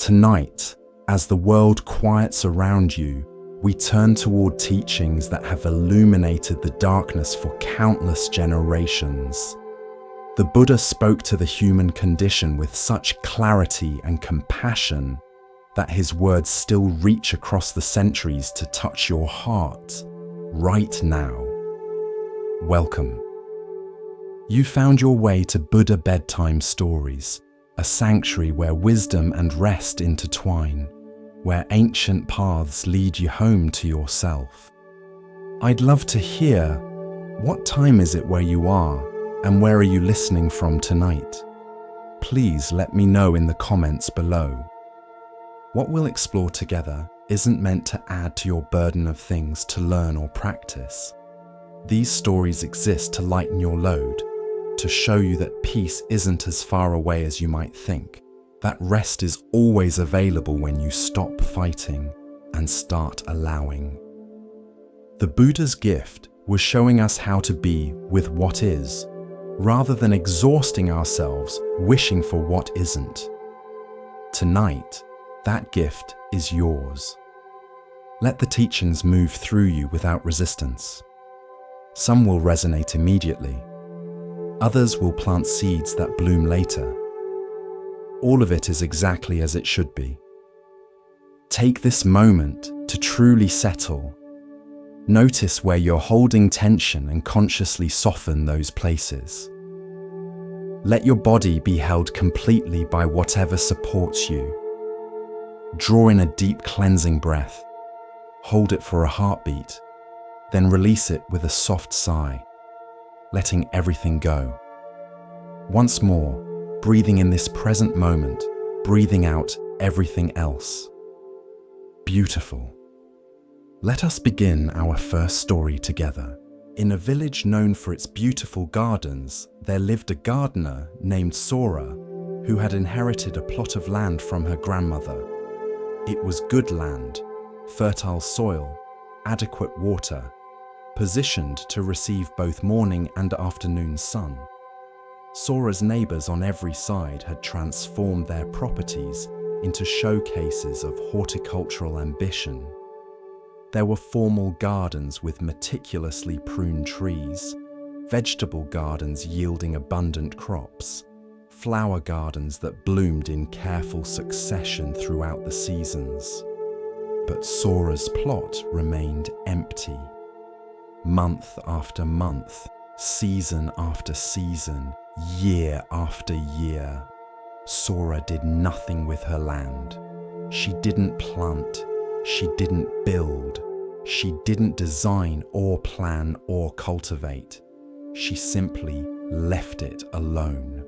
Tonight, as the world quiets around you, we turn toward teachings that have illuminated the darkness for countless generations. The Buddha spoke to the human condition with such clarity and compassion that his words still reach across the centuries to touch your heart right now. Welcome. You found your way to Buddha Bedtime Stories, a sanctuary where wisdom and rest intertwine, where ancient paths lead you home to yourself. I'd love to hear, what time is it where you are, and where are you listening from tonight? Please let me know in the comments below. What we'll explore together isn't meant to add to your burden of things to learn or practice. These stories exist to lighten your load, to show you that peace isn't as far away as you might think, that rest is always available when you stop fighting and start allowing. The Buddha's gift was showing us how to be with what is, rather than exhausting ourselves wishing for what isn't. Tonight, that gift is yours. Let the teachings move through you without resistance. Some will resonate immediately. Others will plant seeds that bloom later. All of it is exactly as it should be. Take this moment to truly settle. Notice where you're holding tension and consciously soften those places. Let your body be held completely by whatever supports you. Draw in a deep cleansing breath. Hold it for a heartbeat, then release it with a soft sigh, letting everything go. Once more, breathing in this present moment, breathing out everything else. Beautiful. Let us begin our first story together. In a village known for its beautiful gardens, there lived a gardener named Sora, who had inherited a plot of land from her grandmother. It was good land, fertile soil, adequate water, positioned to receive both morning and afternoon sun. Sora's neighbours on every side had transformed their properties into showcases of horticultural ambition. There were formal gardens with meticulously pruned trees, vegetable gardens yielding abundant crops, flower gardens that bloomed in careful succession throughout the seasons. But Sora's plot remained empty. Month after month, season after season, year after year, Sora did nothing with her land. She didn't plant, she didn't build, she didn't design or plan or cultivate. She simply left it alone.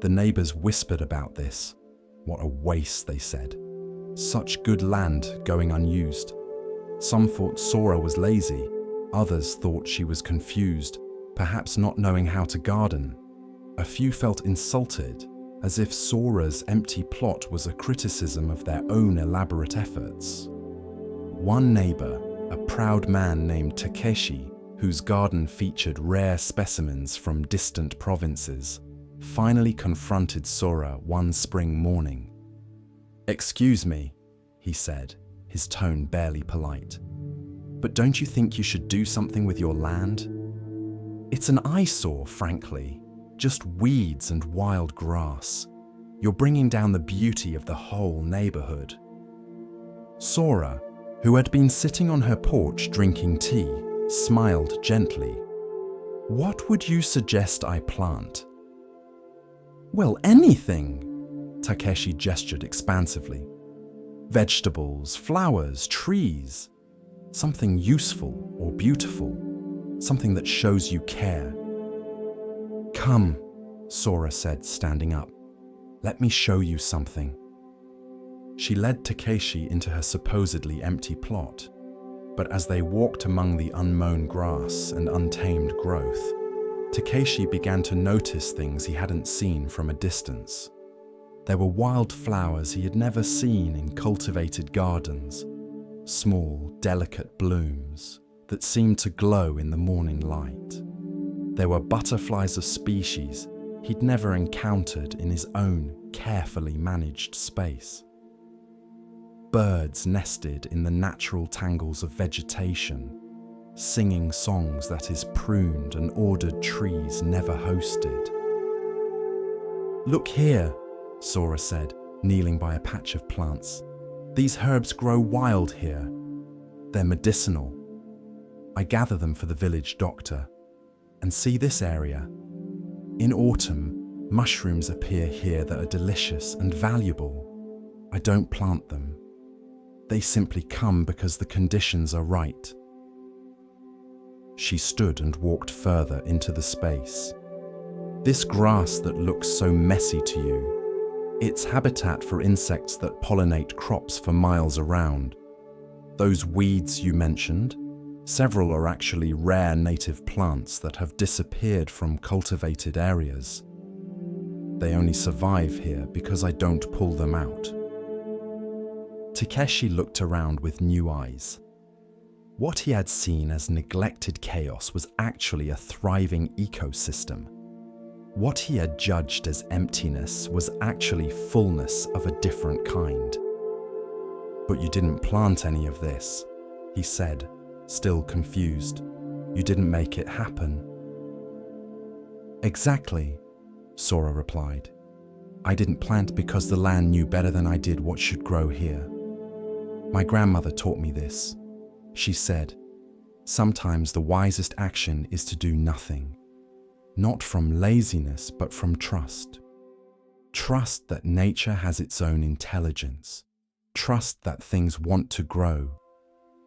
The neighbours whispered about this. What a waste, they said. Such good land going unused. Some thought Sora was lazy. Others thought she was confused, perhaps not knowing how to garden. A few felt insulted, as if Sora's empty plot was a criticism of their own elaborate efforts. One neighbor, a proud man named Takeshi, whose garden featured rare specimens from distant provinces, finally confronted Sora one spring morning. "Excuse me," he said, his tone barely polite, "but don't you think you should do something with your land? It's an eyesore, frankly, just weeds and wild grass. You're bringing down the beauty of the whole neighborhood." Sora, who had been sitting on her porch drinking tea, smiled gently. "What would you suggest I plant?" "Well, anything," Takeshi gestured expansively. "Vegetables, flowers, trees. Something useful or beautiful. Something that shows you care." "Come," Sora said, standing up. "Let me show you something." She led Takeshi into her supposedly empty plot, but as they walked among the unmown grass and untamed growth, Takeshi began to notice things he hadn't seen from a distance. There were wild flowers he had never seen in cultivated gardens, small, delicate blooms that seemed to glow in the morning light. There were butterflies of species, he'd never encountered in his own carefully managed space. Birds nested in the natural tangles of vegetation, singing songs that his pruned and ordered trees never hosted. "Look here," Sora said, kneeling by a patch of plants. "These herbs grow wild here. They're medicinal. I gather them for the village doctor. And see this area? In autumn, mushrooms appear here that are delicious and valuable. I don't plant them. They simply come because the conditions are right." She stood and walked further into the space. "This grass that looks so messy to you, it's habitat for insects that pollinate crops for miles around. Those weeds you mentioned, several are actually rare native plants that have disappeared from cultivated areas. They only survive here because I don't pull them out." Takeshi looked around with new eyes. What he had seen as neglected chaos was actually a thriving ecosystem. What he had judged as emptiness was actually fullness of a different kind. "But you didn't plant any of this," he said, still confused. "You didn't make it happen." "Exactly," Sora replied. "I didn't plant because the land knew better than I did what should grow here. My grandmother taught me this. She said, sometimes the wisest action is to do nothing. Not from laziness, but from trust. Trust that nature has its own intelligence. Trust that things want to grow.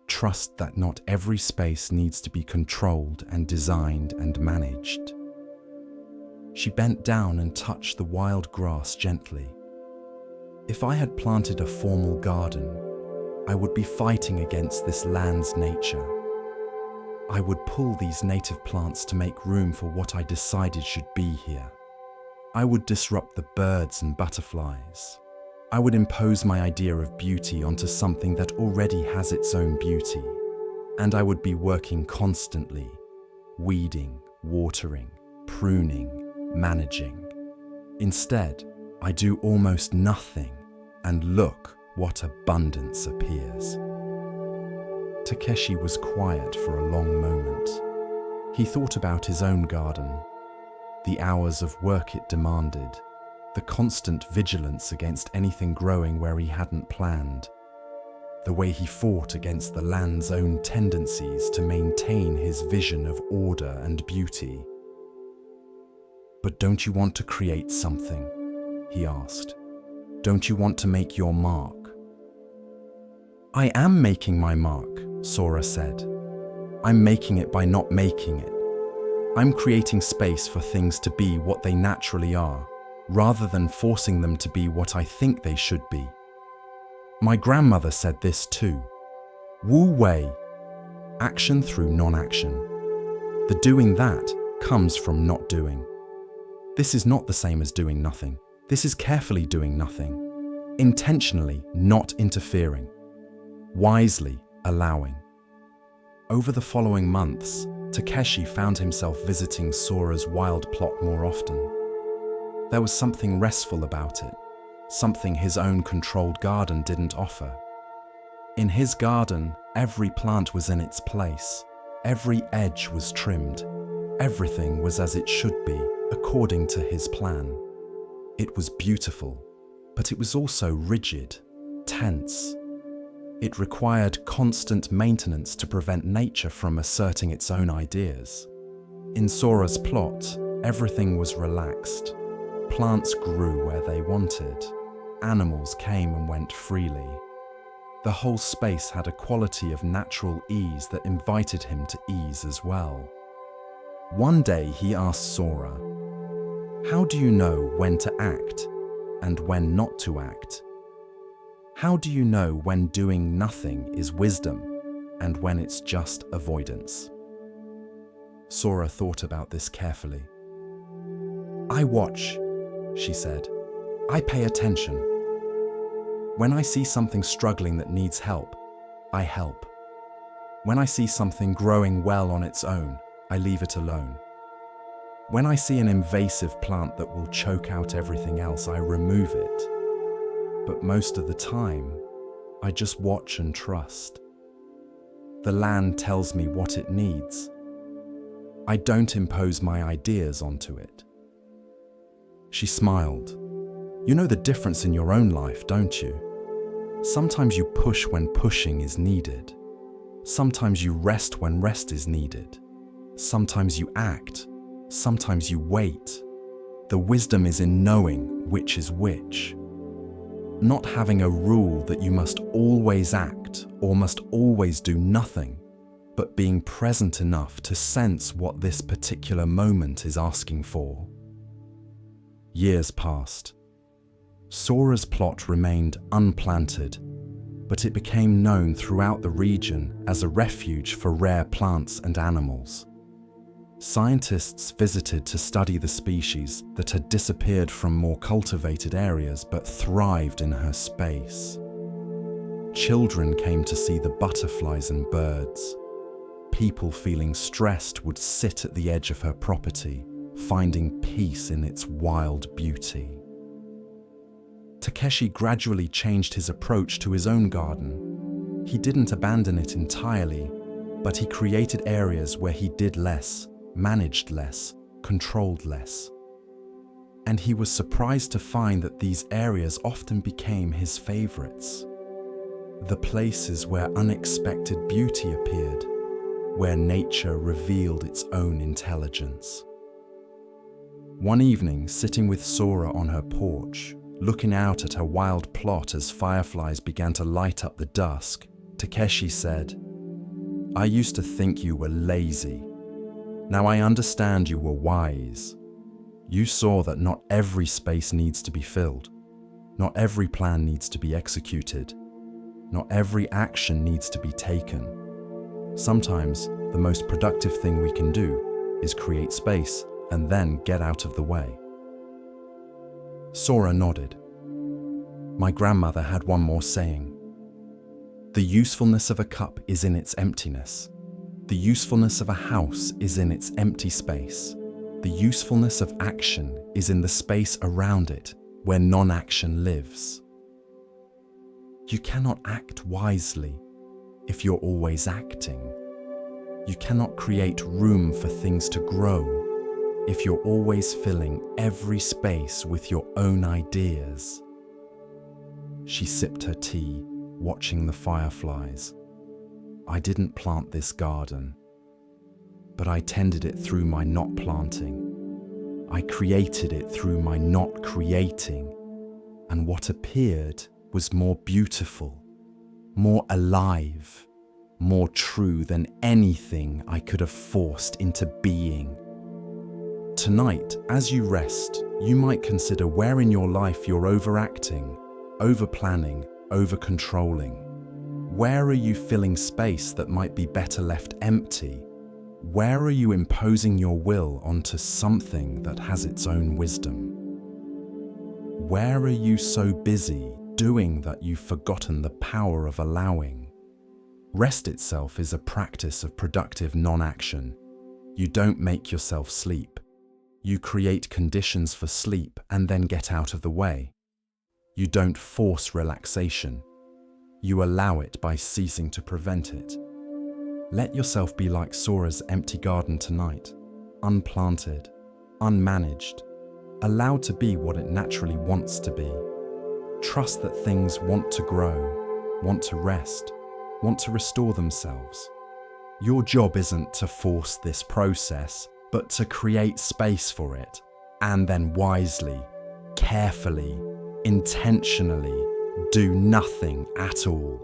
Trust that not every space needs to be controlled and designed and managed." She bent down and touched the wild grass gently. "If I had planted a formal garden, I would be fighting against this land's nature. I would pull these native plants to make room for what I decided should be here. I would disrupt the birds and butterflies. I would impose my idea of beauty onto something that already has its own beauty. And I would be working constantly, weeding, watering, pruning, managing. Instead, I do almost nothing, and look what abundance appears." Takeshi was quiet for a long moment. He thought about his own garden, the hours of work it demanded, the constant vigilance against anything growing where he hadn't planned, the way he fought against the land's own tendencies to maintain his vision of order and beauty. "But don't you want to create something?" he asked. "Don't you want to make your mark?" "I am making my mark," Sora said. "I'm making it by not making it. I'm creating space for things to be what they naturally are, rather than forcing them to be what I think they should be. My grandmother said this too. Wu Wei, action through non-action. The doing that comes from not doing. This is not the same as doing nothing. This is carefully doing nothing, intentionally not interfering, wisely allowing." Over the following months, Takeshi found himself visiting Sora's wild plot more often. There was something restful about it, something his own controlled garden didn't offer. In his garden, every plant was in its place, every edge was trimmed, everything was as it should be, according to his plan. It was beautiful, but it was also rigid, tense. It required constant maintenance to prevent nature from asserting its own ideas. In Sora's plot, everything was relaxed. Plants grew where they wanted. Animals came and went freely. The whole space had a quality of natural ease that invited him to ease as well. One day he asked Sora, "How do you know when to act and when not to act? How do you know when doing nothing is wisdom and when it's just avoidance?" Sora thought about this carefully. "I watch," she said. "I pay attention. When I see something struggling that needs help, I help. When I see something growing well on its own, I leave it alone. When I see an invasive plant that will choke out everything else, I remove it. But most of the time, I just watch and trust. The land tells me what it needs. I don't impose my ideas onto it. She smiled. You know the difference in your own life, don't you? Sometimes you push when pushing is needed. Sometimes you rest when rest is needed. Sometimes you act. Sometimes you wait. The wisdom is in knowing which is which. Not having a rule that you must always act or must always do nothing, but being present enough to sense what this particular moment is asking for. Years passed. Sora's plot remained unplanted, but it became known throughout the region as a refuge for rare plants and animals. Scientists visited to study the species that had disappeared from more cultivated areas but thrived in her space. Children came to see the butterflies and birds. People feeling stressed would sit at the edge of her property, finding peace in its wild beauty. Takeshi gradually changed his approach to his own garden. He didn't abandon it entirely, but he created areas where he did less, managed less, controlled less. And he was surprised to find that these areas often became his favorites. The places where unexpected beauty appeared, where nature revealed its own intelligence. One evening, sitting with Sora on her porch, looking out at her wild plot as fireflies began to light up the dusk, Takeshi said, "I used to think you were lazy. Now I understand you were wise. You saw that not every space needs to be filled. Not every plan needs to be executed. Not every action needs to be taken. Sometimes the most productive thing we can do is create space and then get out of the way." Sora nodded. My grandmother had one more saying. The usefulness of a cup is in its emptiness. The usefulness of a house is in its empty space. The usefulness of action is in the space around it where non-action lives. You cannot act wisely if you're always acting. You cannot create room for things to grow if you're always filling every space with your own ideas. She sipped her tea, watching the fireflies. I didn't plant this garden, but I tended it through my not planting. I created it through my not creating, and what appeared was more beautiful, more alive, more true than anything I could have forced into being. Tonight, as you rest, you might consider where in your life you're overacting, over-planning, over-controlling. Where are you filling space that might be better left empty? Where are you imposing your will onto something that has its own wisdom? Where are you so busy doing that you've forgotten the power of allowing? Rest itself is a practice of productive non-action. You don't make yourself sleep. You create conditions for sleep and then get out of the way. You don't force relaxation. You allow it by ceasing to prevent it. Let yourself be like Sora's empty garden tonight, unplanted, unmanaged, allowed to be what it naturally wants to be. Trust that things want to grow, want to rest, want to restore themselves. Your job isn't to force this process, but to create space for it, and then wisely, carefully, intentionally do nothing at all.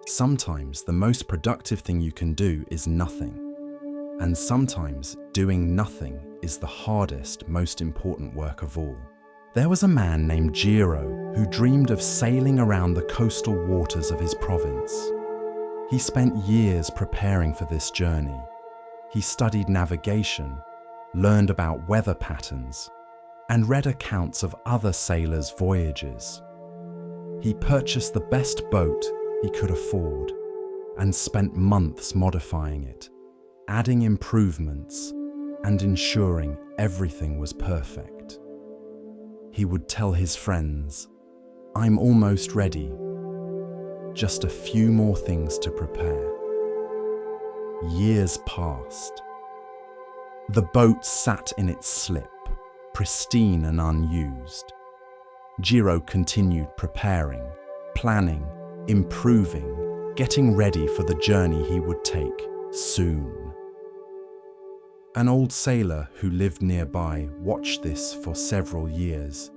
Sometimes the most productive thing you can do is nothing, and sometimes doing nothing is the hardest, most important work of all. There was a man named Jiro who dreamed of sailing around the coastal waters of his province. He spent years preparing for this journey. He studied navigation, learned about weather patterns, and read accounts of other sailors' voyages. He purchased the best boat he could afford and spent months modifying it, adding improvements, and ensuring everything was perfect. He would tell his friends, "I'm almost ready. Just a few more things to prepare." Years passed. The boat sat in its slip, pristine and unused. Jiro continued preparing, planning, improving, getting ready for the journey he would take soon. An old sailor who lived nearby watched this for several years.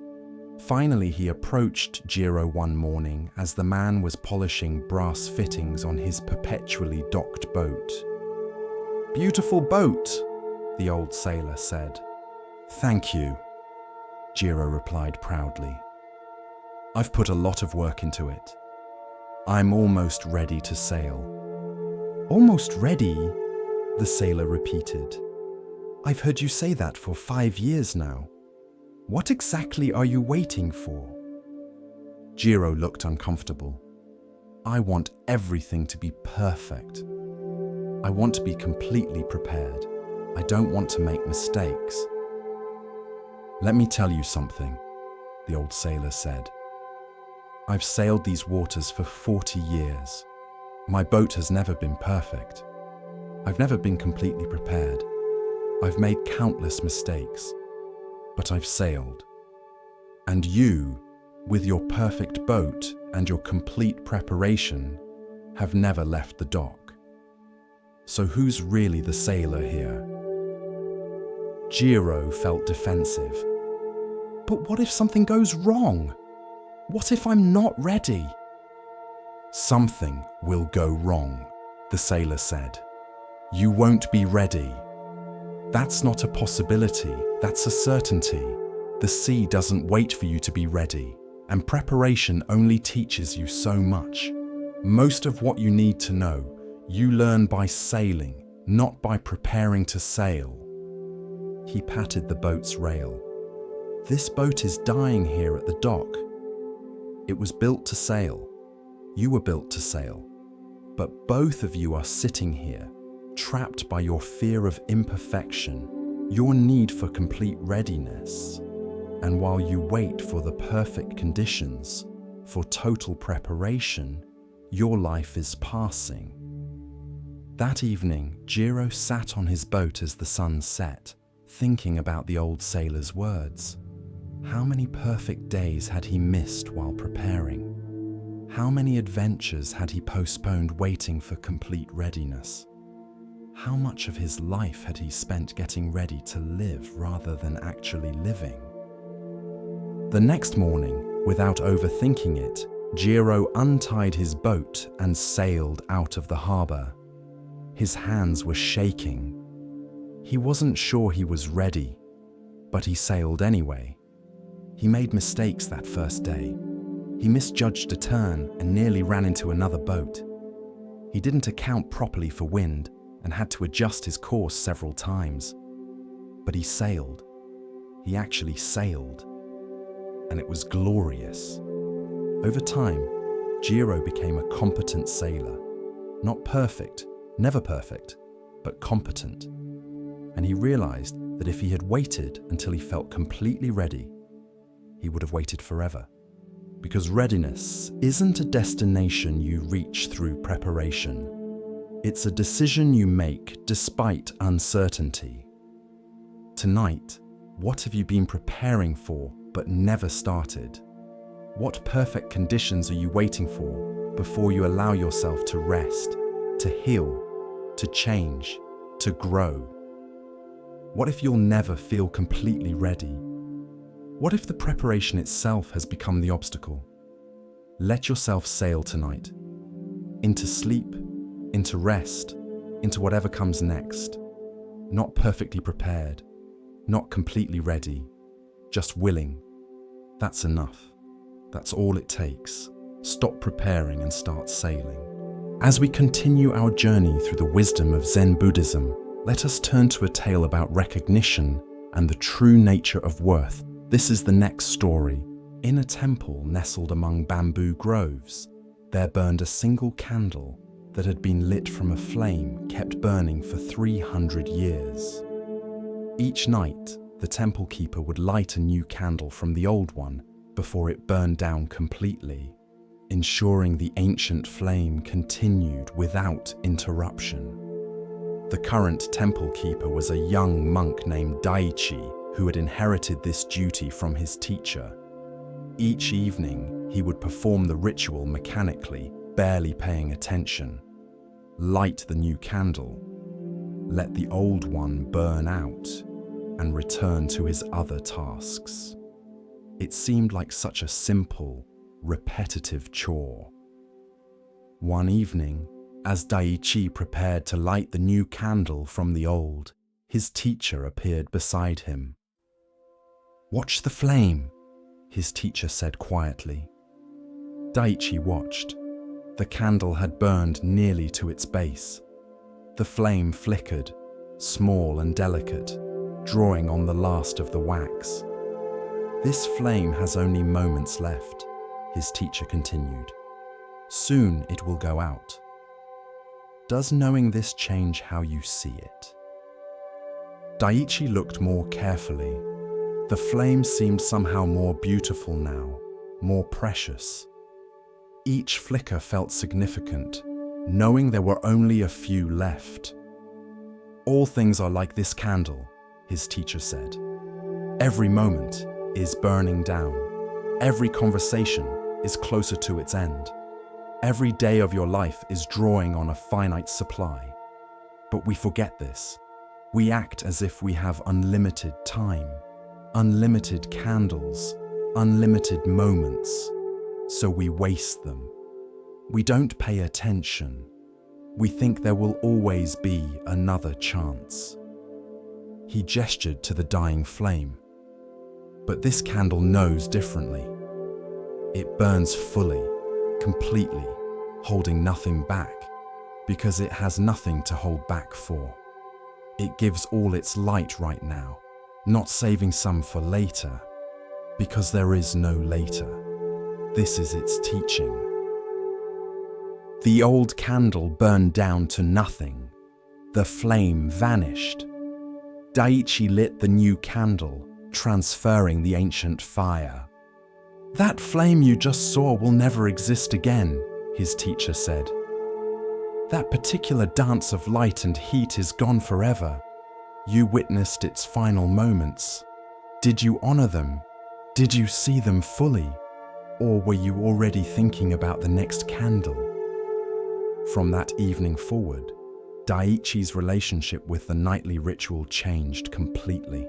Finally, he approached Jiro one morning as the man was polishing brass fittings on his perpetually docked boat. "Beautiful boat," the old sailor said. "Thank you," Jiro replied proudly. "I've put a lot of work into it. I'm almost ready to sail." "Almost ready?" the sailor repeated. "I've heard you say that for 5 years now. What exactly are you waiting for?" Jiro looked uncomfortable. "I want everything to be perfect. I want to be completely prepared. I don't want to make mistakes." "Let me tell you something," the old sailor said. "I've sailed these waters for 40 years. My boat has never been perfect. I've never been completely prepared. I've made countless mistakes, but I've sailed. And you, with your perfect boat and your complete preparation, have never left the dock. So who's really the sailor here?" Jiro felt defensive. "But what if something goes wrong? What if I'm not ready?" "Something will go wrong," the sailor said. "You won't be ready. That's not a possibility, that's a certainty. The sea doesn't wait for you to be ready, and preparation only teaches you so much. Most of what you need to know, you learn by sailing, not by preparing to sail." He patted the boat's rail. "This boat is dying here at the dock. It was built to sail. You were built to sail. But both of you are sitting here, trapped by your fear of imperfection, your need for complete readiness. And while you wait for the perfect conditions, for total preparation, your life is passing." That evening, Jiro sat on his boat as the sun set, thinking about the old sailor's words. How many perfect days had he missed while preparing? How many adventures had he postponed waiting for complete readiness? How much of his life had he spent getting ready to live rather than actually living? The next morning, without overthinking it, Jiro untied his boat and sailed out of the harbour. His hands were shaking. He wasn't sure he was ready, but he sailed anyway. He made mistakes that first day. He misjudged a turn and nearly ran into another boat. He didn't account properly for wind and had to adjust his course several times. But he sailed. He actually sailed. And it was glorious. Over time, Jiro became a competent sailor. Not perfect, never perfect, but competent. And he realized that if he had waited until he felt completely ready, he would have waited forever. Because readiness isn't a destination you reach through preparation. It's a decision you make despite uncertainty. Tonight, what have you been preparing for but never started? What perfect conditions are you waiting for before you allow yourself to rest, to heal, to change, to grow? What if you'll never feel completely ready? What if the preparation itself has become the obstacle? Let yourself sail tonight. Into sleep, into rest, into whatever comes next. Not perfectly prepared, not completely ready, just willing. That's enough. That's all it takes. Stop preparing and start sailing. As we continue our journey through the wisdom of Zen Buddhism, let us turn to a tale about recognition and the true nature of worth. This is the next story. In a temple nestled among bamboo groves, there burned a single candle that had been lit from a flame kept burning for 300 years. Each night, the temple keeper would light a new candle from the old one before it burned down completely, ensuring the ancient flame continued without interruption. The current temple keeper was a young monk named Daichi who had inherited this duty from his teacher. Each evening, he would perform the ritual mechanically, barely paying attention. Light the new candle, let the old one burn out, and return to his other tasks. It seemed like such a simple, repetitive chore. One evening, as Daichi prepared to light the new candle from the old, his teacher appeared beside him. "Watch the flame," his teacher said quietly. Daichi watched. The candle had burned nearly to its base. The flame flickered, small and delicate, drawing on the last of the wax. "This flame has only moments left," his teacher continued. "Soon it will go out. Does knowing this change how you see it?" Daichi looked more carefully. The flame seemed somehow more beautiful now, more precious. Each flicker felt significant, knowing there were only a few left. "All things are like this candle," his teacher said. "Every moment is burning down. Every conversation is closer to its end. Every day of your life is drawing on a finite supply. But we forget this. We act as if we have unlimited time, unlimited candles, unlimited moments, so we waste them. We don't pay attention. We think there will always be another chance." He gestured to the dying flame. "But this candle knows differently. It burns fully, completely, holding nothing back, because it has nothing to hold back for. It gives all its light right now, not saving some for later, because there is no later. This is its teaching." The old candle burned down to nothing. The flame vanished. Daichi lit the new candle, transferring the ancient fire. "That flame you just saw will never exist again," his teacher said. "That particular dance of light and heat is gone forever. You witnessed its final moments. Did you honor them? Did you see them fully? Or were you already thinking about the next candle?" From that evening forward, Daichi's relationship with the nightly ritual changed completely.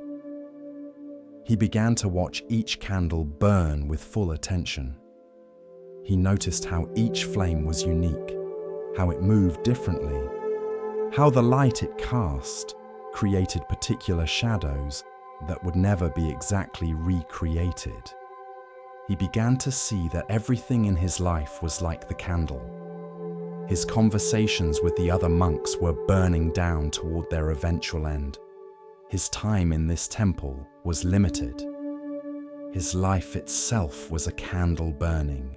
He began to watch each candle burn with full attention. He noticed how each flame was unique, how it moved differently, how the light it cast created particular shadows that would never be exactly recreated. He began to see that everything in his life was like the candle. His conversations with the other monks were burning down toward their eventual end. His time in this temple was limited. His life itself was a candle burning,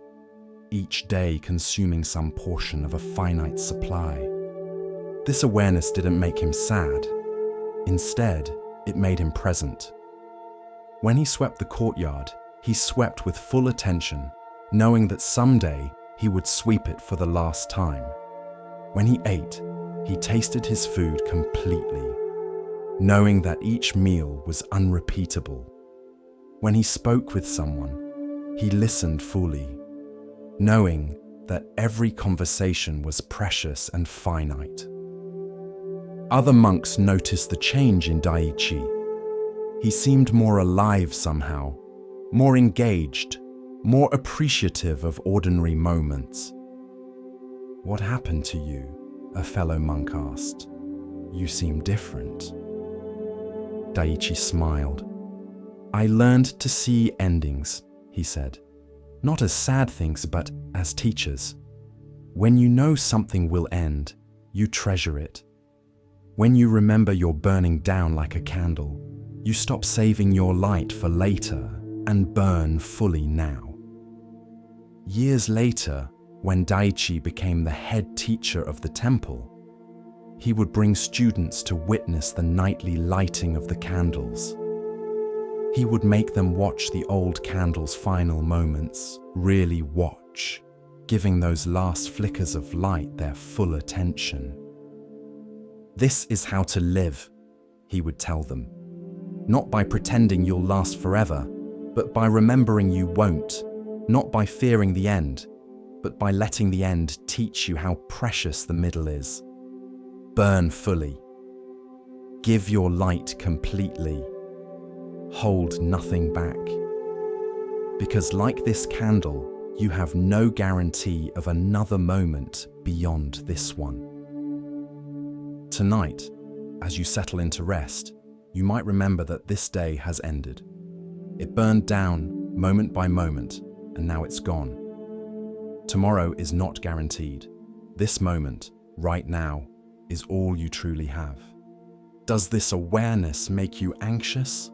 each day consuming some portion of a finite supply. This awareness didn't make him sad. Instead, it made him present. When he swept the courtyard, he swept with full attention, knowing that someday he would sweep it for the last time. When he ate, he tasted his food completely, knowing that each meal was unrepeatable. When he spoke with someone, he listened fully, knowing that every conversation was precious and finite. Other monks noticed the change in Daichi. He seemed more alive somehow, more engaged, more appreciative of ordinary moments. "What happened to you?" a fellow monk asked. "You seem different." Daichi smiled. "I learned to see endings," he said. "Not as sad things, but as teachers. When you know something will end, you treasure it. When you remember you're burning down like a candle, you stop saving your light for later and burn fully now." Years later, when Daichi became the head teacher of the temple, He would bring students to witness the nightly lighting of the candles. He would make them watch the old candle's final moments, really watch, giving those last flickers of light their full attention. This is how to live, he would tell them. Not by pretending you'll last forever, but by remembering you won't. Not by fearing the end, but by letting the end teach you how precious the middle is. Burn fully. Give your light completely. Hold nothing back. Because like this candle, you have no guarantee of another moment beyond this one. Tonight, as you settle into rest, you might remember that this day has ended. It burned down moment by moment, and now it's gone. Tomorrow is not guaranteed. This moment, right now, is all you truly have. Does this awareness make you anxious?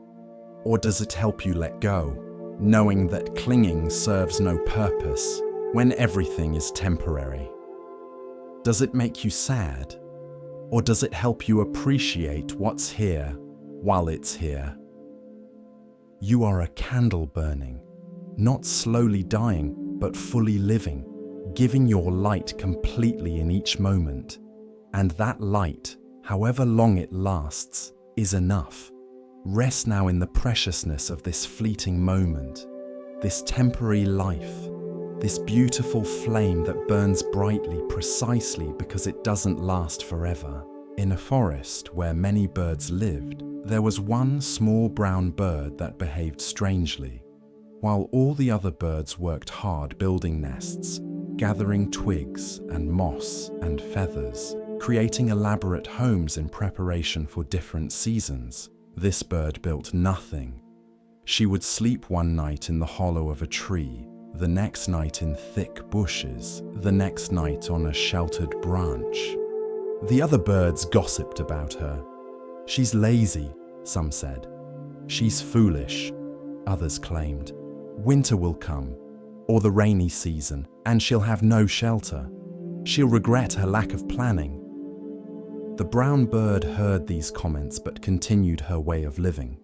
Or does it help you let go, knowing that clinging serves no purpose when everything is temporary? Does it make you sad? Or does it help you appreciate what's here while it's here? You are a candle burning, not slowly dying, but fully living, giving your light completely in each moment. And that light, however long it lasts, is enough. Rest now in the preciousness of this fleeting moment, this temporary life, this beautiful flame that burns brightly precisely because it doesn't last forever. In a forest where many birds lived, there was one small brown bird that behaved strangely. While all the other birds worked hard building nests, gathering twigs and moss and feathers, creating elaborate homes in preparation for different seasons, this bird built nothing. She would sleep one night in the hollow of a tree, the next night in thick bushes, the next night on a sheltered branch. The other birds gossiped about her. She's lazy, some said. She's foolish, others claimed. Winter will come, or the rainy season, and she'll have no shelter. She'll regret her lack of planning. The brown bird heard these comments but continued her way of living.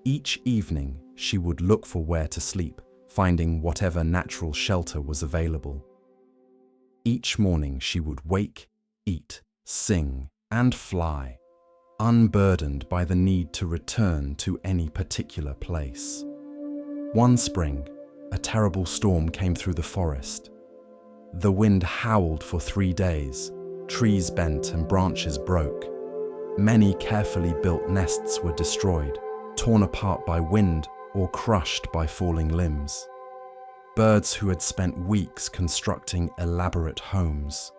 Each evening, she would look for where to sleep, finding whatever natural shelter was available. Each morning, she would wake, eat, sing, and fly, unburdened by the need to return to any particular place. One spring, a terrible storm came through the forest. The wind howled for 3 days. Trees bent and branches broke. Many carefully built nests were destroyed, torn apart by wind or crushed by falling limbs. Birds who had spent weeks constructing elaborate homes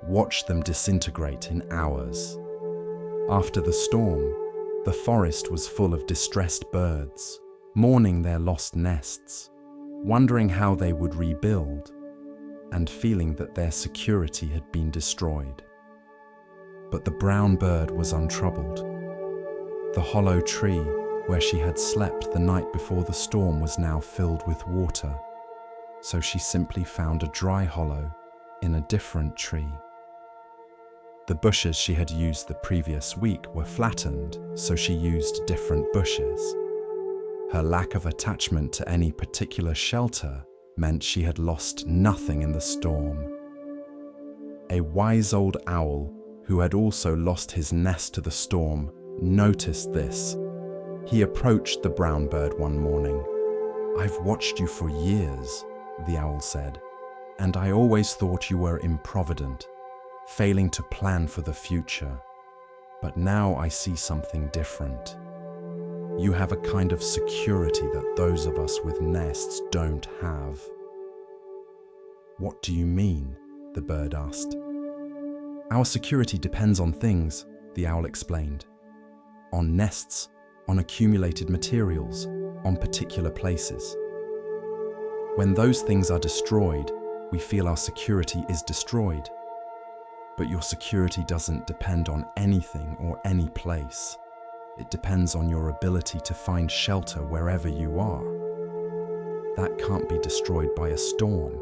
watched them disintegrate in hours. After the storm, the forest was full of distressed birds, mourning their lost nests, wondering how they would rebuild, and feeling that their security had been destroyed. But the brown bird was untroubled. The hollow tree where she had slept the night before the storm was now filled with water, so she simply found a dry hollow in a different tree. The bushes she had used the previous week were flattened, so she used different bushes. Her lack of attachment to any particular shelter meant she had lost nothing in the storm. A wise old owl, who had also lost his nest to the storm, noticed this. He approached the brown bird one morning. "I've watched you for years," the owl said, "and I always thought you were improvident, failing to plan for the future. But now I see something different. You have a kind of security that those of us with nests don't have." "What do you mean?" the bird asked. "Our security depends on things," the owl explained. "On nests, on accumulated materials, on particular places. When those things are destroyed, we feel our security is destroyed. But your security doesn't depend on anything or any place. It depends on your ability to find shelter wherever you are. That can't be destroyed by a storm."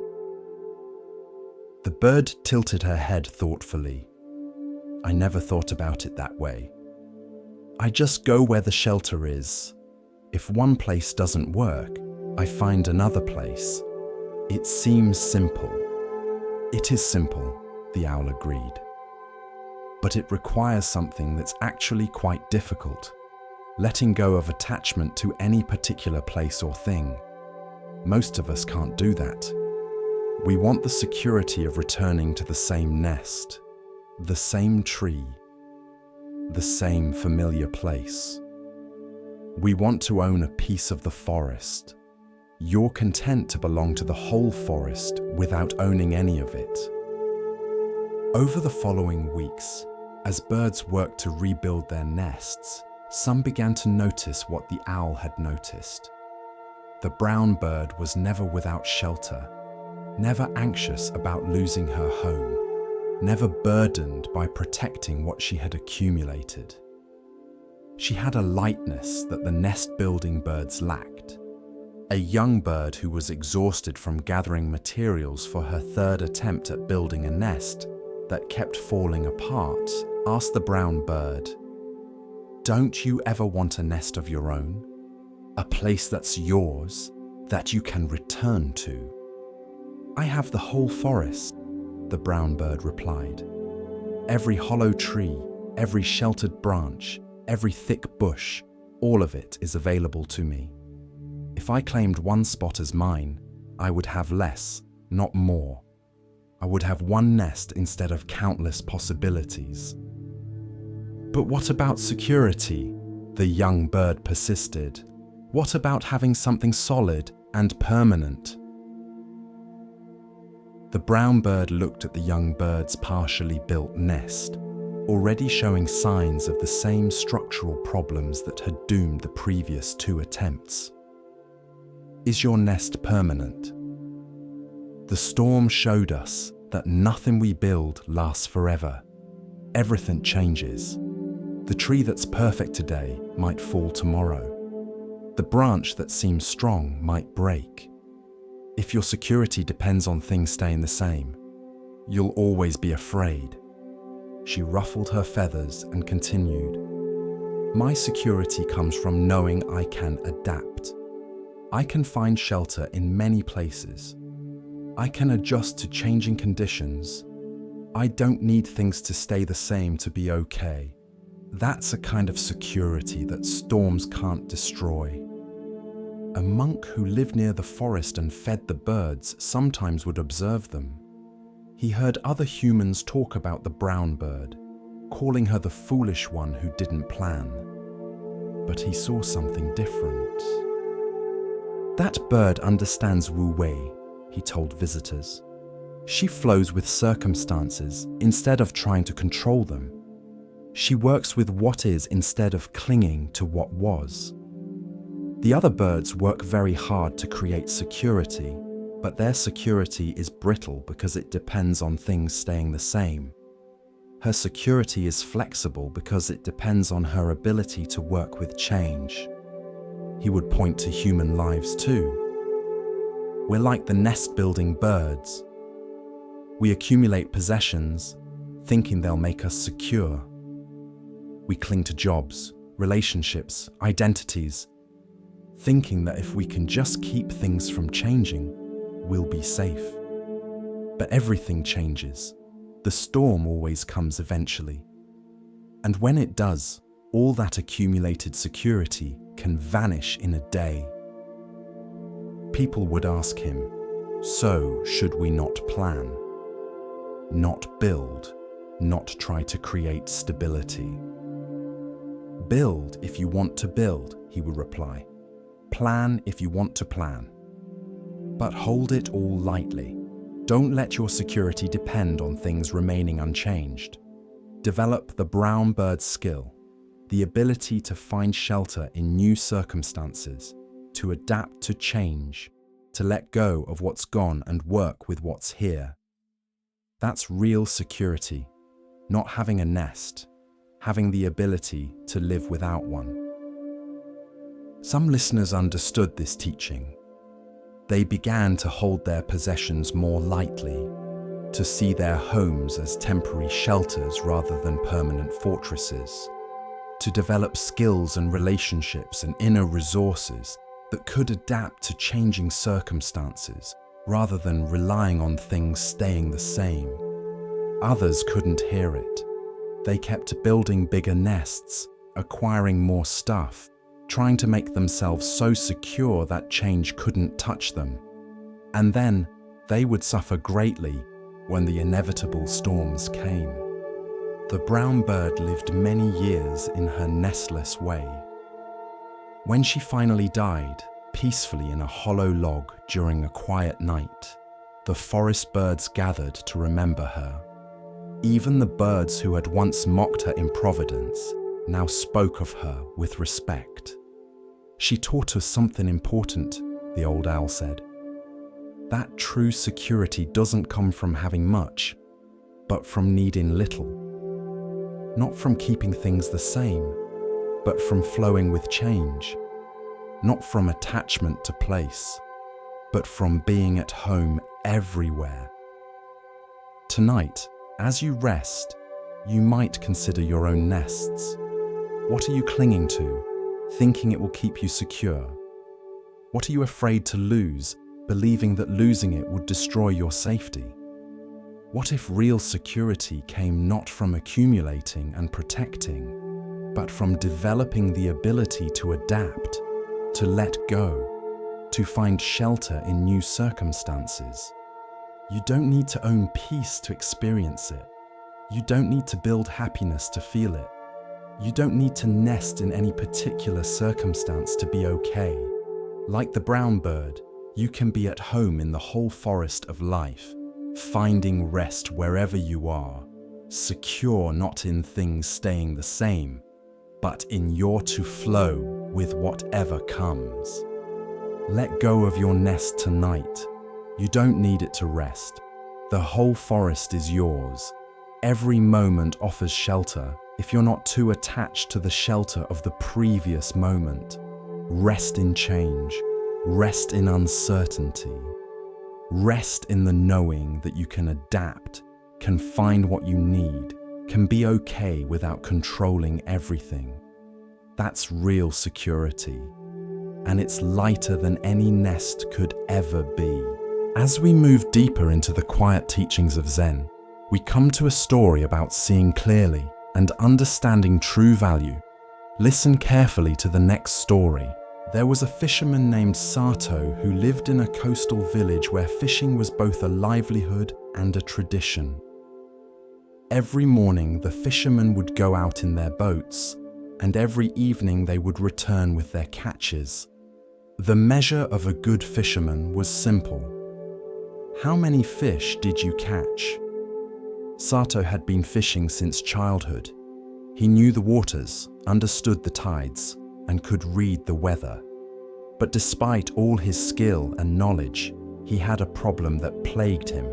The bird tilted her head thoughtfully. I never thought about it that way. I just go where the shelter is. If one place doesn't work, I find another place. It seems simple. It is simple, the owl agreed. But it requires something that's actually quite difficult. Letting go of attachment to any particular place or thing. Most of us can't do that. We want the security of returning to the same nest, the same tree, the same familiar place. We want to own a piece of the forest. You're content to belong to the whole forest without owning any of it. Over the following weeks, as birds worked to rebuild their nests, some began to notice what the owl had noticed. The brown bird was never without shelter, never anxious about losing her home, never burdened by protecting what she had accumulated. She had a lightness that the nest-building birds lacked. A young bird who was exhausted from gathering materials for her third attempt at building a nest that kept falling apart asked the brown bird, "Don't you ever want a nest of your own? A place that's yours, that you can return to?" "I have the whole forest," the brown bird replied. "Every hollow tree, every sheltered branch, every thick bush, all of it is available to me. If I claimed one spot as mine, I would have less, not more. I would have one nest instead of countless possibilities." "But what about security?" the young bird persisted. "What about having something solid and permanent?" The brown bird looked at the young bird's partially built nest, already showing signs of the same structural problems that had doomed the previous two attempts. "Is your nest permanent? The storm showed us that nothing we build lasts forever. Everything changes. The tree that's perfect today might fall tomorrow. The branch that seems strong might break. If your security depends on things staying the same, you'll always be afraid." She ruffled her feathers and continued, "My security comes from knowing I can adapt. I can find shelter in many places. I can adjust to changing conditions. I don't need things to stay the same to be okay. That's a kind of security that storms can't destroy." A monk who lived near the forest and fed the birds sometimes would observe them. He heard other humans talk about the brown bird, calling her the foolish one who didn't plan. But he saw something different. "That bird understands Wu Wei," he told visitors. "She flows with circumstances instead of trying to control them. She works with what is instead of clinging to what was. The other birds work very hard to create security, but their security is brittle because it depends on things staying the same. Her security is flexible because it depends on her ability to work with change." He would point to human lives too. "We're like the nest-building birds. We accumulate possessions, thinking they'll make us secure. We cling to jobs, relationships, identities, thinking that if we can just keep things from changing, we'll be safe. But everything changes. The storm always comes eventually. And when it does, all that accumulated security can vanish in a day." People would ask him, "So should we not plan? Not build, not try to create stability?" "Build if you want to build," he would reply. "Plan if you want to plan. But hold it all lightly. Don't let your security depend on things remaining unchanged. Develop the brown bird skill, the ability to find shelter in new circumstances, to adapt to change, to let go of what's gone and work with what's here. That's real security, not having a nest, having the ability to live without one." Some listeners understood this teaching. They began to hold their possessions more lightly, to see their homes as temporary shelters rather than permanent fortresses, to develop skills and relationships and inner resources that could adapt to changing circumstances rather than relying on things staying the same. Others couldn't hear it. They kept building bigger nests, acquiring more stuff, trying to make themselves so secure that change couldn't touch them. And then they would suffer greatly when the inevitable storms came. The brown bird lived many years in her nestless way. When she finally died, peacefully in a hollow log during a quiet night, the forest birds gathered to remember her. Even the birds who had once mocked her improvidence now spoke of her with respect. "She taught us something important," the old owl said. "That true security doesn't come from having much, but from needing little. Not from keeping things the same, but from flowing with change. Not from attachment to place, but from being at home everywhere." Tonight, as you rest, you might consider your own nests. What are you clinging to, thinking it will keep you secure? What are you afraid to lose, believing that losing it would destroy your safety? What if real security came not from accumulating and protecting, but from developing the ability to adapt, to let go, to find shelter in new circumstances? You don't need to own peace to experience it. You don't need to build happiness to feel it. You don't need to nest in any particular circumstance to be okay. Like the brown bird, you can be at home in the whole forest of life, finding rest wherever you are, secure not in things staying the same, but in your to flow with whatever comes. Let go of your nest tonight. You don't need it to rest. The whole forest is yours. Every moment offers shelter if you're not too attached to the shelter of the previous moment. Rest in change. Rest in uncertainty. Rest in the knowing that you can adapt, can find what you need, can be okay without controlling everything. That's real security. And it's lighter than any nest could ever be. As we move deeper into the quiet teachings of Zen, we come to a story about seeing clearly and understanding true value. Listen carefully to the next story. There was a fisherman named Sato who lived in a coastal village where fishing was both a livelihood and a tradition. Every morning, the fishermen would go out in their boats, and every evening they would return with their catches. The measure of a good fisherman was simple. How many fish did you catch? Sato had been fishing since childhood. He knew the waters, understood the tides, and could read the weather. But despite all his skill and knowledge, he had a problem that plagued him.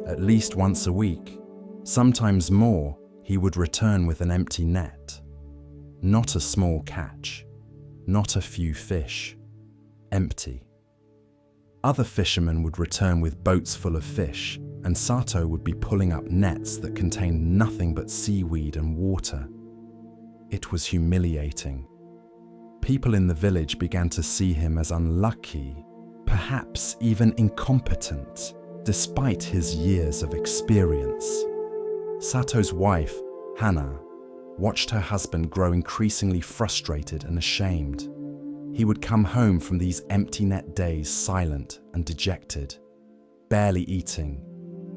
At least once a week, sometimes more, he would return with an empty net. Not a small catch, not a few fish, empty. Other fishermen would return with boats full of fish, and Sato would be pulling up nets that contained nothing but seaweed and water. It was humiliating. People in the village began to see him as unlucky, perhaps even incompetent, despite his years of experience. Sato's wife, Hana, watched her husband grow increasingly frustrated and ashamed. He would come home from these empty net days silent and dejected, barely eating,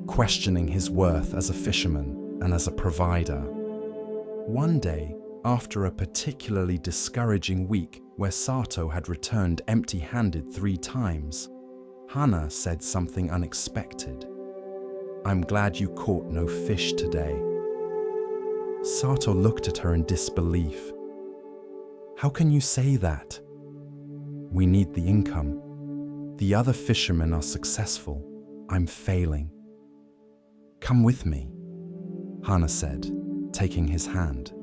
questioning his worth as a fisherman and as a provider. One day, after a particularly discouraging week where Sato had returned empty-handed 3 times, Hana said something unexpected. "I'm glad you caught no fish today." Sato looked at her in disbelief. "How can you say that?" "We need the income. The other fishermen are successful. I'm failing." "Come with me," Hana said, taking his hand.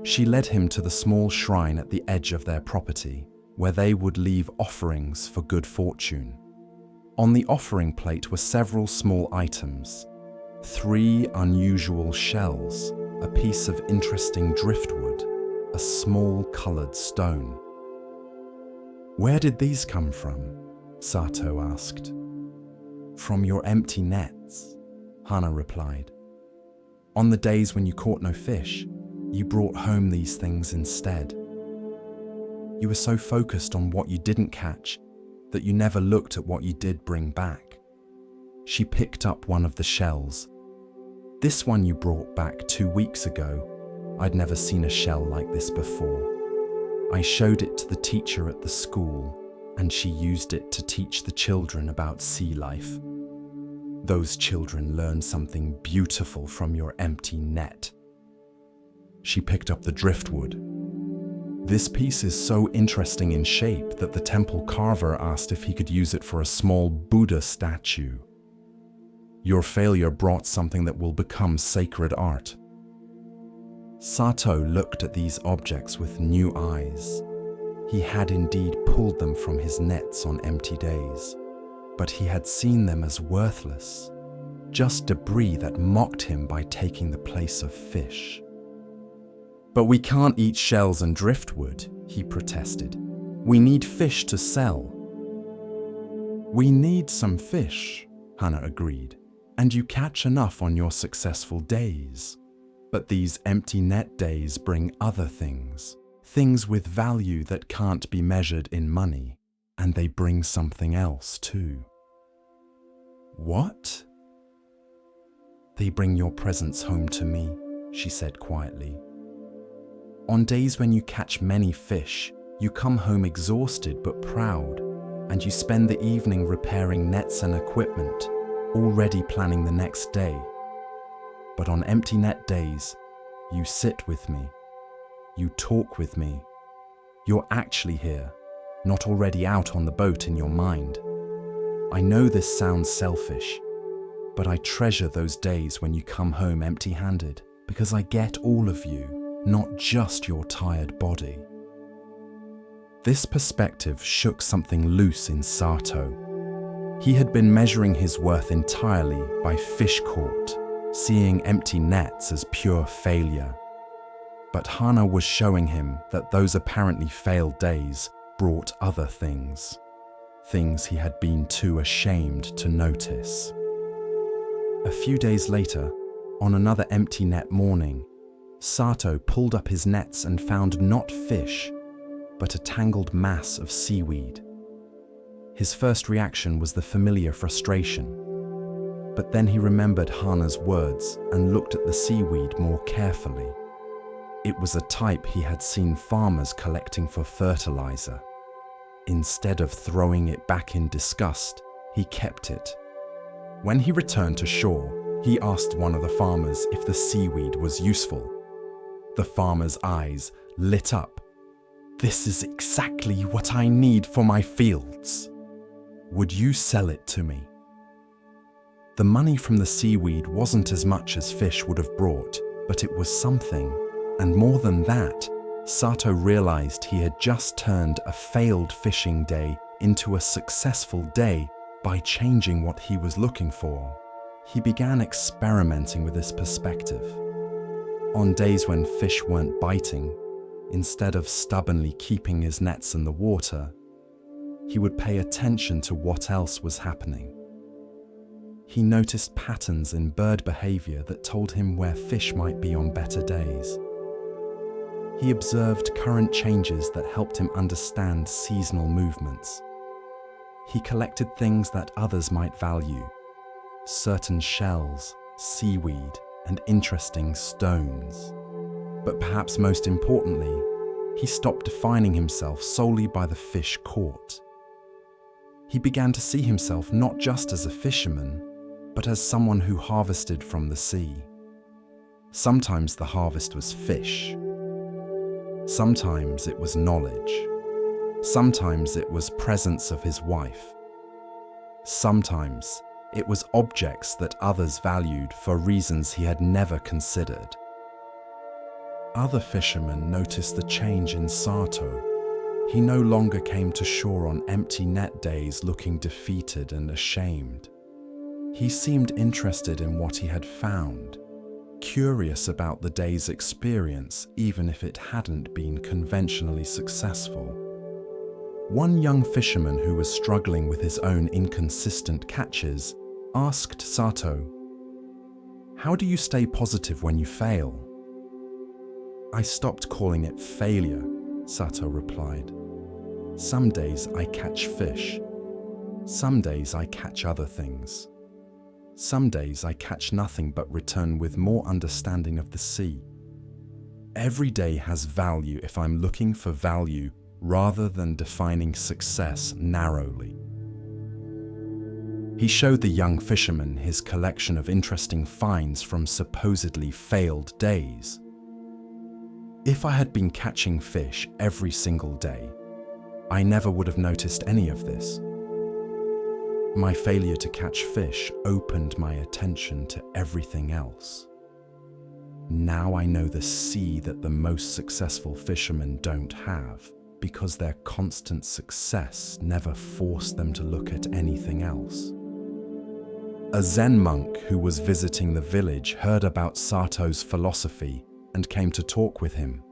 She led him to the small shrine at the edge of their property, where they would leave offerings for good fortune. On the offering plate were several small items: 3 unusual shells, a piece of interesting driftwood, a small colored stone. "Where did these come from?" Sato asked. "From your empty nets," Hana replied. "On the days when you caught no fish, you brought home these things instead. You were so focused on what you didn't catch that you never looked at what you did bring back." She picked up one of the shells. "This one you brought back 2 weeks ago. I'd never seen a shell like this before. I showed it to the teacher at the school, and she used it to teach the children about sea life. Those children learned something beautiful from your empty net." She picked up the driftwood. "This piece is so interesting in shape that the temple carver asked if he could use it for a small Buddha statue. Your failure brought something that will become sacred art." Sato looked at these objects with new eyes. He had indeed pulled them from his nets on empty days, but he had seen them as worthless, just debris that mocked him by taking the place of fish. "But we can't eat shells and driftwood," he protested. "We need fish to sell." "We need some fish," Hana agreed, "and you catch enough on your successful days. But these empty net days bring other things, things with value that can't be measured in money, and they bring something else too." "What?" "They bring your presence home to me," she said quietly. "On days when you catch many fish, you come home exhausted but proud, and you spend the evening repairing nets and equipment, already planning the next day. But on empty net days, you sit with me, you talk with me. You're actually here, not already out on the boat in your mind. I know this sounds selfish, but I treasure those days when you come home empty-handed, because I get all of you, not just your tired body." This perspective shook something loose in Sato. He had been measuring his worth entirely by fish caught, seeing empty nets as pure failure. But Hana was showing him that those apparently failed days brought other things, things he had been too ashamed to notice. A few days later, on another empty net morning, Sato pulled up his nets and found not fish, but a tangled mass of seaweed. His first reaction was the familiar frustration. But then he remembered Hana's words and looked at the seaweed more carefully. It was a type he had seen farmers collecting for fertilizer. Instead of throwing it back in disgust, he kept it. When he returned to shore, he asked one of the farmers if the seaweed was useful. The farmer's eyes lit up. "This is exactly what I need for my fields. Would you sell it to me?" The money from the seaweed wasn't as much as fish would have brought, but it was something. And more than that, Sato realized he had just turned a failed fishing day into a successful day by changing what he was looking for. He began experimenting with this perspective. On days when fish weren't biting, instead of stubbornly keeping his nets in the water, he would pay attention to what else was happening. He noticed patterns in bird behavior that told him where fish might be on better days. He observed current changes that helped him understand seasonal movements. He collected things that others might value: certain shells, seaweed, and interesting stones. But perhaps most importantly, he stopped defining himself solely by the fish caught. He began to see himself not just as a fisherman, but as someone who harvested from the sea. Sometimes the harvest was fish. Sometimes it was knowledge. Sometimes it was presence of his wife. Sometimes it was objects that others valued for reasons he had never considered. Other fishermen noticed the change in Sato. He no longer came to shore on empty net days looking defeated and ashamed. He seemed interested in what he had found, curious about the day's experience even if it hadn't been conventionally successful. One young fisherman who was struggling with his own inconsistent catches asked Sato, "How do you stay positive when you fail?" "I stopped calling it failure," Sato replied. "Some days I catch fish. Some days I catch other things. Some days I catch nothing but return with more understanding of the sea. Every day has value if I'm looking for value rather than defining success narrowly." He showed the young fisherman his collection of interesting finds from supposedly failed days. "If I had been catching fish every single day, I never would have noticed any of this. My failure to catch fish opened my attention to everything else. Now I know the sea that the most successful fishermen don't have, because their constant success never forced them to look at anything else." A Zen monk who was visiting the village heard about Sato's philosophy and came to talk with him.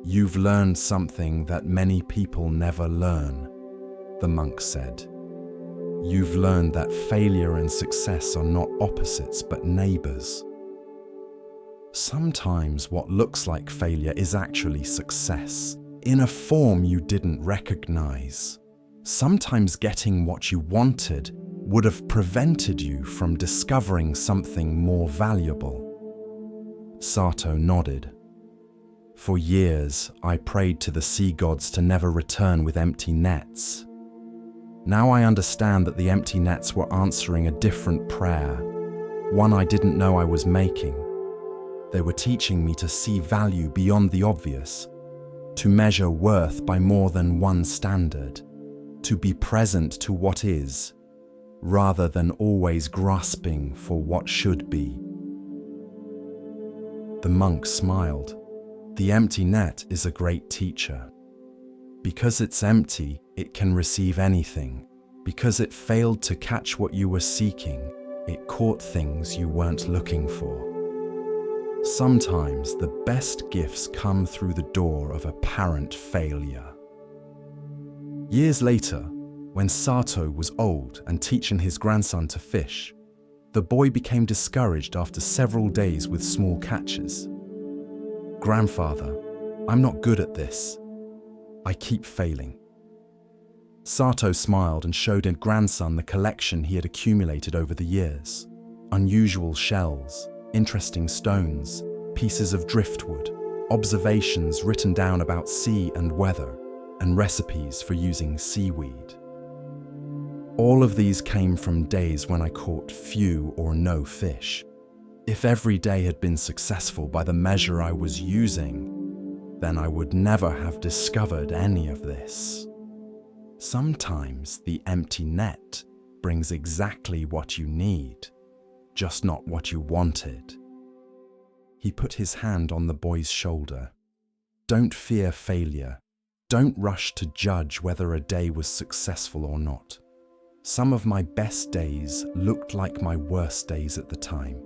"You've learned something that many people never learn," the monk said. "You've learned that failure and success are not opposites but neighbors. Sometimes what looks like failure is actually success, in a form you didn't recognize. Sometimes getting what you wanted would have prevented you from discovering something more valuable." Sato nodded. "For years, I prayed to the sea gods to never return with empty nets. Now I understand that the empty nets were answering a different prayer, one I didn't know I was making. They were teaching me to see value beyond the obvious, to measure worth by more than one standard, to be present to what is, rather than always grasping for what should be." The monk smiled. "The empty net is a great teacher. Because it's empty, it can receive anything. Because it failed to catch what you were seeking, it caught things you weren't looking for. Sometimes the best gifts come through the door of apparent failure." Years later, when Sato was old and teaching his grandson to fish, the boy became discouraged after several days with small catches. "Grandfather, I'm not good at this. I keep failing." Sato smiled and showed his grandson the collection he had accumulated over the years. Unusual shells, interesting stones, pieces of driftwood, observations written down about sea and weather, and recipes for using seaweed. All of these came from days when I caught few or no fish. If every day had been successful by the measure I was using, then I would never have discovered any of this. Sometimes the empty net brings exactly what you need, just not what you wanted. He put his hand on the boy's shoulder. "Don't fear failure. Don't rush to judge whether a day was successful or not. Some of my best days looked like my worst days at the time.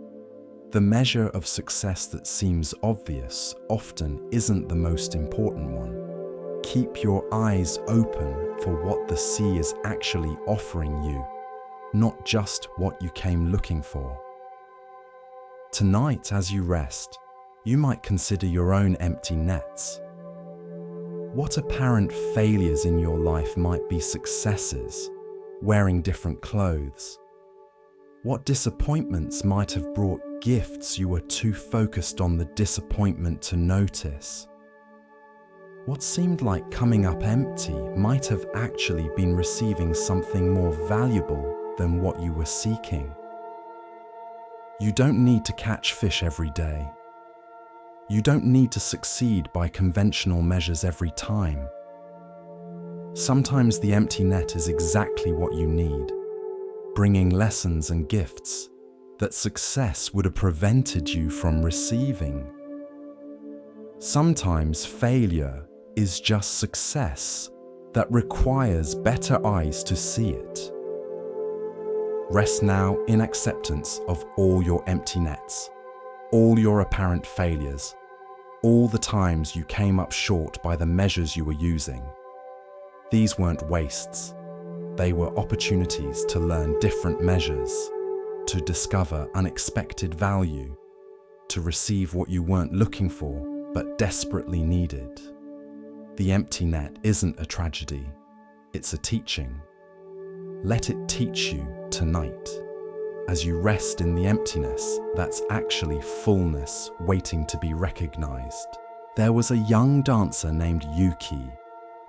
The measure of success that seems obvious often isn't the most important one. Keep your eyes open for what the sea is actually offering you, not just what you came looking for." Tonight, as you rest, you might consider your own empty nets. What apparent failures in your life might be successes, wearing different clothes? What disappointments might have brought gifts you were too focused on the disappointment to notice? What seemed like coming up empty might have actually been receiving something more valuable than what you were seeking. You don't need to catch fish every day. You don't need to succeed by conventional measures every time. Sometimes the empty net is exactly what you need, bringing lessons and gifts that success would have prevented you from receiving. Sometimes failure is just success that requires better eyes to see it. Rest now in acceptance of all your empty nets, all your apparent failures, all the times you came up short by the measures you were using. These weren't wastes. They were opportunities to learn different measures, to discover unexpected value, to receive what you weren't looking for but desperately needed. The empty net isn't a tragedy, it's a teaching. Let it teach you tonight. As you rest in the emptiness that's actually fullness waiting to be recognized. There was a young dancer named Yuki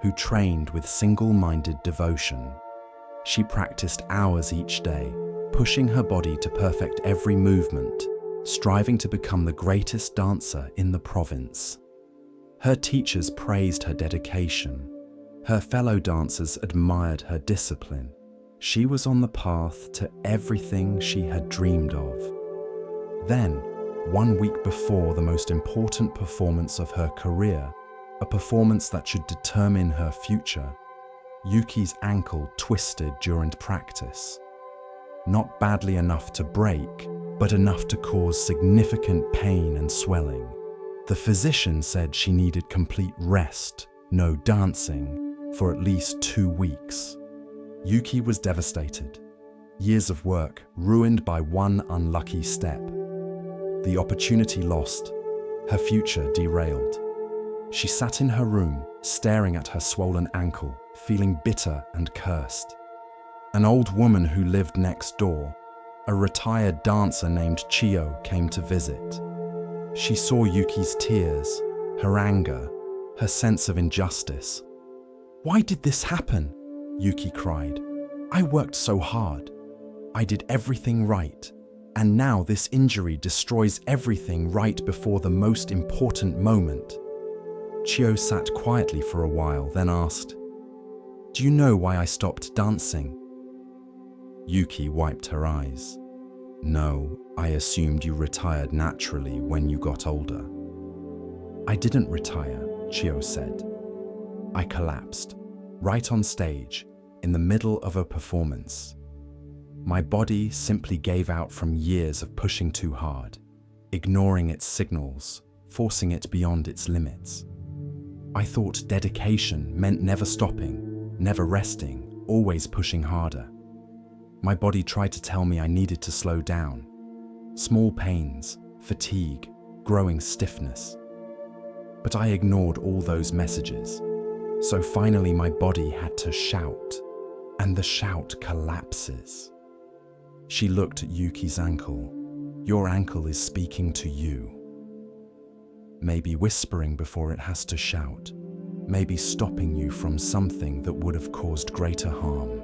who trained with single-minded devotion. She practiced hours each day, pushing her body to perfect every movement, striving to become the greatest dancer in the province. Her teachers praised her dedication. Her fellow dancers admired her discipline. She was on the path to everything she had dreamed of. Then, 1 week before the most important performance of her career, a performance that should determine her future, Yuki's ankle twisted during practice. Not badly enough to break, but enough to cause significant pain and swelling. The physician said she needed complete rest, no dancing, for at least 2 weeks. Yuki was devastated. Years of work ruined by one unlucky step. The opportunity lost, her future derailed. She sat in her room, staring at her swollen ankle, feeling bitter and cursed. An old woman who lived next door, a retired dancer named Chio, came to visit. She saw Yuki's tears, her anger, her sense of injustice. "Why did this happen?" Yuki cried. "I worked so hard. I did everything right. And now this injury destroys everything right before the most important moment." Chio sat quietly for a while, then asked, "Do you know why I stopped dancing?" Yuki wiped her eyes. "No, I assumed you retired naturally when you got older." "I didn't retire," Chio said. "I collapsed, right on stage, in the middle of a performance. My body simply gave out from years of pushing too hard, ignoring its signals, forcing it beyond its limits. I thought dedication meant never stopping, never resting, always pushing harder. My body tried to tell me I needed to slow down. Small pains, fatigue, growing stiffness. But I ignored all those messages. So finally my body had to shout, and the shout collapses." She looked at Yuki's ankle. "Your ankle is speaking to you. Maybe whispering before it has to shout. Maybe stopping you from something that would have caused greater harm."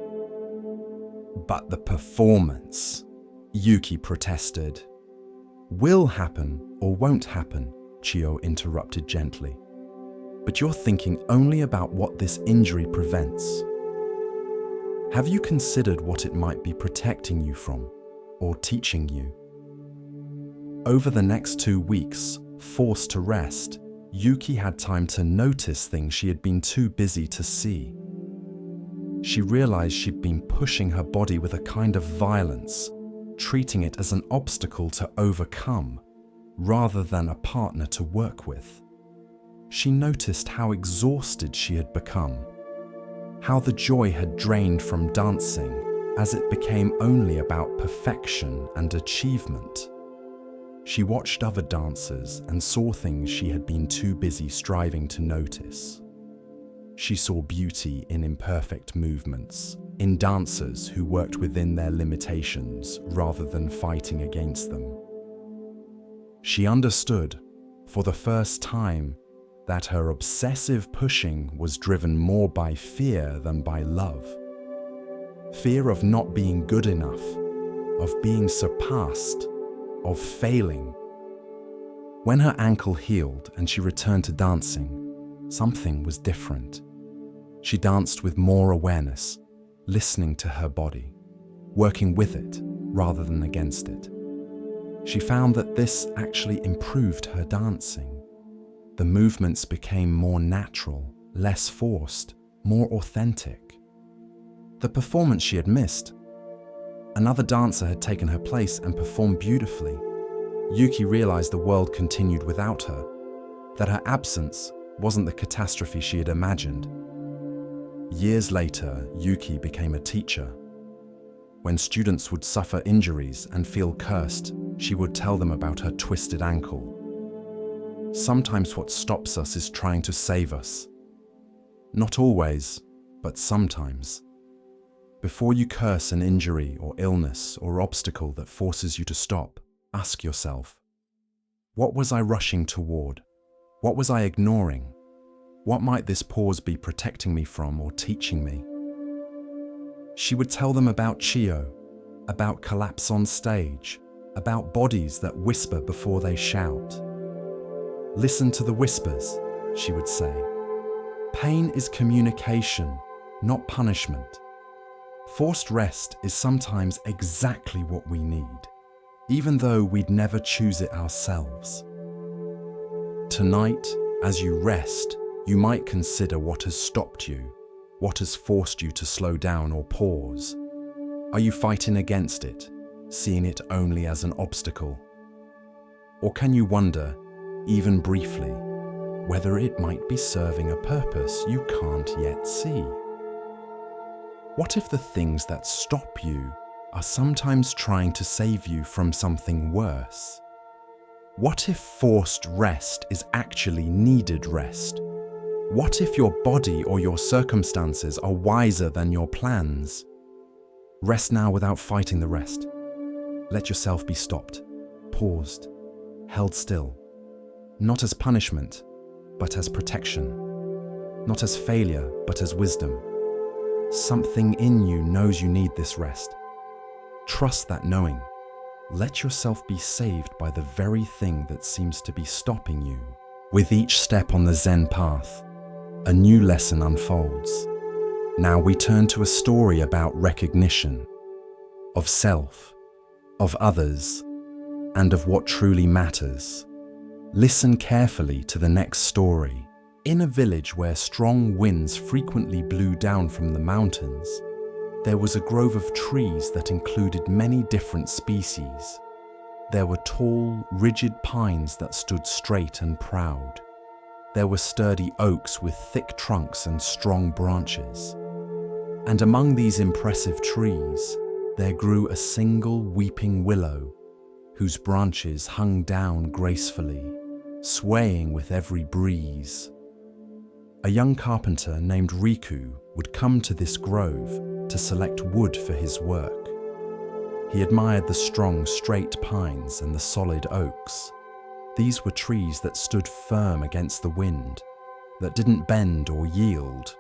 "But the performance," Yuki protested. "Will happen or won't happen," Chio interrupted gently. "But you're thinking only about what this injury prevents. Have you considered what it might be protecting you from, or teaching you?" Over the next 2 weeks, forced to rest, Yuki had time to notice things she had been too busy to see. She realized she'd been pushing her body with a kind of violence, treating it as an obstacle to overcome, rather than a partner to work with. She noticed how exhausted she had become, how the joy had drained from dancing as it became only about perfection and achievement. She watched other dancers and saw things she had been too busy striving to notice. She saw beauty in imperfect movements, in dancers who worked within their limitations rather than fighting against them. She understood, for the first time, that her obsessive pushing was driven more by fear than by love. Fear of not being good enough, of being surpassed, of failing. When her ankle healed and she returned to dancing, something was different. She danced with more awareness, listening to her body, working with it rather than against it. She found that this actually improved her dancing. The movements became more natural, less forced, more authentic. The performance she had missed. Another dancer had taken her place and performed beautifully. Yuki realized the world continued without her, that her absence wasn't the catastrophe she had imagined. Years later, Yuki became a teacher. When students would suffer injuries and feel cursed, she would tell them about her twisted ankle. Sometimes what stops us is trying to save us. Not always, but sometimes. Before you curse an injury or illness or obstacle that forces you to stop, ask yourself, what was I rushing toward? What was I ignoring? What might this pause be protecting me from or teaching me? She would tell them about Chio, about collapse on stage, about bodies that whisper before they shout. Listen to the whispers, she would say. Pain is communication, not punishment. Forced rest is sometimes exactly what we need, even though we'd never choose it ourselves. Tonight, as you rest, you might consider what has stopped you, what has forced you to slow down or pause. Are you fighting against it, seeing it only as an obstacle? Or can you wonder, even briefly, whether it might be serving a purpose you can't yet see? What if the things that stop you are sometimes trying to save you from something worse? What if forced rest is actually needed rest? What if your body or your circumstances are wiser than your plans? Rest now without fighting the rest. Let yourself be stopped, paused, held still. Not as punishment, but as protection. Not as failure, but as wisdom. Something in you knows you need this rest. Trust that knowing. Let yourself be saved by the very thing that seems to be stopping you. With each step on the Zen path, a new lesson unfolds. Now we turn to a story about recognition, of self, of others, and of what truly matters. Listen carefully to the next story. In a village where strong winds frequently blew down from the mountains, there was a grove of trees that included many different species. There were tall, rigid pines that stood straight and proud. There were sturdy oaks with thick trunks and strong branches. And among these impressive trees, there grew a single weeping willow, whose branches hung down gracefully, swaying with every breeze. A young carpenter named Riku would come to this grove to select wood for his work. He admired the strong, straight pines and the solid oaks. These were trees that stood firm against the wind, that didn't bend or yield,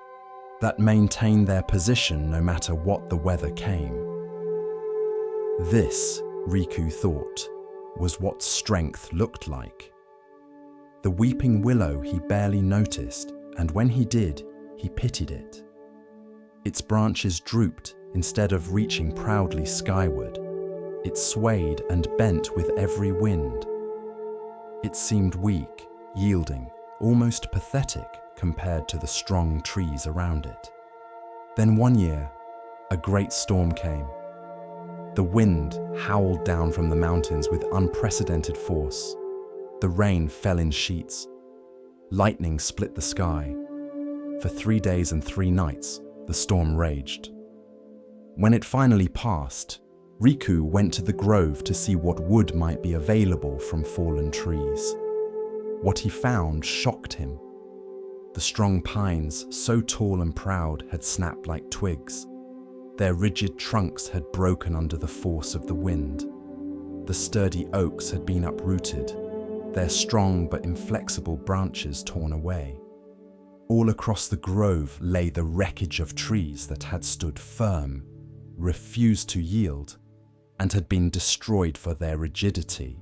that maintained their position no matter what the weather came. This, Riku thought, was what strength looked like. The weeping willow he barely noticed, and when he did, he pitied it. Its branches drooped instead of reaching proudly skyward. It swayed and bent with every wind. It seemed weak, yielding, almost pathetic compared to the strong trees around it. Then one year, a great storm came. The wind howled down from the mountains with unprecedented force. The rain fell in sheets. Lightning split the sky. For 3 days and 3 nights, the storm raged. When it finally passed, Riku went to the grove to see what wood might be available from fallen trees. What he found shocked him. The strong pines, so tall and proud, had snapped like twigs. Their rigid trunks had broken under the force of the wind. The sturdy oaks had been uprooted, their strong but inflexible branches torn away. All across the grove lay the wreckage of trees that had stood firm, refused to yield, and had been destroyed for their rigidity.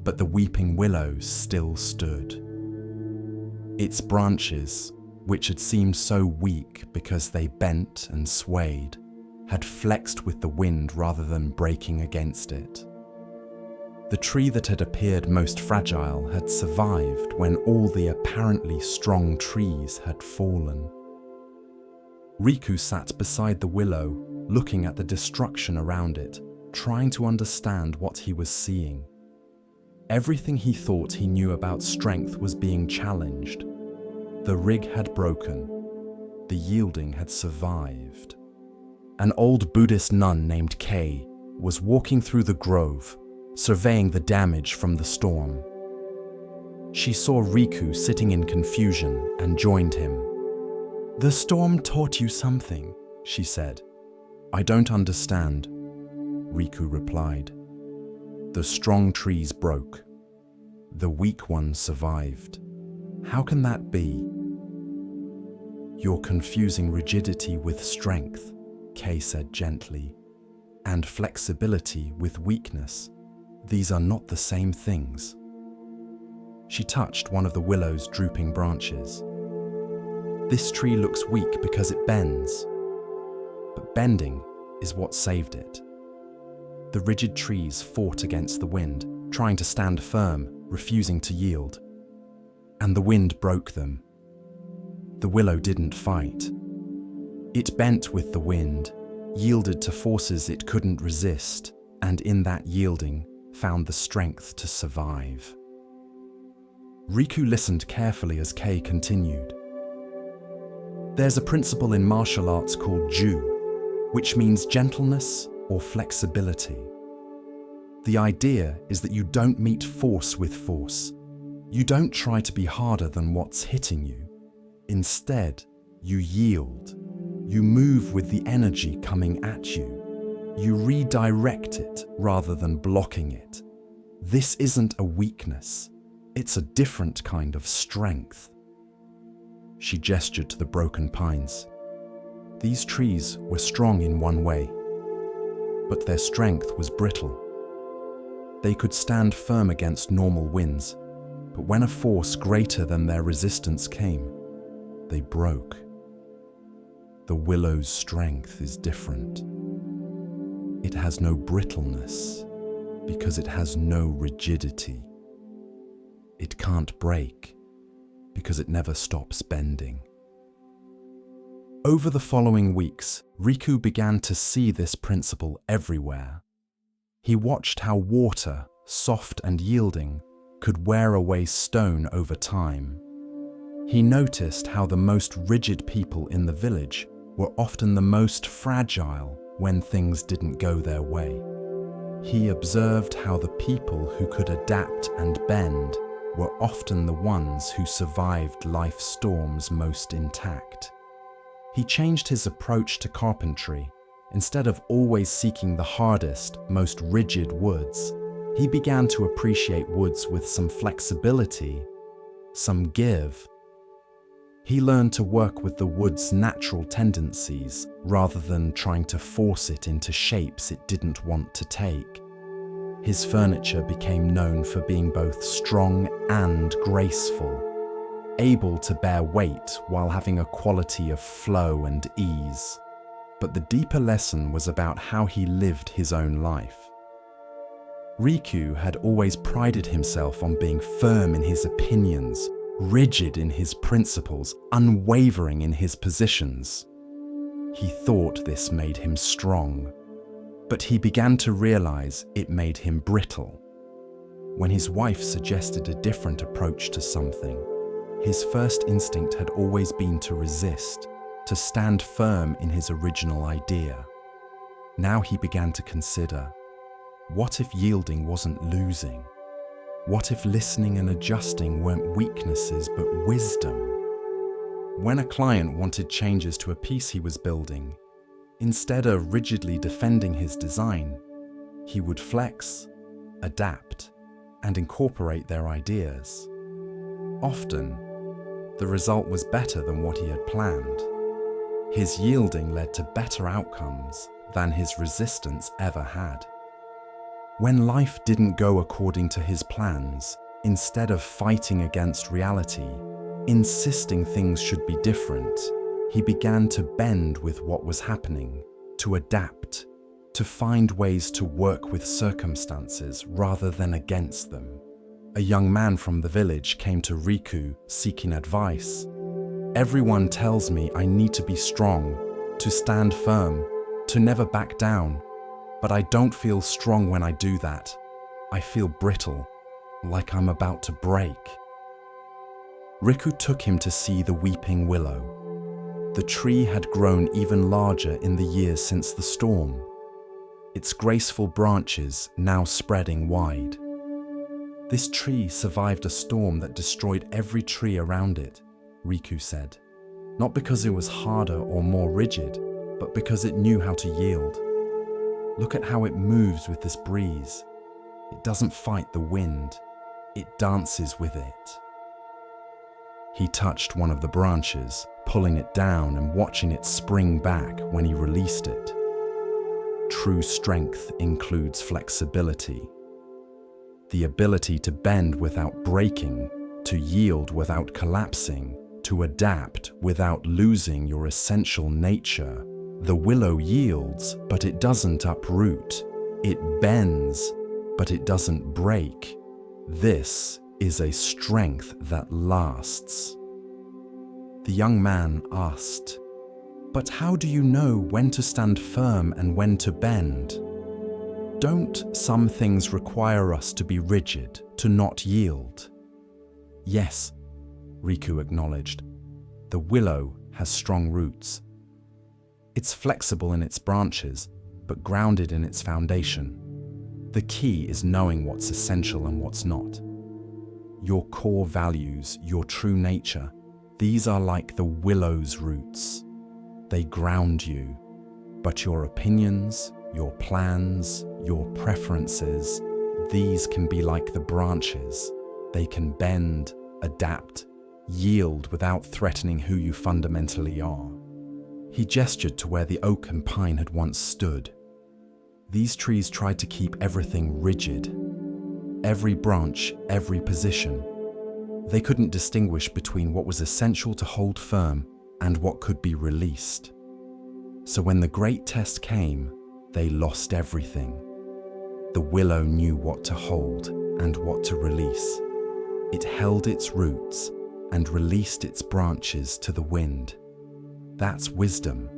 But the weeping willow still stood. Its branches, which had seemed so weak because they bent and swayed, had flexed with the wind rather than breaking against it. The tree that had appeared most fragile had survived when all the apparently strong trees had fallen. Riku sat beside the willow, looking at the destruction around it, trying to understand what he was seeing. Everything he thought he knew about strength was being challenged. The rig had broken. The yielding had survived. An old Buddhist nun named Kei was walking through the grove, surveying the damage from the storm. She saw Riku sitting in confusion and joined him. "The storm taught you something," she said. "I don't understand," Riku replied. "The strong trees broke. The weak ones survived. How can that be?" "You're confusing rigidity with strength," Kei said gently, "and flexibility with weakness. These are not the same things." She touched one of the willow's drooping branches. "This tree looks weak because it bends, but bending is what saved it." The rigid trees fought against the wind, trying to stand firm, refusing to yield. And the wind broke them. The willow didn't fight. It bent with the wind, yielded to forces it couldn't resist, and in that yielding, found the strength to survive. Riku listened carefully as Kei continued. "There's a principle in martial arts called Ju, which means gentleness or flexibility. The idea is that you don't meet force with force. You don't try to be harder than what's hitting you. Instead, you yield. You move with the energy coming at you. You redirect it rather than blocking it. This isn't a weakness. It's a different kind of strength." She gestured to the broken pines. These trees were strong in one way, but their strength was brittle. They could stand firm against normal winds, but when a force greater than their resistance came, they broke. The willow's strength is different. It has no brittleness because it has no rigidity. It can't break because it never stops bending. Over the following weeks, Riku began to see this principle everywhere. He watched how water, soft and yielding, could wear away stone over time. He noticed how the most rigid people in the village were often the most fragile when things didn't go their way. He observed how the people who could adapt and bend were often the ones who survived life's storms most intact. He changed his approach to carpentry. Instead of always seeking the hardest, most rigid woods, he began to appreciate woods with some flexibility, some give. He learned to work with the wood's natural tendencies rather than trying to force it into shapes it didn't want to take. His furniture became known for being both strong and graceful, able to bear weight while having a quality of flow and ease. But the deeper lesson was about how he lived his own life. Riku had always prided himself on being firm in his opinions, rigid in his principles, unwavering in his positions. He thought this made him strong, but he began to realize it made him brittle. When his wife suggested a different approach to something, his first instinct had always been to resist, to stand firm in his original idea. Now he began to consider, what if yielding wasn't losing? What if listening and adjusting weren't weaknesses but wisdom? When a client wanted changes to a piece he was building, instead of rigidly defending his design, he would flex, adapt, and incorporate their ideas. Often, the result was better than what he had planned. His yielding led to better outcomes than his resistance ever had. When life didn't go according to his plans, instead of fighting against reality, insisting things should be different, he began to bend with what was happening, to adapt, to find ways to work with circumstances rather than against them. A young man from the village came to Riku seeking advice. "Everyone tells me I need to be strong, to stand firm, to never back down. But I don't feel strong when I do that. I feel brittle, like I'm about to break." Riku took him to see the weeping willow. The tree had grown even larger in the years since the storm, its graceful branches now spreading wide. "This tree survived a storm that destroyed every tree around it," Riku said. "Not because it was harder or more rigid, but because it knew how to yield. Look at how it moves with this breeze. It doesn't fight the wind, it dances with it." He touched one of the branches, pulling it down and watching it spring back when he released it. True strength includes flexibility. The ability to bend without breaking, to yield without collapsing, to adapt without losing your essential nature. The willow yields, but it doesn't uproot. It bends, but it doesn't break. This is a strength that lasts. The young man asked, "But how do you know when to stand firm and when to bend? Don't some things require us to be rigid, to not yield?" "Yes," Riku acknowledged. "The willow has strong roots. It's flexible in its branches, but grounded in its foundation. The key is knowing what's essential and what's not. Your core values, your true nature, these are like the willow's roots. They ground you, but your opinions, your plans, your preferences, these can be like the branches. They can bend, adapt, yield without threatening who you fundamentally are." He gestured to where the oak and pine had once stood. These trees tried to keep everything rigid. Every branch, every position. They couldn't distinguish between what was essential to hold firm and what could be released. So when the great test came, they lost everything. The willow knew what to hold and what to release. It held its roots and released its branches to the wind. That's wisdom.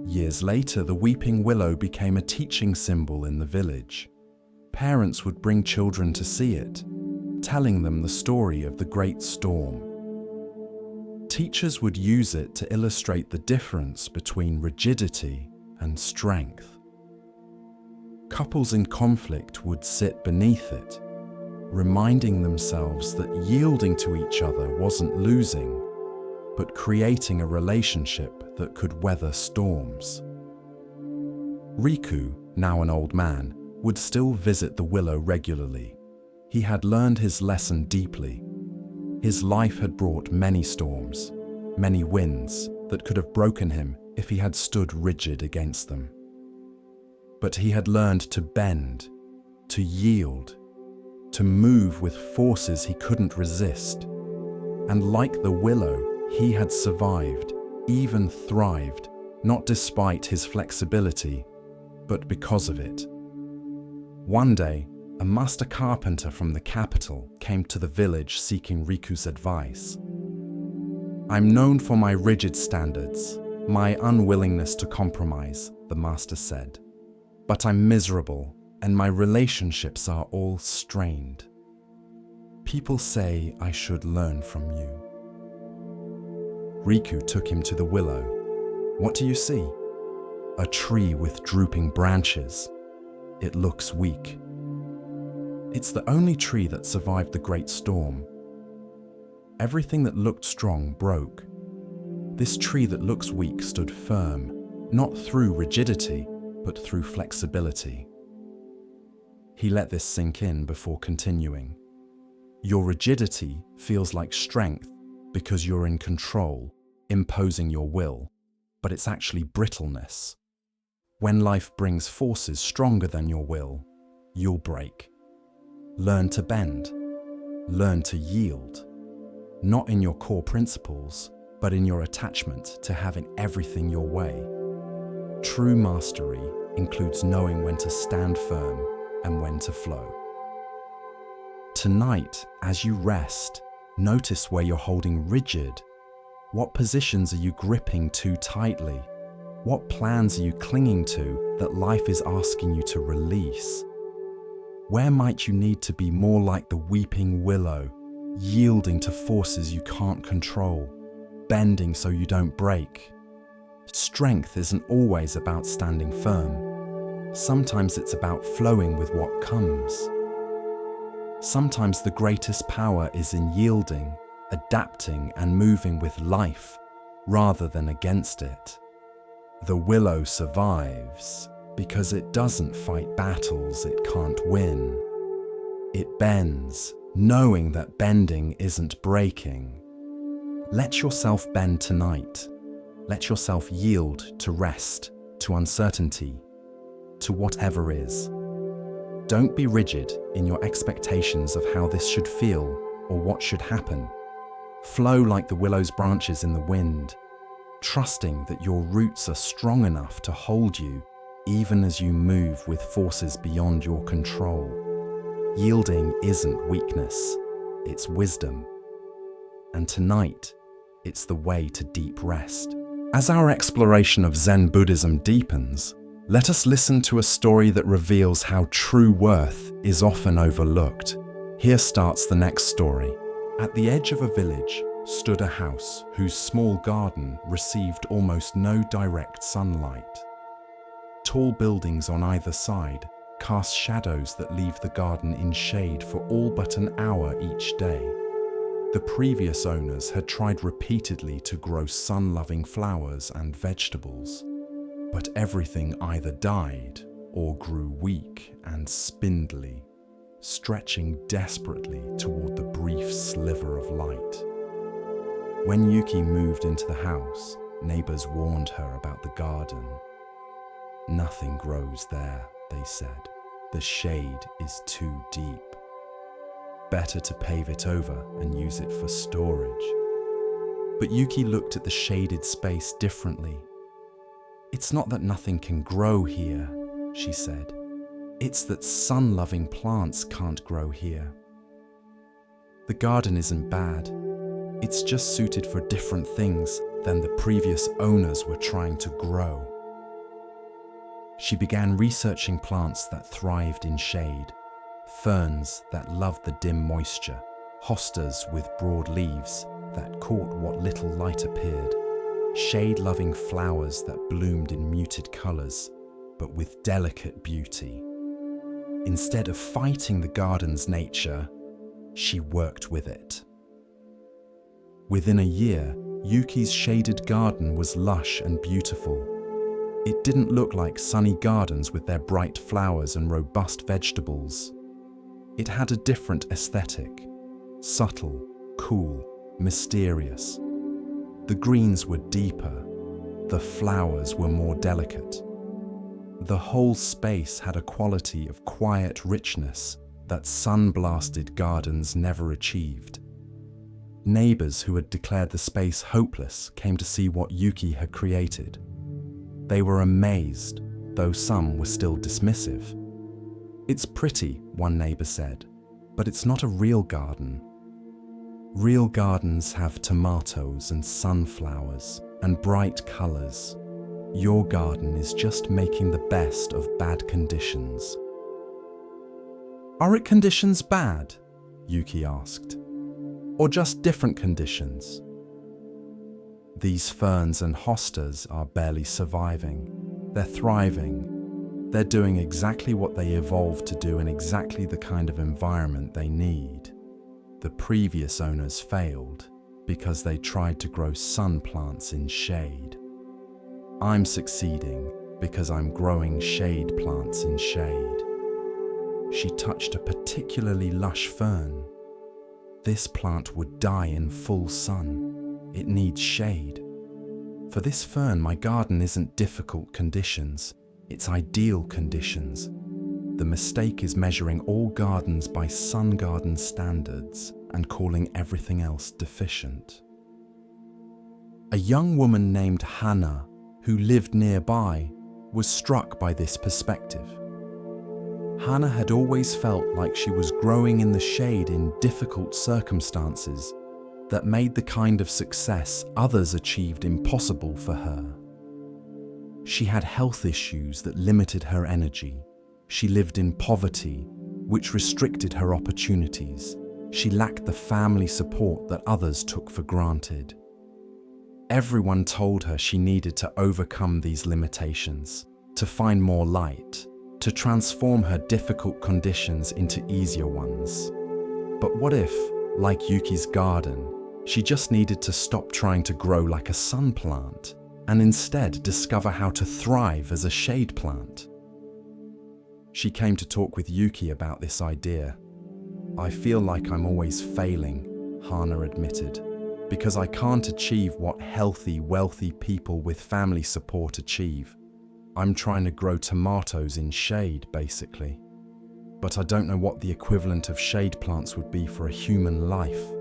Years later, the weeping willow became a teaching symbol in the village. Parents would bring children to see it, telling them the story of the great storm. Teachers would use it to illustrate the difference between rigidity and strength. Couples in conflict would sit beneath it, reminding themselves that yielding to each other wasn't losing, but creating a relationship that could weather storms. Riku, now an old man, would still visit the willow regularly. He had learned his lesson deeply. His life had brought many storms, many winds that could have broken him if he had stood rigid against them. But he had learned to bend, to yield, to move with forces he couldn't resist. And like the willow, he had survived, even thrived, not despite his flexibility, but because of it. One day, a master carpenter from the capital came to the village seeking Riku's advice. "I'm known for my rigid standards, my unwillingness to compromise," the master said. "But I'm miserable, and my relationships are all strained. People say I should learn from you." Riku took him to the willow. "What do you see?" "A tree with drooping branches. It looks weak." "It's the only tree that survived the great storm. Everything that looked strong broke. This tree that looks weak stood firm, not through rigidity, but through flexibility." He let this sink in before continuing. "Your rigidity feels like strength because you're in control, imposing your will, but it's actually brittleness. When life brings forces stronger than your will, you'll break. Learn to bend. Learn to yield. Not in your core principles, but in your attachment to having everything your way. True mastery includes knowing when to stand firm and when to flow. Tonight, as you rest, notice where you're holding rigid. What positions are you gripping too tightly? What plans are you clinging to that life is asking you to release? Where might you need to be more like the weeping willow, yielding to forces you can't control, bending so you don't break? Strength isn't always about standing firm. Sometimes it's about flowing with what comes. Sometimes the greatest power is in yielding, adapting, and moving with life rather than against it. The willow survives because it doesn't fight battles it can't win. It bends, knowing that bending isn't breaking. Let yourself bend tonight. Let yourself yield to rest, to uncertainty, to whatever is. Don't be rigid in your expectations of how this should feel or what should happen. Flow like the willow's branches in the wind, trusting that your roots are strong enough to hold you even as you move with forces beyond your control. Yielding isn't weakness, it's wisdom. And tonight, it's the way to deep rest. As our exploration of Zen Buddhism deepens, let us listen to a story that reveals how true worth is often overlooked. Here starts the next story. At the edge of a village stood a house whose small garden received almost no direct sunlight. Tall buildings on either side cast shadows that leave the garden in shade for all but an hour each day. The previous owners had tried repeatedly to grow sun-loving flowers and vegetables, but everything either died or grew weak and spindly, stretching desperately toward the brief sliver of light. When Yuki moved into the house, neighbors warned her about the garden. "Nothing grows there," they said. "The shade is too deep. Better to pave it over and use it for storage." But Yuki looked at the shaded space differently. "It's not that nothing can grow here," she said. "It's that sun-loving plants can't grow here. The garden isn't bad. It's just suited for different things than the previous owners were trying to grow." She began researching plants that thrived in shade, ferns that loved the dim moisture, hostas with broad leaves that caught what little light appeared, shade-loving flowers that bloomed in muted colors, but with delicate beauty. Instead of fighting the garden's nature, she worked with it. Within a year, Yuki's shaded garden was lush and beautiful. It didn't look like sunny gardens with their bright flowers and robust vegetables. It had a different aesthetic, subtle, cool, mysterious. The greens were deeper, the flowers were more delicate. The whole space had a quality of quiet richness that sun-blasted gardens never achieved. Neighbors who had declared the space hopeless came to see what Yuki had created. They were amazed, though some were still dismissive. "It's pretty," one neighbor said, "but it's not a real garden. Real gardens have tomatoes and sunflowers and bright colors. Your garden is just making the best of bad conditions." "Are it conditions bad?" Yuki asked. "Or just different conditions?" "These ferns and hostas are barely surviving. They're thriving. They're doing exactly what they evolved to do in exactly the kind of environment they need. The previous owners failed because they tried to grow sun plants in shade. I'm succeeding because I'm growing shade plants in shade." She touched a particularly lush fern. "This plant would die in full sun. It needs shade. For this fern, my garden isn't difficult conditions, it's ideal conditions. The mistake is measuring all gardens by sun garden standards and calling everything else deficient." A young woman named Hannah, who lived nearby, was struck by this perspective. Hannah had always felt like she was growing in the shade in difficult circumstances that made the kind of success others achieved impossible for her. She had health issues that limited her energy. She lived in poverty, which restricted her opportunities. She lacked the family support that others took for granted. Everyone told her she needed to overcome these limitations, to find more light, to transform her difficult conditions into easier ones. But what if, like Yuki's garden, she just needed to stop trying to grow like a sun plant and instead discover how to thrive as a shade plant? She came to talk with Yuki about this idea. "I feel like I'm always failing," Hannah admitted, "because I can't achieve what healthy, wealthy people with family support achieve. I'm trying to grow tomatoes in shade, basically. But I don't know what the equivalent of shade plants would be for a human life."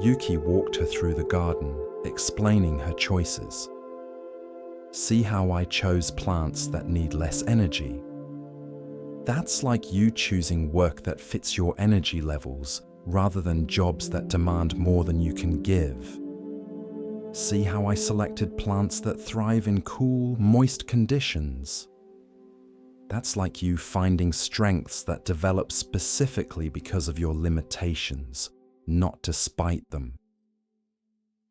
Yuki walked her through the garden, explaining her choices. "See how I chose plants that need less energy? That's like you choosing work that fits your energy levels rather than jobs that demand more than you can give. See how I selected plants that thrive in cool, moist conditions? That's like you finding strengths that develop specifically because of your limitations, not despite them."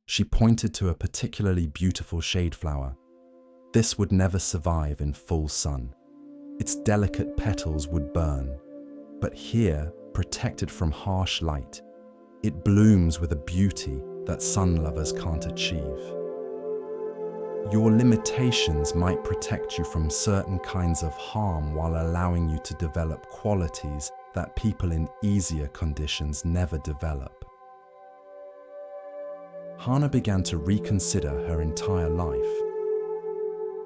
She pointed to a particularly beautiful shade flower. This would never survive in full sun. Its delicate petals would burn, but here, protected from harsh light, it blooms with a beauty that sun lovers can't achieve. Your limitations might protect you from certain kinds of harm while allowing you to develop qualities that people in easier conditions never develop. Hannah began to reconsider her entire life.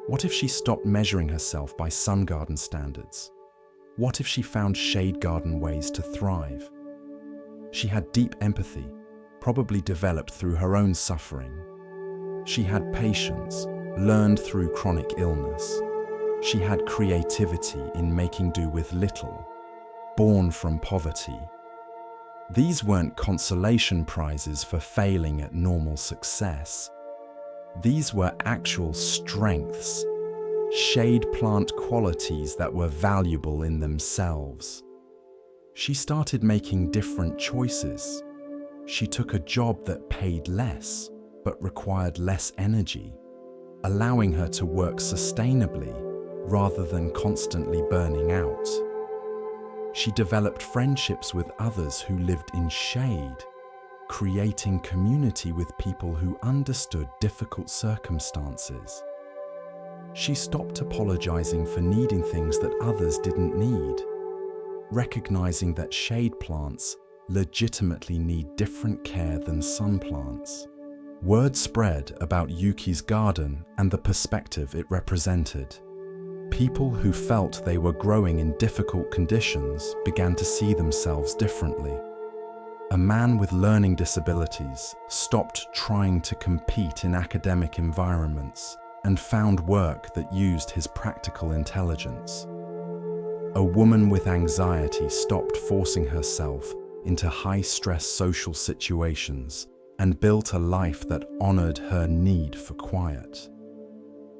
What if she stopped measuring herself by sun garden standards? What if she found shade garden ways to thrive? She had deep empathy, probably developed through her own suffering. She had patience, learned through chronic illness. She had creativity in making do with little, born from poverty. These weren't consolation prizes for failing at normal success. These were actual strengths, shade plant qualities that were valuable in themselves. She started making different choices. She took a job that paid less, but required less energy, allowing her to work sustainably rather than constantly burning out. She developed friendships with others who lived in shade, creating community with people who understood difficult circumstances. She stopped apologizing for needing things that others didn't need, recognizing that shade plants legitimately need different care than sun plants. Word spread about Yuki's garden and the perspective it represented. People who felt they were growing in difficult conditions began to see themselves differently. A man with learning disabilities stopped trying to compete in academic environments and found work that used his practical intelligence. A woman with anxiety stopped forcing herself into high-stress social situations and built a life that honored her need for quiet.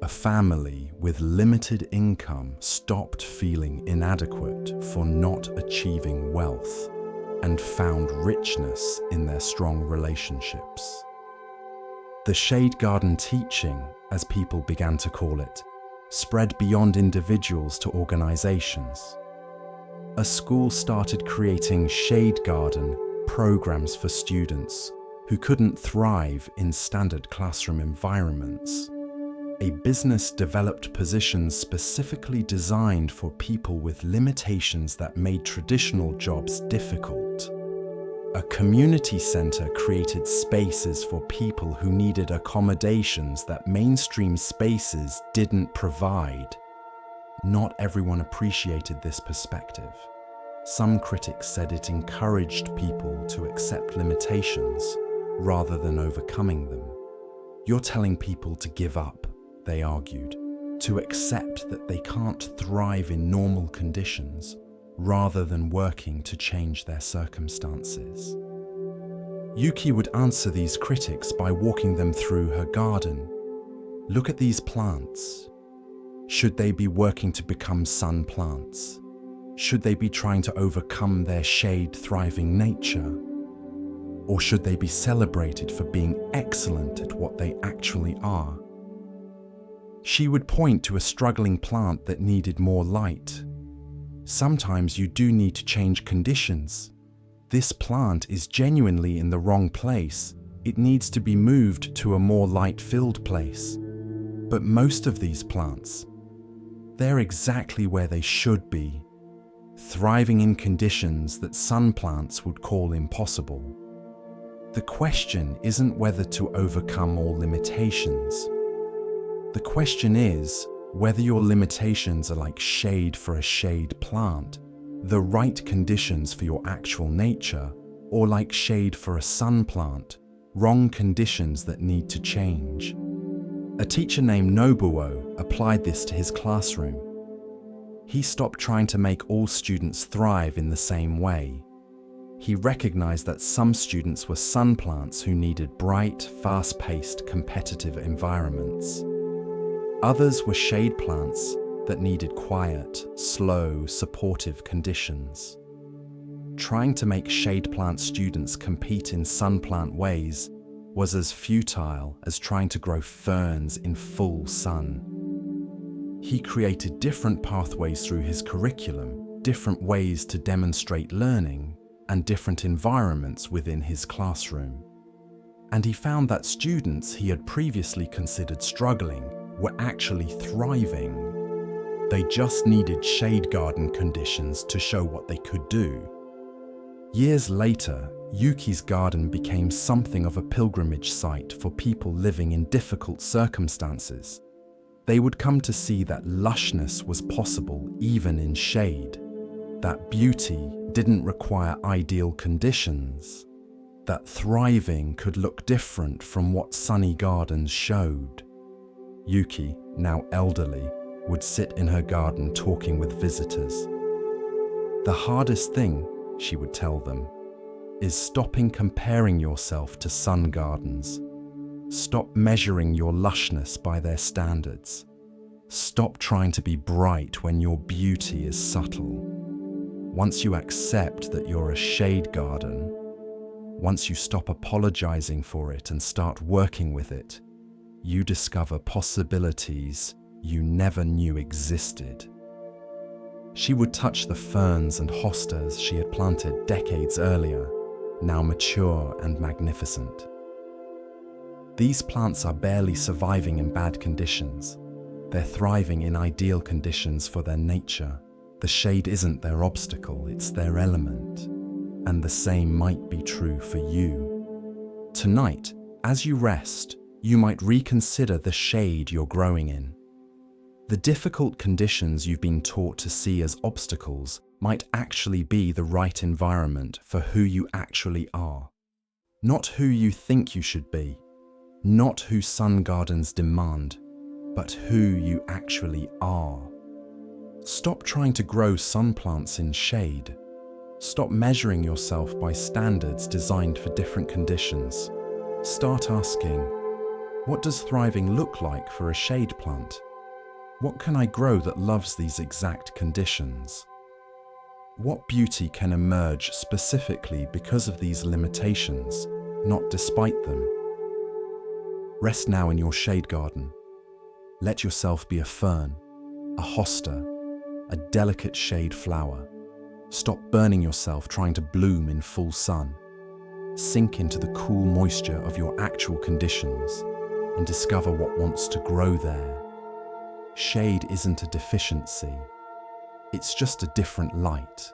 A family with limited income stopped feeling inadequate for not achieving wealth and found richness in their strong relationships. The shade garden teaching, as people began to call it, spread beyond individuals to organizations. A school started creating shade garden programs for students who couldn't thrive in standard classroom environments. A business developed positions specifically designed for people with limitations that made traditional jobs difficult. A community center created spaces for people who needed accommodations that mainstream spaces didn't provide. Not everyone appreciated this perspective. Some critics said it encouraged people to accept limitations rather than overcoming them. "You're telling people to give up," they argued, to accept that they can't thrive in normal conditions rather than working to change their circumstances. Yuki would answer these critics by walking them through her garden. Look at these plants. Should they be working to become sun plants? Should they be trying to overcome their shade-thriving nature? Or should they be celebrated for being excellent at what they actually are? She would point to a struggling plant that needed more light. Sometimes you do need to change conditions. This plant is genuinely in the wrong place. It needs to be moved to a more light-filled place. But most of these plants, they're exactly where they should be, thriving in conditions that sun plants would call impossible. The question isn't whether to overcome all limitations. The question is whether your limitations are like shade for a shade plant, the right conditions for your actual nature, or like shade for a sun plant, wrong conditions that need to change. A teacher named Nobuo applied this to his classroom. He stopped trying to make all students thrive in the same way. He recognized that some students were sun plants who needed bright, fast-paced, competitive environments. Others were shade plants that needed quiet, slow, supportive conditions. Trying to make shade plant students compete in sun plant ways was as futile as trying to grow ferns in full sun. He created different pathways through his curriculum, different ways to demonstrate learning, and different environments within his classroom. And he found that students he had previously considered struggling were actually thriving. They just needed shade garden conditions to show what they could do. Years later, Yuki's garden became something of a pilgrimage site for people living in difficult circumstances. They would come to see that lushness was possible even in shade, that beauty didn't require ideal conditions, that thriving could look different from what sunny gardens showed. Yuki, now elderly, would sit in her garden talking with visitors. The hardest thing, she would tell them, is stopping comparing yourself to sun gardens. Stop measuring your lushness by their standards. Stop trying to be bright when your beauty is subtle. Once you accept that you're a shade garden, once you stop apologizing for it and start working with it, you discover possibilities you never knew existed. She would touch the ferns and hostas she had planted decades earlier, now mature and magnificent. These plants are barely surviving in bad conditions. They're thriving in ideal conditions for their nature. The shade isn't their obstacle, it's their element. And the same might be true for you. Tonight, as you rest, you might reconsider the shade you're growing in. The difficult conditions you've been taught to see as obstacles might actually be the right environment for who you actually are. Not who you think you should be, not who sun gardens demand, but who you actually are. Stop trying to grow sun plants in shade. Stop measuring yourself by standards designed for different conditions. Start asking, what does thriving look like for a shade plant? What can I grow that loves these exact conditions? What beauty can emerge specifically because of these limitations, not despite them? Rest now in your shade garden. Let yourself be a fern, a hosta, a delicate shade flower. Stop burning yourself trying to bloom in full sun. Sink into the cool moisture of your actual conditions and discover what wants to grow there. Shade isn't a deficiency. It's just a different light.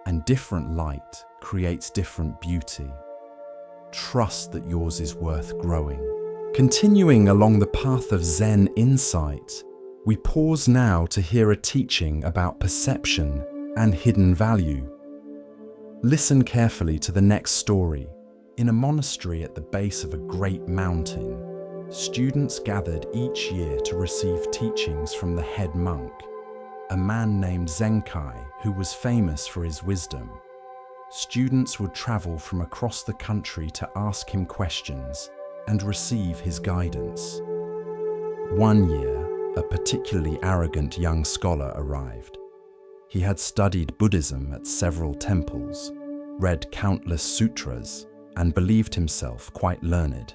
And different light creates different beauty. Trust that yours is worth growing. Continuing along the path of Zen insight, we pause now to hear a teaching about perception and hidden value. Listen carefully to the next story. In a monastery at the base of a great mountain, Students gathered each year to receive teachings from the head monk, a man named Zenkai who was famous for his wisdom. Students would travel from across the country to ask him questions and receive his guidance. One year, a particularly arrogant young scholar arrived. He had studied Buddhism at several temples, read countless sutras, and believed himself quite learned.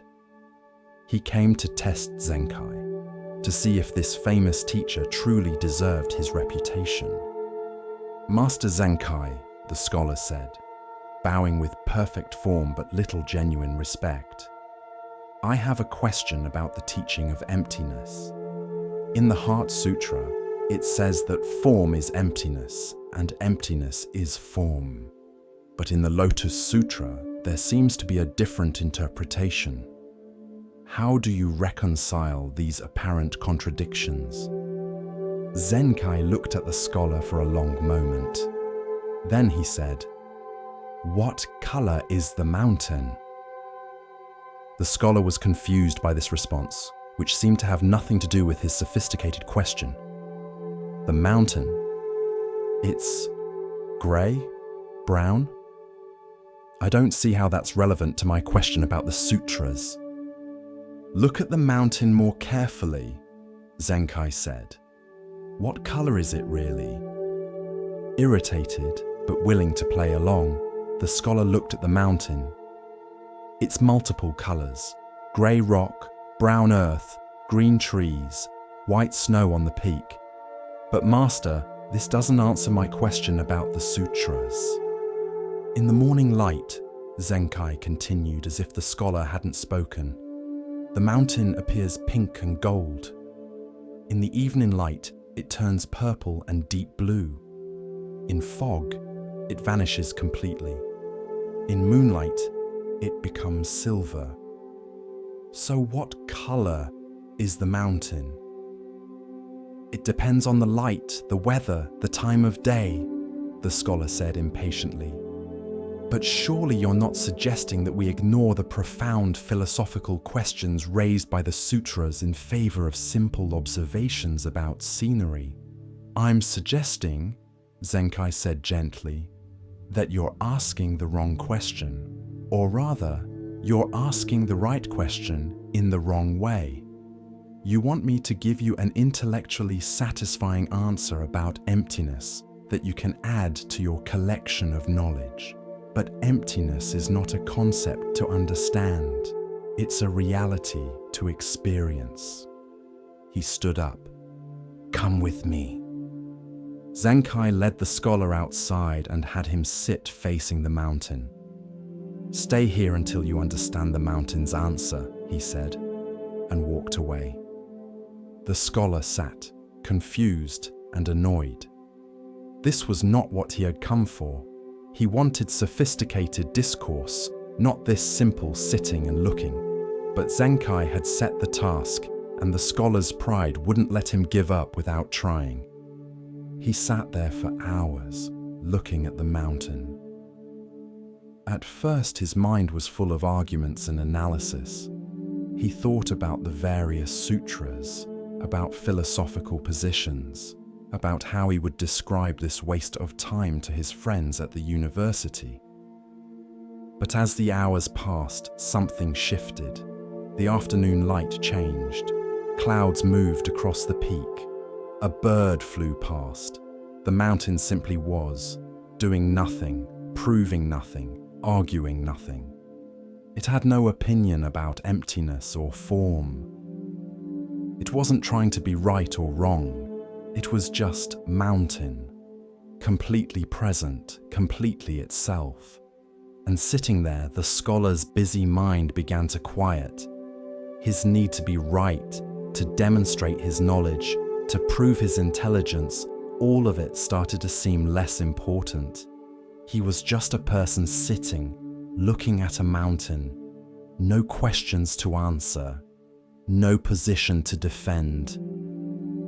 He came to test Zenkai, to see if this famous teacher truly deserved his reputation. "Master Zenkai," the scholar said, bowing with perfect form but little genuine respect, "I have a question about the teaching of emptiness. In the Heart Sutra, it says that form is emptiness and emptiness is form. But in the Lotus Sutra, there seems to be a different interpretation. How do you reconcile these apparent contradictions?" Zenkai looked at the scholar for a long moment. Then he said, "What color is the mountain?" The scholar was confused by this response, which seemed to have nothing to do with his sophisticated question. "The mountain? It's grey? Brown? I don't see how that's relevant to my question about the sutras." "Look at the mountain more carefully," Zenkai said. "What color is it really?" Irritated, but willing to play along, the scholar looked at the mountain. "It's multiple colors: grey rock, brown earth, green trees, white snow on the peak. But master, this doesn't answer my question about the sutras." "In the morning light," Zenkai continued as if the scholar hadn't spoken, "the mountain appears pink and gold. In the evening light, it turns purple and deep blue. In fog, it vanishes completely. In moonlight, it becomes silver. So what color is the mountain?" "It depends on the light, the weather, the time of day," the scholar said impatiently. "But surely you're not suggesting that we ignore the profound philosophical questions raised by the sutras in favor of simple observations about scenery." "I'm suggesting," Zenkai said gently, "that you're asking the wrong question. Or rather, you're asking the right question in the wrong way. You want me to give you an intellectually satisfying answer about emptiness that you can add to your collection of knowledge. But emptiness is not a concept to understand. It's a reality to experience." He stood up. "Come with me." Zenkai led the scholar outside and had him sit facing the mountain. "Stay here until you understand the mountain's answer," he said, and walked away. The scholar sat, confused and annoyed. This was not what he had come for. He wanted sophisticated discourse, not this simple sitting and looking. But Zenkai had set the task, and the scholar's pride wouldn't let him give up without trying. He sat there for hours, looking at the mountain. At first, his mind was full of arguments and analysis. He thought about the various sutras, about philosophical positions, about how he would describe this waste of time to his friends at the university. But as the hours passed, something shifted. The afternoon light changed. Clouds moved across the peak. A bird flew past. The mountain simply was, doing nothing, proving nothing, arguing nothing. It had no opinion about emptiness or form. It wasn't trying to be right or wrong. It was just mountain, completely present, completely itself. And sitting there, the scholar's busy mind began to quiet. His need to be right, to demonstrate his knowledge, to prove his intelligence, all of it started to seem less important. He was just a person sitting, looking at a mountain. No questions to answer, no position to defend.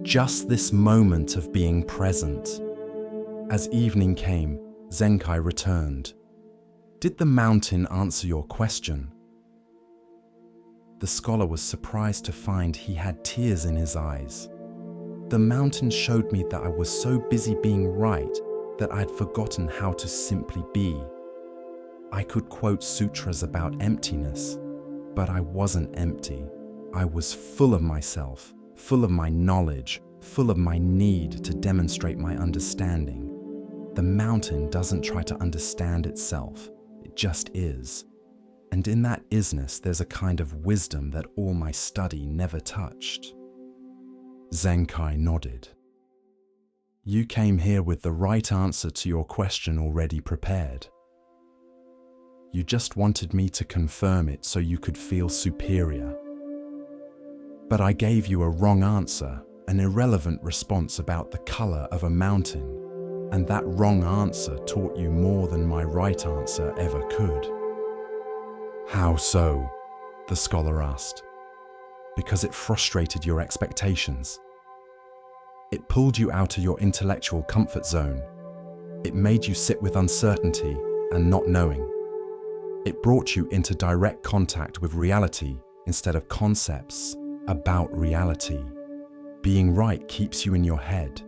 Just this moment of being present. As evening came, Zenkai returned. "Did the mountain answer your question?" The scholar was surprised to find he had tears in his eyes. The mountain showed me that I was so busy being right that I'd forgotten how to simply be. I could quote sutras about emptiness, but I wasn't empty. I was full of myself, full of my knowledge, full of my need to demonstrate my understanding. The mountain doesn't try to understand itself, it just is. And in that isness, there's a kind of wisdom that all my study never touched. Zenkai nodded. You came here with the right answer to your question already prepared. You just wanted me to confirm it so you could feel superior. But I gave you a wrong answer, an irrelevant response about the color of a mountain, and that wrong answer taught you more than my right answer ever could. How so? The scholar asked. Because it frustrated your expectations. It pulled you out of your intellectual comfort zone. It made you sit with uncertainty and not knowing. It brought you into direct contact with reality instead of concepts about reality. Being right keeps you in your head.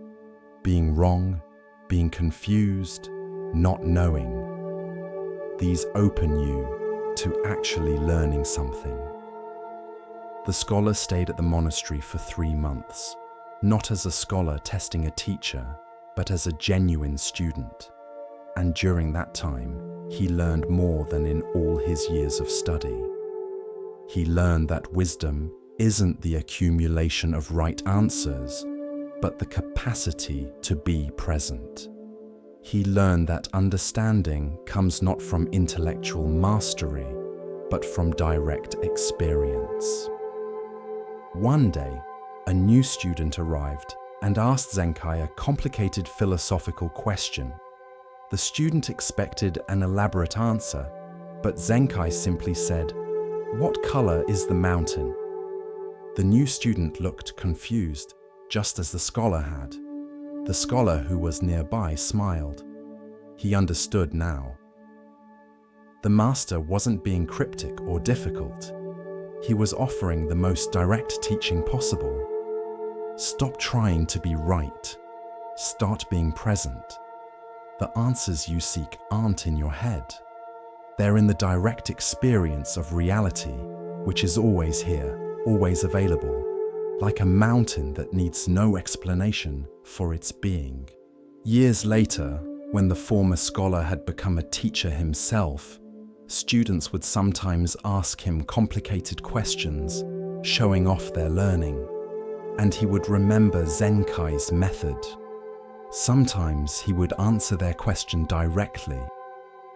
Being wrong, being confused, not knowing. These open you to actually learning something. The scholar stayed at the monastery for 3 months, not as a scholar testing a teacher, but as a genuine student. And during that time, he learned more than in all his years of study. He learned that wisdom isn't the accumulation of right answers, but the capacity to be present. He learned that understanding comes not from intellectual mastery, but from direct experience. One day, a new student arrived and asked Zenkai a complicated philosophical question. The student expected an elaborate answer, but Zenkai simply said, "What color is the mountain?" The new student looked confused, just as the scholar had. The scholar, who was nearby, smiled. He understood now. The master wasn't being cryptic or difficult. He was offering the most direct teaching possible. Stop trying to be right. Start being present. The answers you seek aren't in your head. They're in the direct experience of reality, which is always here, always available, like a mountain that needs no explanation for its being. Years later, when the former scholar had become a teacher himself, students would sometimes ask him complicated questions, showing off their learning, and he would remember Zenkai's method. Sometimes he would answer their question directly,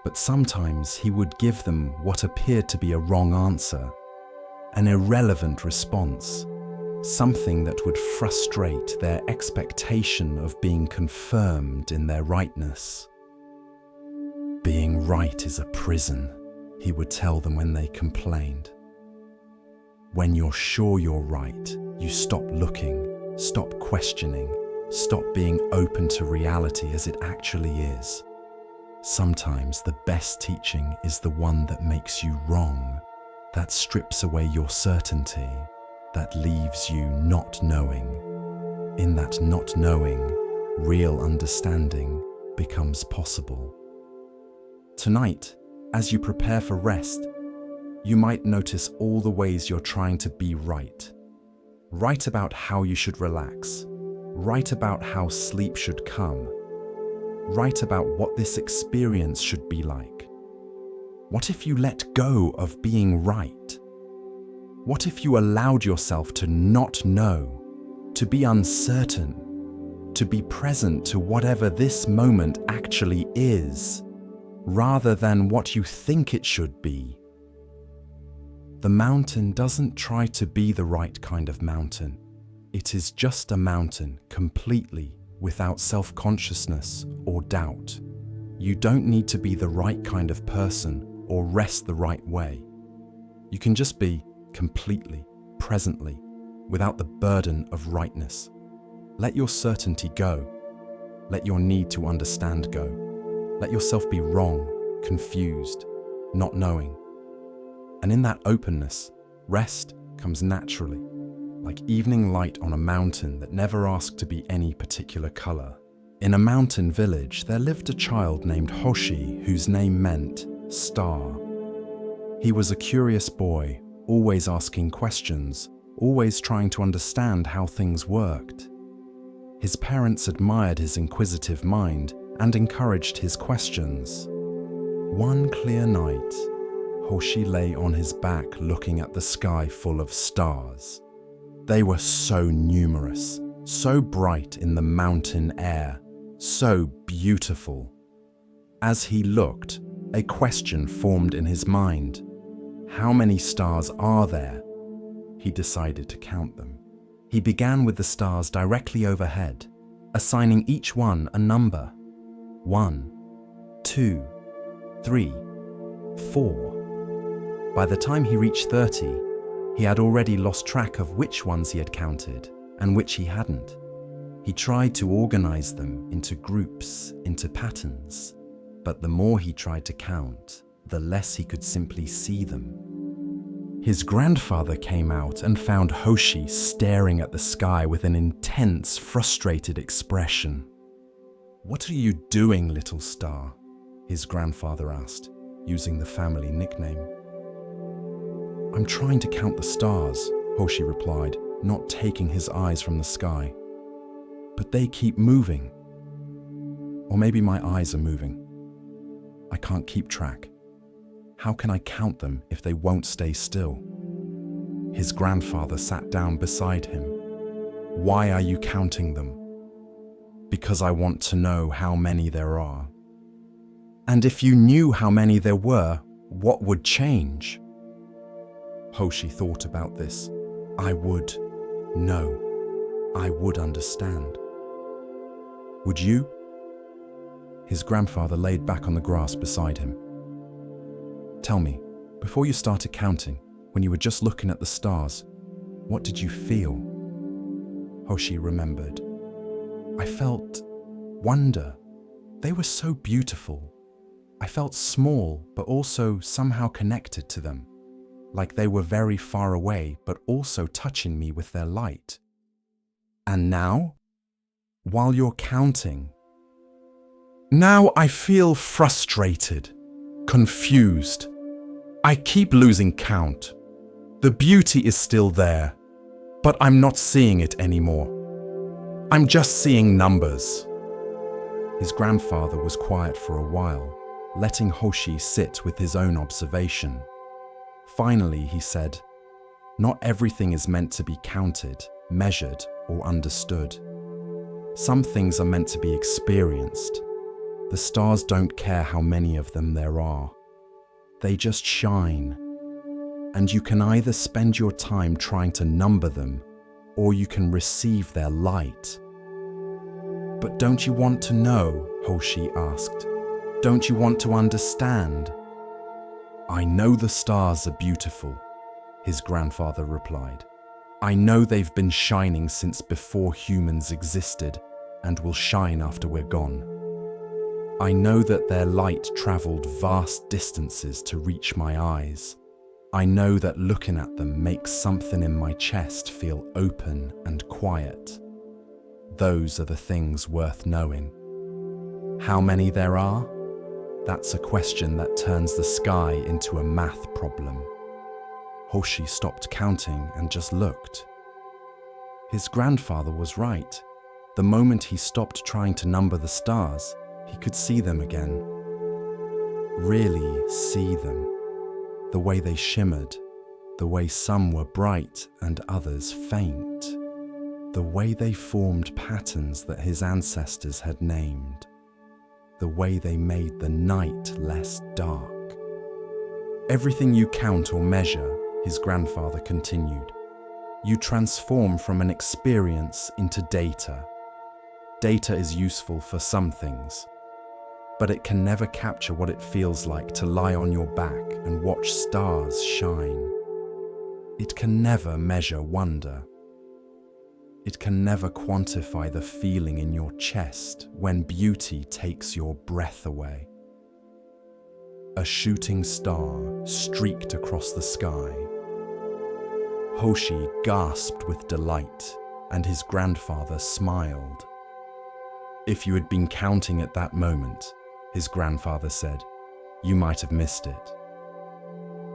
but sometimes he would give them what appeared to be a wrong answer, an irrelevant response, something that would frustrate their expectation of being confirmed in their rightness. Being right is a prison, he would tell them when they complained. When you're sure you're right, you stop looking, stop questioning, stop being open to reality as it actually is. Sometimes the best teaching is the one that makes you wrong, that strips away your certainty, that leaves you not knowing. In that not knowing, real understanding becomes possible. Tonight, as you prepare for rest, you might notice all the ways you're trying to be right. Right about how you should relax, right about how sleep should come, right about what this experience should be like. What if you let go of being right? What if you allowed yourself to not know, to be uncertain, to be present to whatever this moment actually is, rather than what you think it should be? The mountain doesn't try to be the right kind of mountain. It is just a mountain, completely without self-consciousness or doubt. You don't need to be the right kind of person or rest the right way. You can just be completely, presently, without the burden of rightness. Let your certainty go. Let your need to understand go. Let yourself be wrong, confused, not knowing. And in that openness, Rest comes naturally, like evening light on a mountain that never asked to be any particular color. In a mountain village, there lived a child named Hoshi, whose name meant star. He was a curious boy, always asking questions, always trying to understand how things worked. His parents admired his inquisitive mind and encouraged his questions. One clear night, Hoshi lay on his back looking at the sky full of stars. They were so numerous, so bright in the mountain air, so beautiful. As he looked, a question formed in his mind. How many stars are there? He decided to count them. He began with the stars directly overhead, assigning each one a number. 1, 2, 3, 4. By the time he reached 30, he had already lost track of which ones he had counted and which he hadn't. He tried to organize them into groups, into patterns, but the more he tried to count, the less he could simply see them. His grandfather came out and found Hoshi staring at the sky with an intense, frustrated expression. "What are you doing, little star?" his grandfather asked, using the family nickname. "I'm trying to count the stars," Hoshi replied, not taking his eyes from the sky. "But they keep moving. Or maybe my eyes are moving. I can't keep track. How can I count them if they won't stay still?" His grandfather sat down beside him. "Why are you counting them?" "Because I want to know how many there are." "And if you knew how many there were, what would change?" Hoshi thought about this. "I would know. I would understand." "Would you?" His grandfather laid back on the grass beside him. "Tell me, before you started counting, when you were just looking at the stars, what did you feel?" Hoshi remembered. "I felt wonder. They were so beautiful. I felt small, but also somehow connected to them, like they were very far away, but also touching me with their light." "And now? While you're counting?" "Now I feel frustrated, confused. I keep losing count. The beauty is still there, but I'm not seeing it anymore. I'm just seeing numbers." His grandfather was quiet for a while, letting Hoshi sit with his own observation. Finally, he said, "Not everything is meant to be counted, measured, or understood. Some things are meant to be experienced. The stars don't care how many of them there are. They just shine. And you can either spend your time trying to number them, or you can receive their light." "But don't you want to know?" Hoshi asked. "Don't you want to understand?" "I know the stars are beautiful," his grandfather replied. "I know they've been shining since before humans existed and will shine after we're gone. I know that their light traveled vast distances to reach my eyes. I know that looking at them makes something in my chest feel open and quiet. Those are the things worth knowing. How many there are? That's a question that turns the sky into a math problem." Hoshi stopped counting and just looked. His grandfather was right. The moment he stopped trying to number the stars, he could see them again. Really see them. The way they shimmered, the way some were bright and others faint, the way they formed patterns that his ancestors had named, the way they made the night less dark. "Everything you count or measure," his grandfather continued, "you transform from an experience into data. Data is useful for some things, but it can never capture what it feels like to lie on your back and watch stars shine. It can never measure wonder. It can never quantify the feeling in your chest when beauty takes your breath away." A shooting star streaked across the sky. Hoshi gasped with delight, and his grandfather smiled. "If you had been counting at that moment," his grandfather said, "you might have missed it.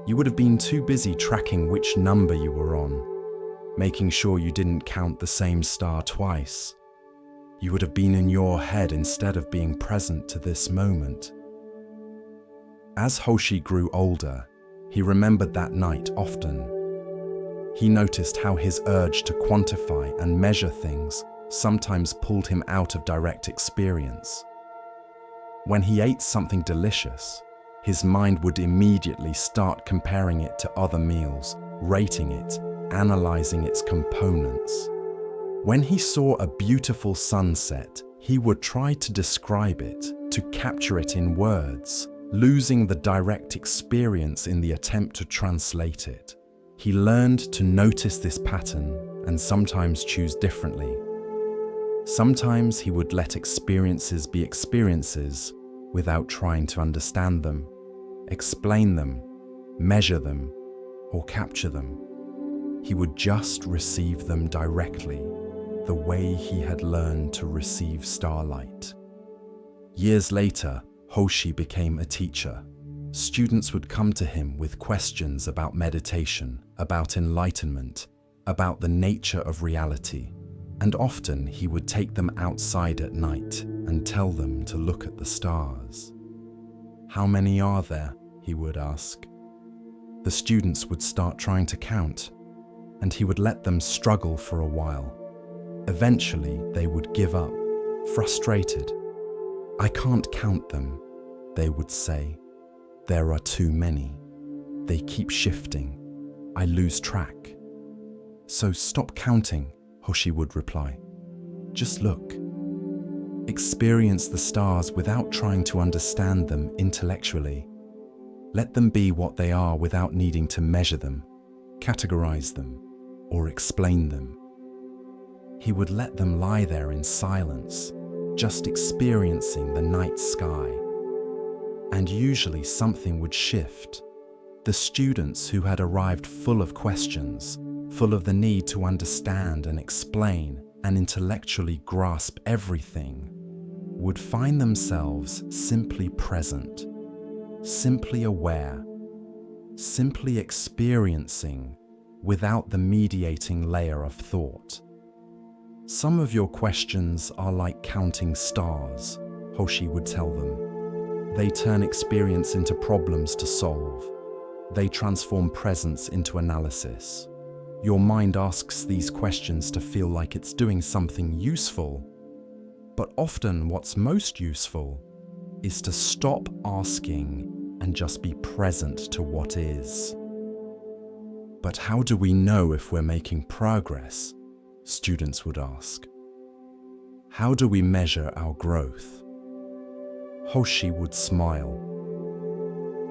You would have been too busy tracking which number you were on, making sure you didn't count the same star twice. You would have been in your head instead of being present to this moment." As Hoshi grew older, he remembered that night often. He noticed how his urge to quantify and measure things sometimes pulled him out of direct experience. When he ate something delicious, his mind would immediately start comparing it to other meals, rating it, analyzing its components. When he saw a beautiful sunset, he would try to describe it, to capture it in words, losing the direct experience in the attempt to translate it. He learned to notice this pattern and sometimes choose differently. Sometimes he would let experiences be experiences without trying to understand them, explain them, measure them, or capture them. He would just receive them directly, the way he had learned to receive starlight. Years later, Hoshi became a teacher. Students would come to him with questions about meditation, about enlightenment, about the nature of reality, and often he would take them outside at night and tell them to look at the stars. "How many are there?" he would ask. The students would start trying to count, and he would let them struggle for a while. Eventually, they would give up, frustrated. "I can't count them," they would say. "There are too many. They keep shifting. I lose track." "So stop counting," Hoshi would reply. "Just look. Experience the stars without trying to understand them intellectually. Let them be what they are without needing to measure them, categorize them, or explain them." He would let them lie there in silence, just experiencing the night sky. And usually something would shift. The students who had arrived full of questions, full of the need to understand and explain and intellectually grasp everything, would find themselves simply present, simply aware, simply experiencing without the mediating layer of thought. "Some of your questions are like counting stars," Hoshi would tell them. "They turn experience into problems to solve. They transform presence into analysis. Your mind asks these questions to feel like it's doing something useful. But often what's most useful is to stop asking and just be present to what is." "But how do we know if we're making progress?" students would ask. "How do we measure our growth?" Hoshi would smile.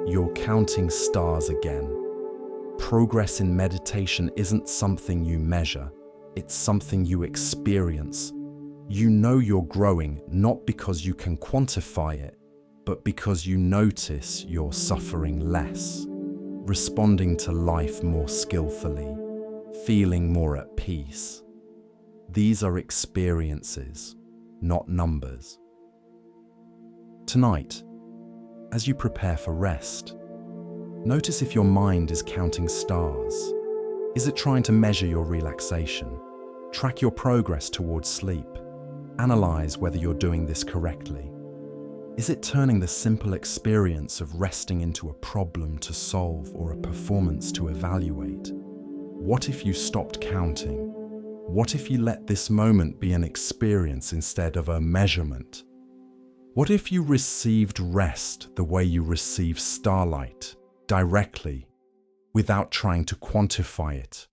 "You're counting stars again. Progress in meditation isn't something you measure, it's something you experience. You know you're growing not because you can quantify it, but because you notice you're suffering less, responding to life more skillfully, feeling more at peace. These are experiences, not numbers." Tonight, as you prepare for rest, notice if your mind is counting stars. Is it trying to measure your relaxation, track your progress towards sleep, analyze whether you're doing this correctly? Is it turning the simple experience of resting into a problem to solve or a performance to evaluate? What if you stopped counting? What if you let this moment be an experience instead of a measurement? What if you received rest the way you receive starlight, directly, without trying to quantify it,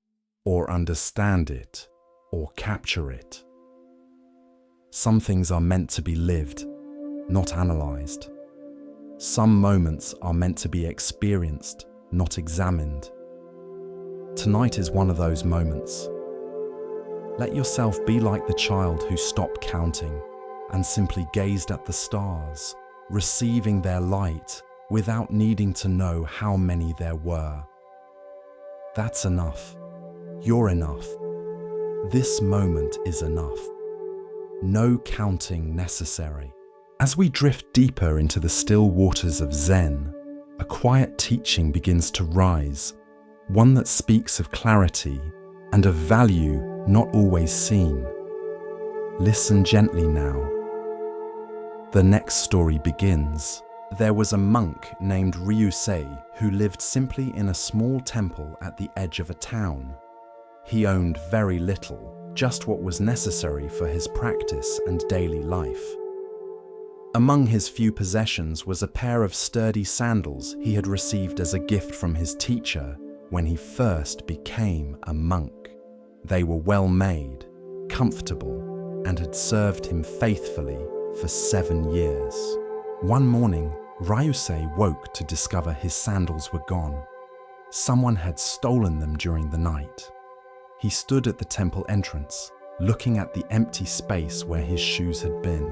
or understand it, or capture it? Some things are meant to be lived, not analyzed. Some moments are meant to be experienced, not examined. Tonight is one of those moments. Let yourself be like the child who stopped counting and simply gazed at the stars, receiving their light without needing to know how many there were. That's enough. You're enough. This moment is enough. No counting necessary. As we drift deeper into the still waters of Zen, a quiet teaching begins to rise, one that speaks of clarity and of value not always seen. Listen gently now. The next story begins. There was a monk named Ryusei who lived simply in a small temple at the edge of a town. He owned very little, just what was necessary for his practice and daily life. Among his few possessions was a pair of sturdy sandals he had received as a gift from his teacher when he first became a monk. They were well made, comfortable, and had served him faithfully for 7 years. One morning, Ryusei woke to discover his sandals were gone. Someone had stolen them during the night. He stood at the temple entrance, looking at the empty space where his shoes had been,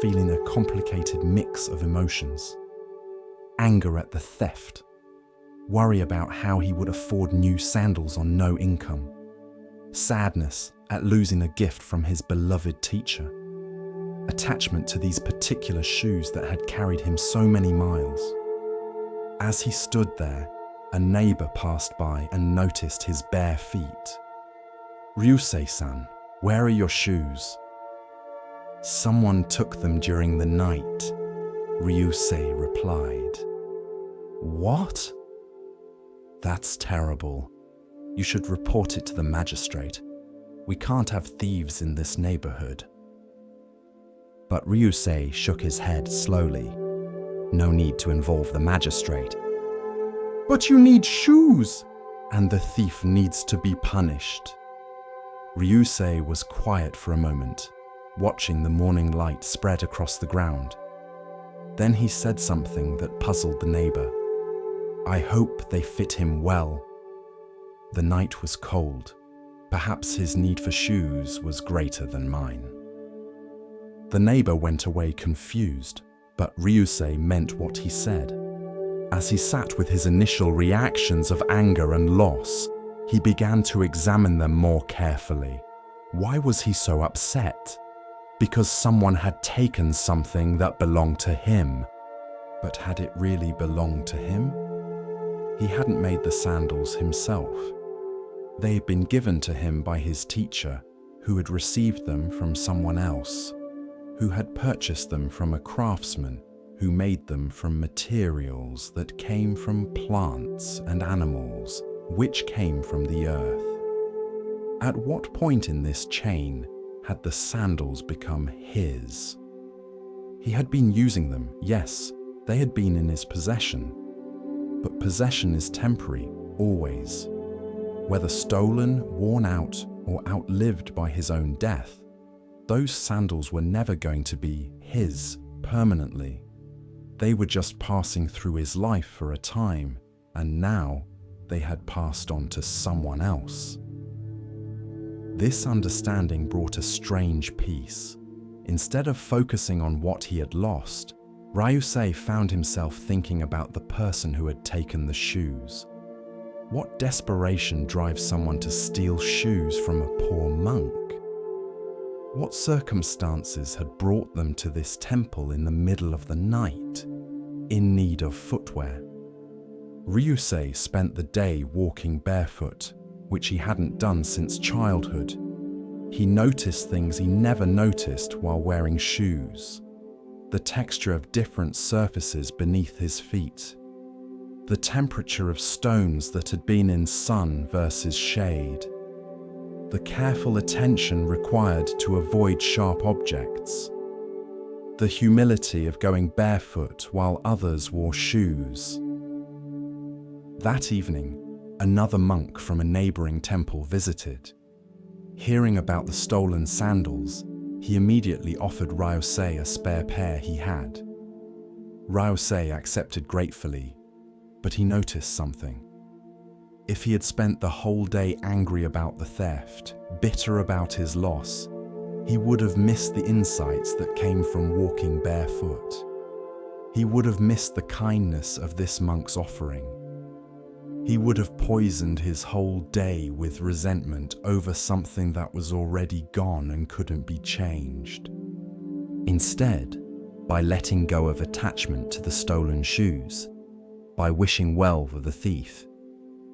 feeling a complicated mix of emotions. Anger at the theft, worry about how he would afford new sandals on no income, sadness at losing a gift from his beloved teacher, attachment to these particular shoes that had carried him so many miles. As he stood there, a neighbor passed by and noticed his bare feet. "Ryusei-san, where are your shoes?" "Someone took them during the night," Ryusei replied. "What? That's terrible. You should report it to the magistrate. We can't have thieves in this neighborhood." But Ryusei shook his head slowly. No need to involve the magistrate. "But you need shoes!" "And the thief needs to be punished." Ryusei was quiet for a moment, watching the morning light spread across the ground. Then he said something that puzzled the neighbor. "I hope they fit him well." The night was cold. Perhaps his need for shoes was greater than mine. The neighbor went away confused, but Ryusei meant what he said. As he sat with his initial reactions of anger and loss, he began to examine them more carefully. Why was he so upset? Because someone had taken something that belonged to him. But had it really belonged to him? He hadn't made the sandals himself. They had been given to him by his teacher, who had received them from someone else, who had purchased them from a craftsman who made them from materials that came from plants and animals, which came from the earth. At what point in this chain had the sandals become his? He had been using them, yes, they had been in his possession. But possession is temporary, always. Whether stolen, worn out, or outlived by his own death, those sandals were never going to be his permanently. They were just passing through his life for a time, and now they had passed on to someone else. This understanding brought a strange peace. Instead of focusing on what he had lost, Ryusei found himself thinking about the person who had taken the shoes. What desperation drives someone to steal shoes from a poor monk? What circumstances had brought them to this temple in the middle of the night, in need of footwear? Ryusei spent the day walking barefoot, which he hadn't done since childhood. He noticed things he never noticed while wearing shoes. The texture of different surfaces beneath his feet. The temperature of stones that had been in sun versus shade. The careful attention required to avoid sharp objects. The humility of going barefoot while others wore shoes. That evening, another monk from a neighboring temple visited. Hearing about the stolen sandals, he immediately offered Ryusei a spare pair he had. Ryusei accepted gratefully, but he noticed something. If he had spent the whole day angry about the theft, bitter about his loss, he would have missed the insights that came from walking barefoot. He would have missed the kindness of this monk's offering. He would have poisoned his whole day with resentment over something that was already gone and couldn't be changed. Instead, by letting go of attachment to the stolen shoes, by wishing well for the thief,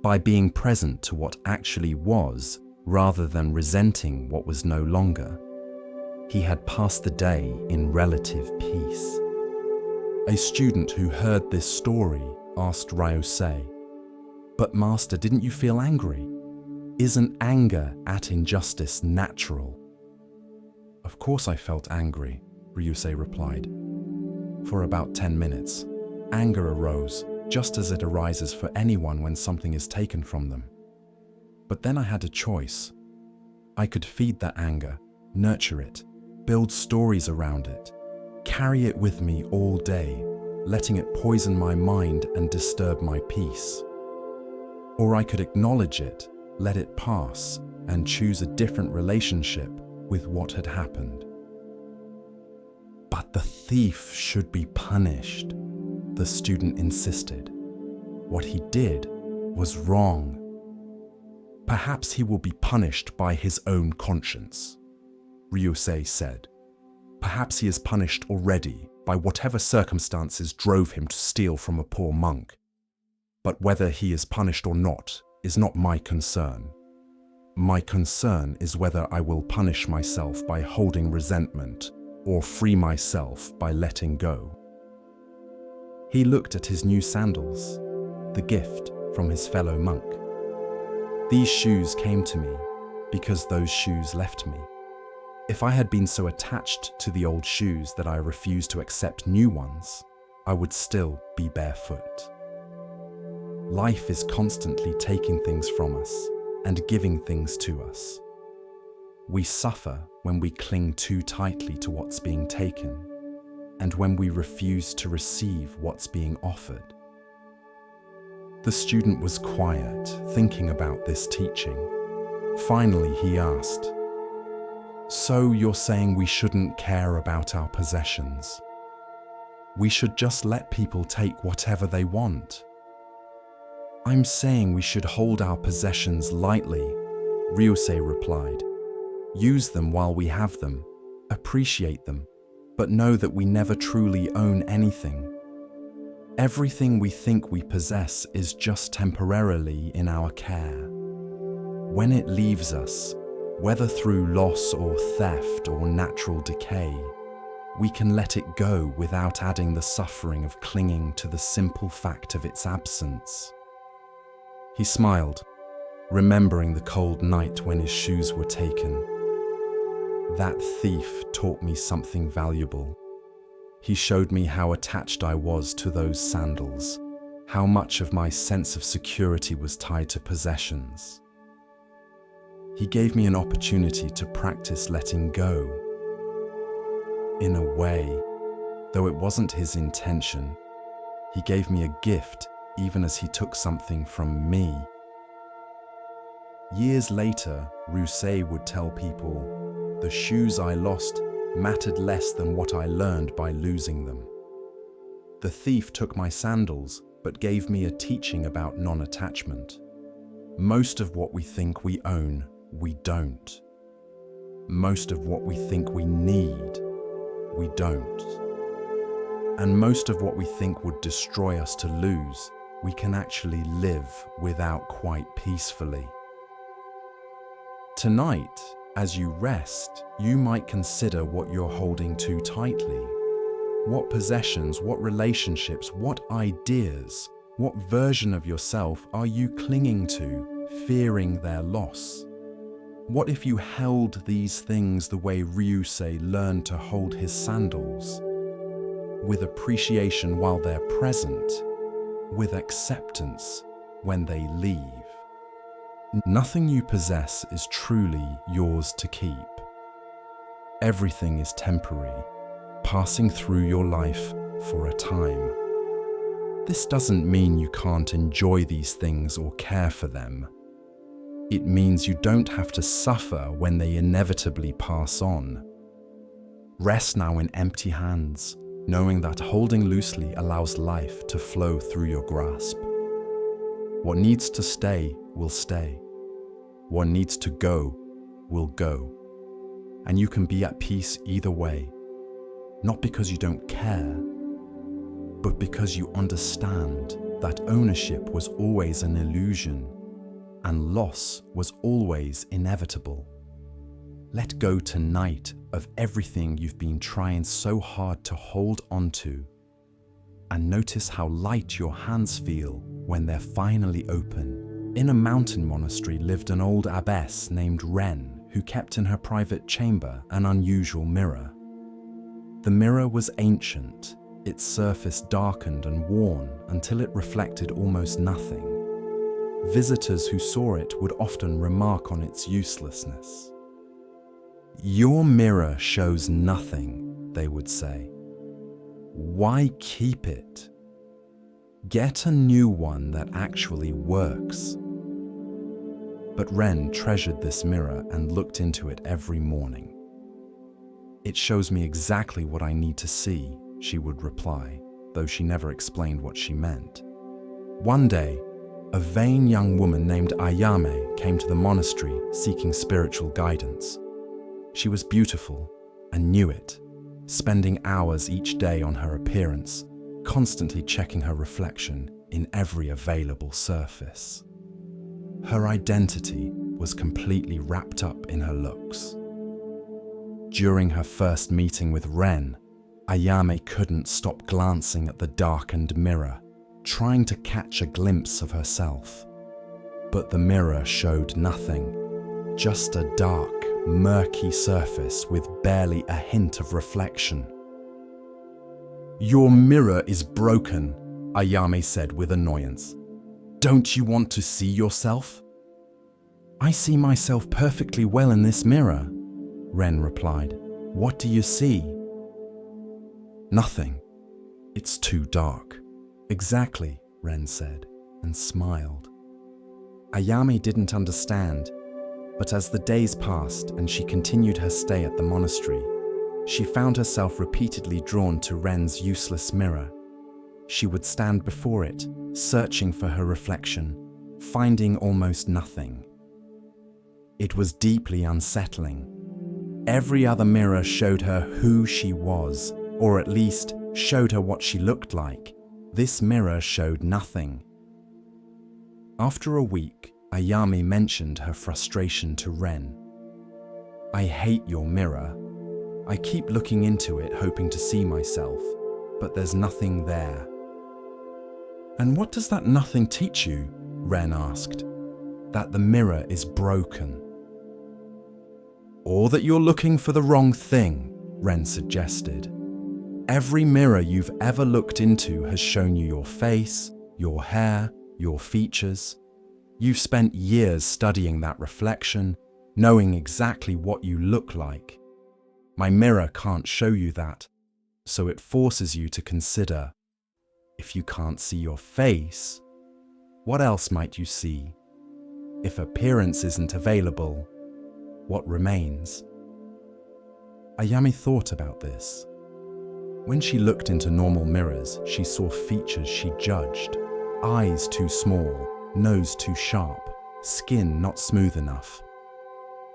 by being present to what actually was rather than resenting what was no longer, he had passed the day in relative peace. A student who heard this story asked Ryusei, "But Master, didn't you feel angry? Isn't anger at injustice natural?" "Of course I felt angry," Ryusei replied. "For about 10 minutes, anger arose, just as it arises for anyone when something is taken from them. But then I had a choice. I could feed that anger, nurture it, build stories around it, carry it with me all day, letting it poison my mind and disturb my peace. Or I could acknowledge it, let it pass, and choose a different relationship with what had happened." "But the thief should be punished," the student insisted. "What he did was wrong." "Perhaps he will be punished by his own conscience," Ryusei said. "Perhaps he is punished already by whatever circumstances drove him to steal from a poor monk. But whether he is punished or not is not my concern. My concern is whether I will punish myself by holding resentment or free myself by letting go." He looked at his new sandals, the gift from his fellow monk. "These shoes came to me because those shoes left me. If I had been so attached to the old shoes that I refused to accept new ones, I would still be barefoot." Life is constantly taking things from us and giving things to us. We suffer when we cling too tightly to what's being taken, and when we refuse to receive what's being offered. The student was quiet, thinking about this teaching. Finally, he asked, "So you're saying we shouldn't care about our possessions? We should just let people take whatever they want?" "I'm saying we should hold our possessions lightly," Ryusei replied. "Use them while we have them, appreciate them, but know that we never truly own anything. Everything we think we possess is just temporarily in our care. When it leaves us, whether through loss or theft or natural decay, we can let it go without adding the suffering of clinging to the simple fact of its absence." He smiled, remembering the cold night when his shoes were taken. "That thief taught me something valuable. He showed me how attached I was to those sandals, how much of my sense of security was tied to possessions. He gave me an opportunity to practice letting go. In a way, though it wasn't his intention, he gave me a gift even as he took something from me." Years later, Ryusei would tell people, "The shoes I lost mattered less than what I learned by losing them. The thief took my sandals, but gave me a teaching about non-attachment. Most of what we think we own, we don't. Most of what we think we need, we don't. And most of what we think would destroy us to lose, we can actually live without quite peacefully." Tonight, as you rest, you might consider what you're holding too tightly. What possessions, what relationships, what ideas, what version of yourself are you clinging to, fearing their loss? What if you held these things the way Ryusei learned to hold his sandals? With appreciation while they're present, with acceptance when they leave. Nothing you possess is truly yours to keep. Everything is temporary, passing through your life for a time. This doesn't mean you can't enjoy these things or care for them. It means you don't have to suffer when they inevitably pass on. Rest now in empty hands, knowing that holding loosely allows life to flow through your grasp. What needs to stay will stay. What needs to go will go. And you can be at peace either way, not because you don't care, but because you understand that ownership was always an illusion and loss was always inevitable. Let go tonight of everything you've been trying so hard to hold onto, and notice how light your hands feel when they're finally open. In a mountain monastery lived an old abbess named Ren, who kept in her private chamber an unusual mirror. The mirror was ancient, its surface darkened and worn until it reflected almost nothing. Visitors who saw it would often remark on its uselessness. "Your mirror shows nothing," they would say. "Why keep it? Get a new one that actually works." But Ren treasured this mirror and looked into it every morning. "It shows me exactly what I need to see," she would reply, though she never explained what she meant. One day, a vain young woman named Ayame came to the monastery seeking spiritual guidance. She was beautiful and knew it, spending hours each day on her appearance, constantly checking her reflection in every available surface. Her identity was completely wrapped up in her looks. During her first meeting with Ren, Ayame couldn't stop glancing at the darkened mirror, trying to catch a glimpse of herself. But the mirror showed nothing, just a dark, murky surface with barely a hint of reflection. "Your mirror is broken," Ayame said with annoyance. "Don't you want to see yourself?" "I see myself perfectly well in this mirror," Ren replied. "What do you see?" "Nothing. It's too dark." "Exactly," Ren said, and smiled. Ayame didn't understand, but as the days passed and she continued her stay at the monastery, she found herself repeatedly drawn to Ren's useless mirror. She would stand before it, searching for her reflection, finding almost nothing. It was deeply unsettling. Every other mirror showed her who she was, or at least showed her what she looked like. This mirror showed nothing. After a week, Ayame mentioned her frustration to Ren. "I hate your mirror. I keep looking into it hoping to see myself, but there's nothing there." "And what does that nothing teach you?" Ren asked. "That the mirror is broken." "Or that you're looking for the wrong thing," Ren suggested. "Every mirror you've ever looked into has shown you your face, your hair, your features. You've spent years studying that reflection, knowing exactly what you look like. My mirror can't show you that, so it forces you to consider, if you can't see your face, what else might you see? If appearance isn't available, what remains?" Ayame thought about this. When she looked into normal mirrors, she saw features she judged: eyes too small, nose too sharp, skin not smooth enough.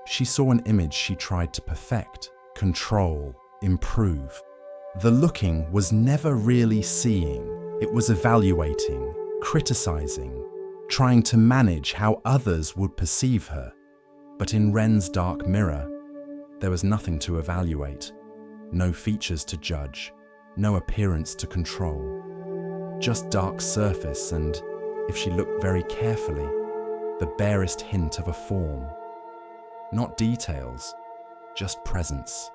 She saw an image she tried to perfect, control, improve. The looking was never really seeing. It was evaluating, criticizing, trying to manage how others would perceive her. But in Ren's dark mirror, there was nothing to evaluate, no features to judge, no appearance to control. Just dark surface and, if she looked very carefully, the barest hint of a form. Not details, just presence.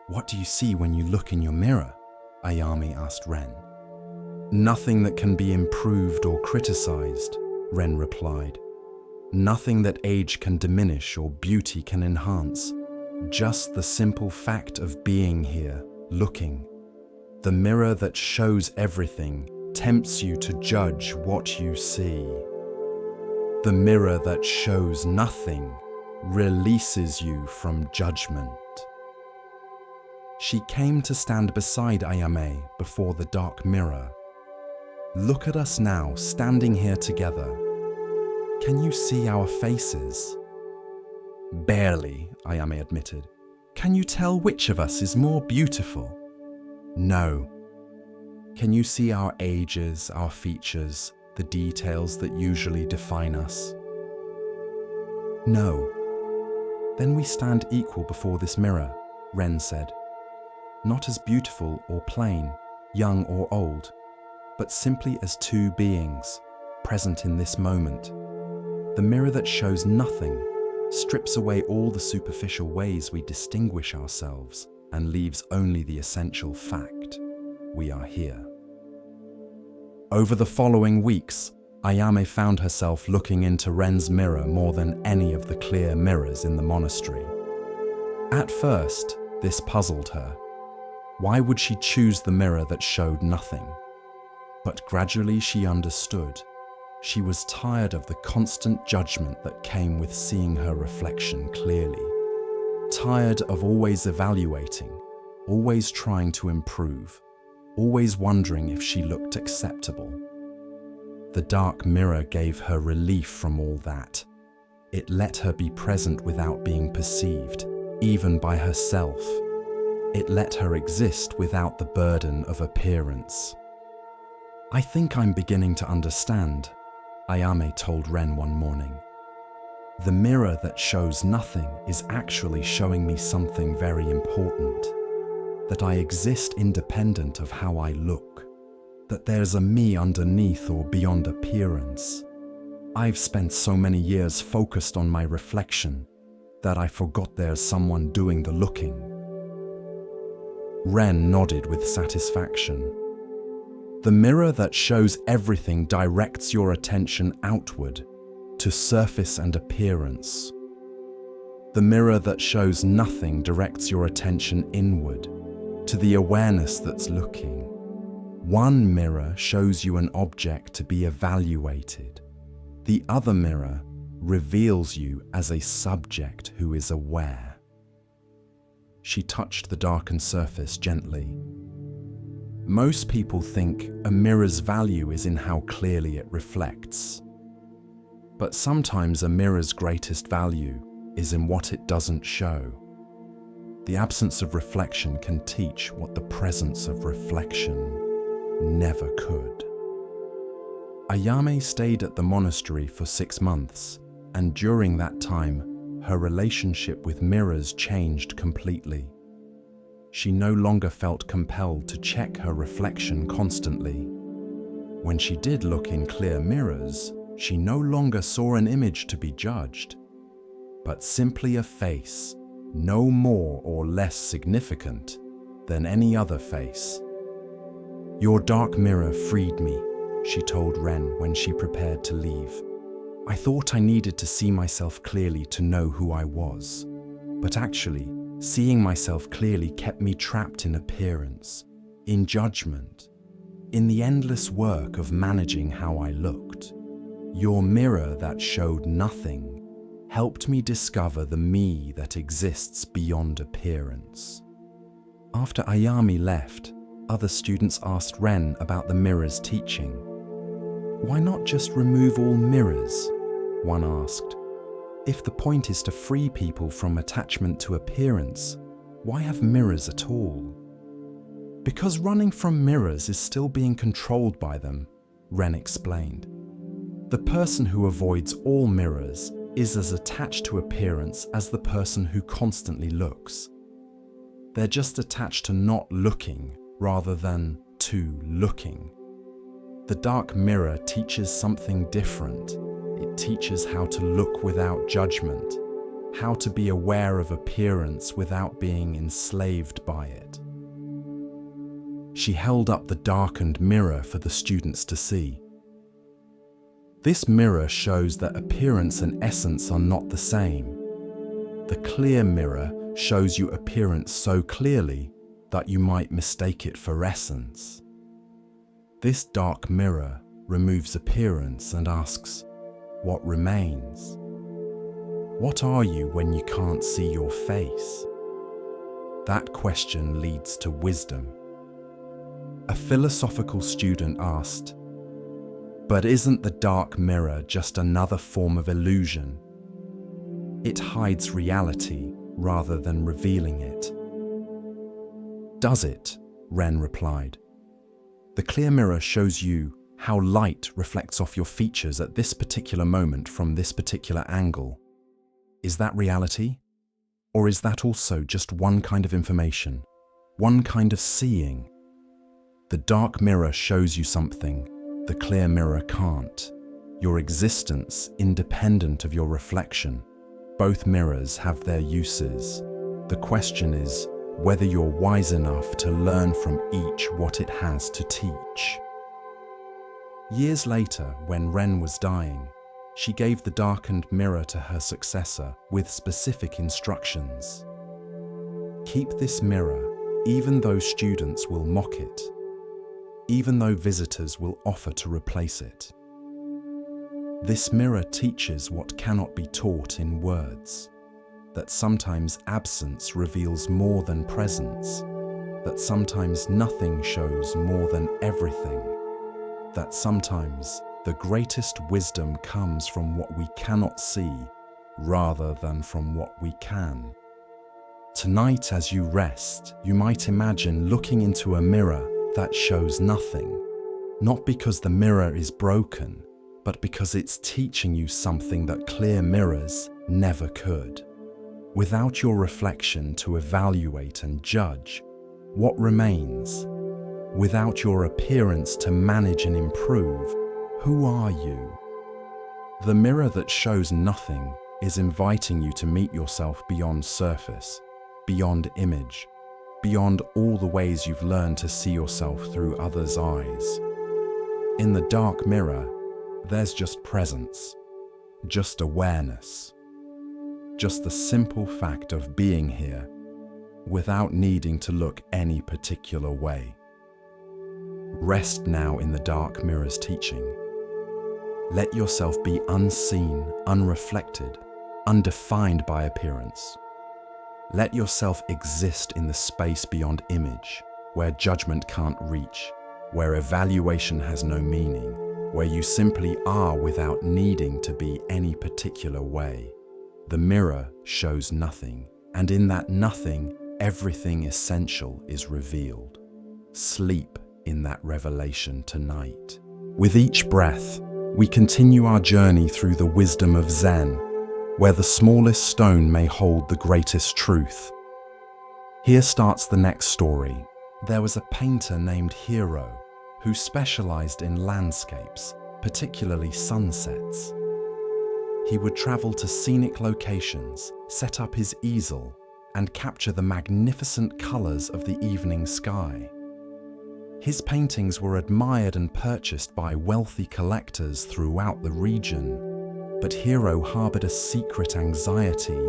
"What do you see when you look in your mirror?" Ayame asked Ren. "Nothing that can be improved or criticized," Ren replied. "Nothing that age can diminish or beauty can enhance. Just the simple fact of being here, looking. The mirror that shows everything tempts you to judge what you see. The mirror that shows nothing releases you from judgment." She came to stand beside Ayame before the dark mirror. Look at us now, standing here together. Can you see our faces? Barely, Ayame admitted. Can you tell which of us is more beautiful? No. Can you see our ages, our features, the details that usually define us? No. Then we stand equal before this mirror, Ren said. Not as beautiful or plain, young or old, but simply as two beings, present in this moment. The mirror that shows nothing strips away all the superficial ways we distinguish ourselves and leaves only the essential fact: we are here. Over the following weeks, Ayame found herself looking into Ren's mirror more than any of the clear mirrors in the monastery. At first, this puzzled her. Why would she choose the mirror that showed nothing? But gradually she understood. She was tired of the constant judgment that came with seeing her reflection clearly. Tired of always evaluating, always trying to improve, always wondering if she looked acceptable. The dark mirror gave her relief from all that. It let her be present without being perceived, even by herself. It let her exist without the burden of appearance. I think I'm beginning to understand, Ayame told Ren one morning. The mirror that shows nothing is actually showing me something very important. That I exist independent of how I look. That there's a me underneath or beyond appearance. I've spent so many years focused on my reflection that I forgot there's someone doing the looking. Ren nodded with satisfaction. The mirror that shows everything directs your attention outward, to surface and appearance. The mirror that shows nothing directs your attention inward, to the awareness that's looking. One mirror shows you an object to be evaluated. The other mirror reveals you as a subject who is aware. She touched the darkened surface gently. Most people think a mirror's value is in how clearly it reflects. But sometimes a mirror's greatest value is in what it doesn't show. The absence of reflection can teach what the presence of reflection never could. Ayame stayed at the monastery for 6 months, and during that time, her relationship with mirrors changed completely. She no longer felt compelled to check her reflection constantly. When she did look in clear mirrors, she no longer saw an image to be judged, but simply a face, no more or less significant than any other face. Your dark mirror freed me, she told Ren when she prepared to leave. I thought I needed to see myself clearly to know who I was, but actually, seeing myself clearly kept me trapped in appearance, in judgment, in the endless work of managing how I looked. Your mirror that showed nothing helped me discover the me that exists beyond appearance. After Ayame left, other students asked Ren about the mirror's teaching. Why not just remove all mirrors? One asked. If the point is to free people from attachment to appearance, why have mirrors at all? Because running from mirrors is still being controlled by them, Ren explained. The person who avoids all mirrors is as attached to appearance as the person who constantly looks. They're just attached to not looking rather than to looking. The dark mirror teaches something different. It teaches how to look without judgment, how to be aware of appearance without being enslaved by it. She held up the darkened mirror for the students to see. This mirror shows that appearance and essence are not the same. The clear mirror shows you appearance so clearly that you might mistake it for essence. This dark mirror removes appearance and asks, what remains? What are you when you can't see your face? That question leads to wisdom. A philosophical student asked, But isn't the dark mirror just another form of illusion? It hides reality rather than revealing it. Does it? Ren replied. The clear mirror shows you how light reflects off your features at this particular moment from this particular angle. Is that reality? Or is that also just one kind of information, one kind of seeing? The dark mirror shows you something the clear mirror can't. Your existence independent of your reflection. Both mirrors have their uses. The question is whether you're wise enough to learn from each what it has to teach. Years later, when Ren was dying, she gave the darkened mirror to her successor with specific instructions. Keep this mirror, even though students will mock it, even though visitors will offer to replace it. This mirror teaches what cannot be taught in words, that sometimes absence reveals more than presence, that sometimes nothing shows more than everything, that sometimes the greatest wisdom comes from what we cannot see rather than from what we can. Tonight, as you rest, you might imagine looking into a mirror that shows nothing, not because the mirror is broken, but because it's teaching you something that clear mirrors never could. Without your reflection to evaluate and judge, what remains? Without your appearance to manage and improve, who are you? The mirror that shows nothing is inviting you to meet yourself beyond surface, beyond image, beyond all the ways you've learned to see yourself through others' eyes. In the dark mirror, there's just presence, just awareness, just the simple fact of being here without needing to look any particular way. Rest now in the dark mirror's teaching. Let yourself be unseen, unreflected, undefined by appearance. Let yourself exist in the space beyond image, where judgment can't reach, where evaluation has no meaning, where you simply are without needing to be any particular way. The mirror shows nothing, and in that nothing, everything essential is revealed. Sleep in that revelation tonight. With each breath, we continue our journey through the wisdom of Zen, where the smallest stone may hold the greatest truth. Here starts the next story. There was a painter named Hiro who specialized in landscapes, particularly sunsets. He would travel to scenic locations, set up his easel, and capture the magnificent colors of the evening sky. His paintings were admired and purchased by wealthy collectors throughout the region, but Hiro harbored a secret anxiety.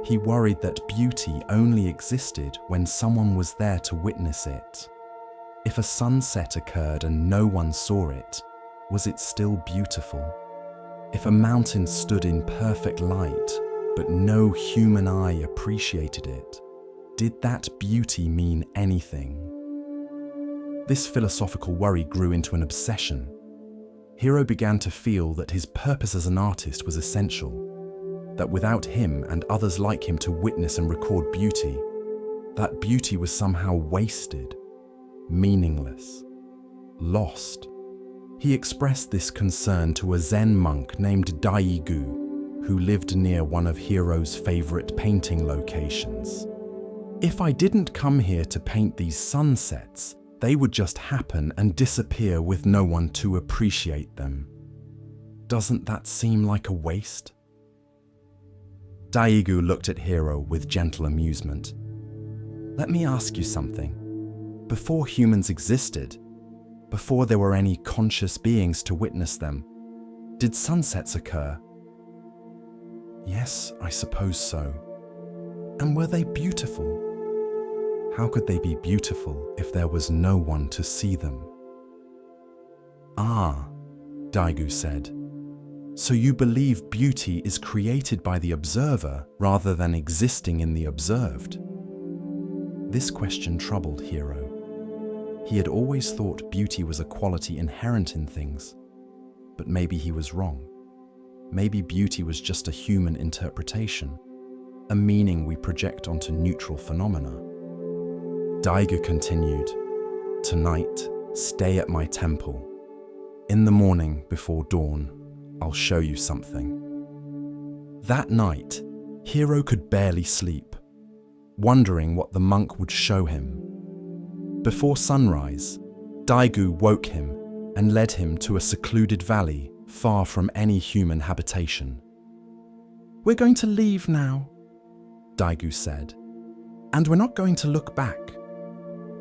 He worried that beauty only existed when someone was there to witness it. If a sunset occurred and no one saw it, was it still beautiful? If a mountain stood in perfect light, but no human eye appreciated it, did that beauty mean anything? This philosophical worry grew into an obsession. Hiro began to feel that his purpose as an artist was essential, that without him and others like him to witness and record beauty, that beauty was somehow wasted, meaningless, lost. He expressed this concern to a Zen monk named Daigu, who lived near one of Hiro's favorite painting locations. If I didn't come here to paint these sunsets, they would just happen and disappear with no one to appreciate them. Doesn't that seem like a waste? Daigu looked at Hiro with gentle amusement. Let me ask you something. Before humans existed, before there were any conscious beings to witness them, did sunsets occur? Yes, I suppose so. And were they beautiful? How could they be beautiful if there was no one to see them? Ah, Daigu said. So you believe beauty is created by the observer rather than existing in the observed? This question troubled Hiro. He had always thought beauty was a quality inherent in things, But maybe he was wrong. Maybe beauty was just a human interpretation, a meaning we project onto neutral phenomena. Daigu continued, "Tonight, stay at my temple. In the morning, before dawn, I'll show you something." That night, Hiro could barely sleep, wondering what the monk would show him. Before sunrise, Daigu woke him and led him to a secluded valley far from any human habitation. "We're going to leave now," Daigu said, "and we're not going to look back.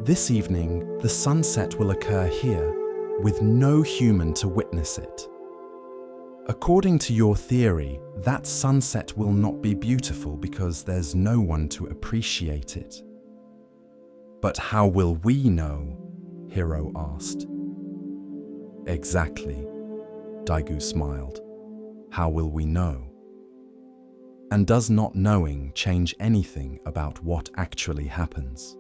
This evening, the sunset will occur here, with no human to witness it. According to your theory, that sunset will not be beautiful because there's no one to appreciate it." "But how will we know?" Hiro asked. "Exactly," Daigu smiled. "How will we know? And does not knowing change anything about what actually happens?"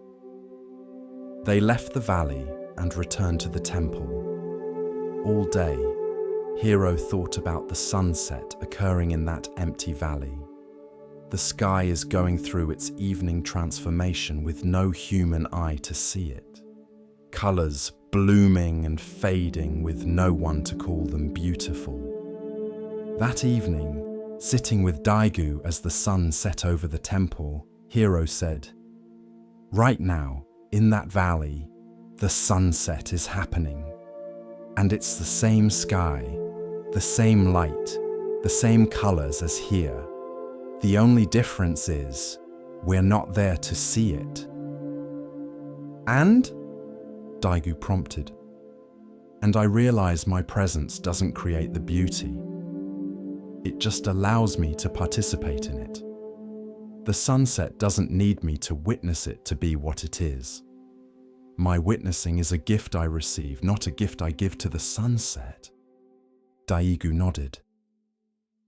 They left the valley and returned to the temple. All day, Hiro thought about the sunset occurring in that empty valley. The sky is going through its evening transformation with no human eye to see it. Colors blooming and fading with no one to call them beautiful. That evening, sitting with Daigu as the sun set over the temple, Hiro said, "Right now, in that valley, the sunset is happening. And it's the same sky, the same light, the same colors as here. The only difference is, we're not there to see it." "And?" Daigu prompted. "And I realize my presence doesn't create the beauty. It just allows me to participate in it. The sunset doesn't need me to witness it to be what it is. My witnessing is a gift I receive, not a gift I give to the sunset." Daigu nodded.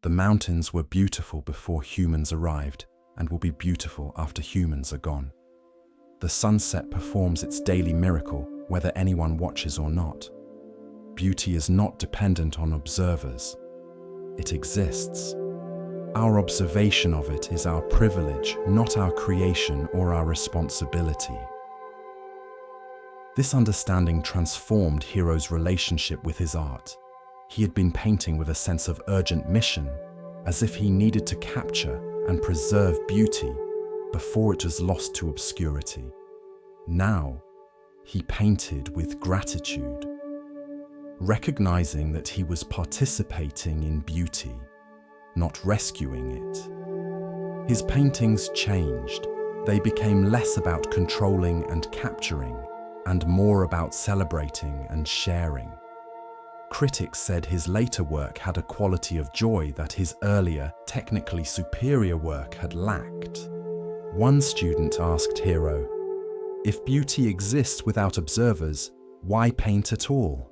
"The mountains were beautiful before humans arrived and will be beautiful after humans are gone. The sunset performs its daily miracle whether anyone watches or not. Beauty is not dependent on observers. It exists. Our observation of it is our privilege, not our creation or our responsibility." This understanding transformed Hiro's relationship with his art. He had been painting with a sense of urgent mission, as if he needed to capture and preserve beauty before it was lost to obscurity. Now, he painted with gratitude, recognizing that he was participating in beauty, not rescuing it. His paintings changed. They became less about controlling and capturing, and more about celebrating and sharing. Critics said his later work had a quality of joy that his earlier, technically superior work had lacked. One student asked Hiro, "If beauty exists without observers, why paint at all?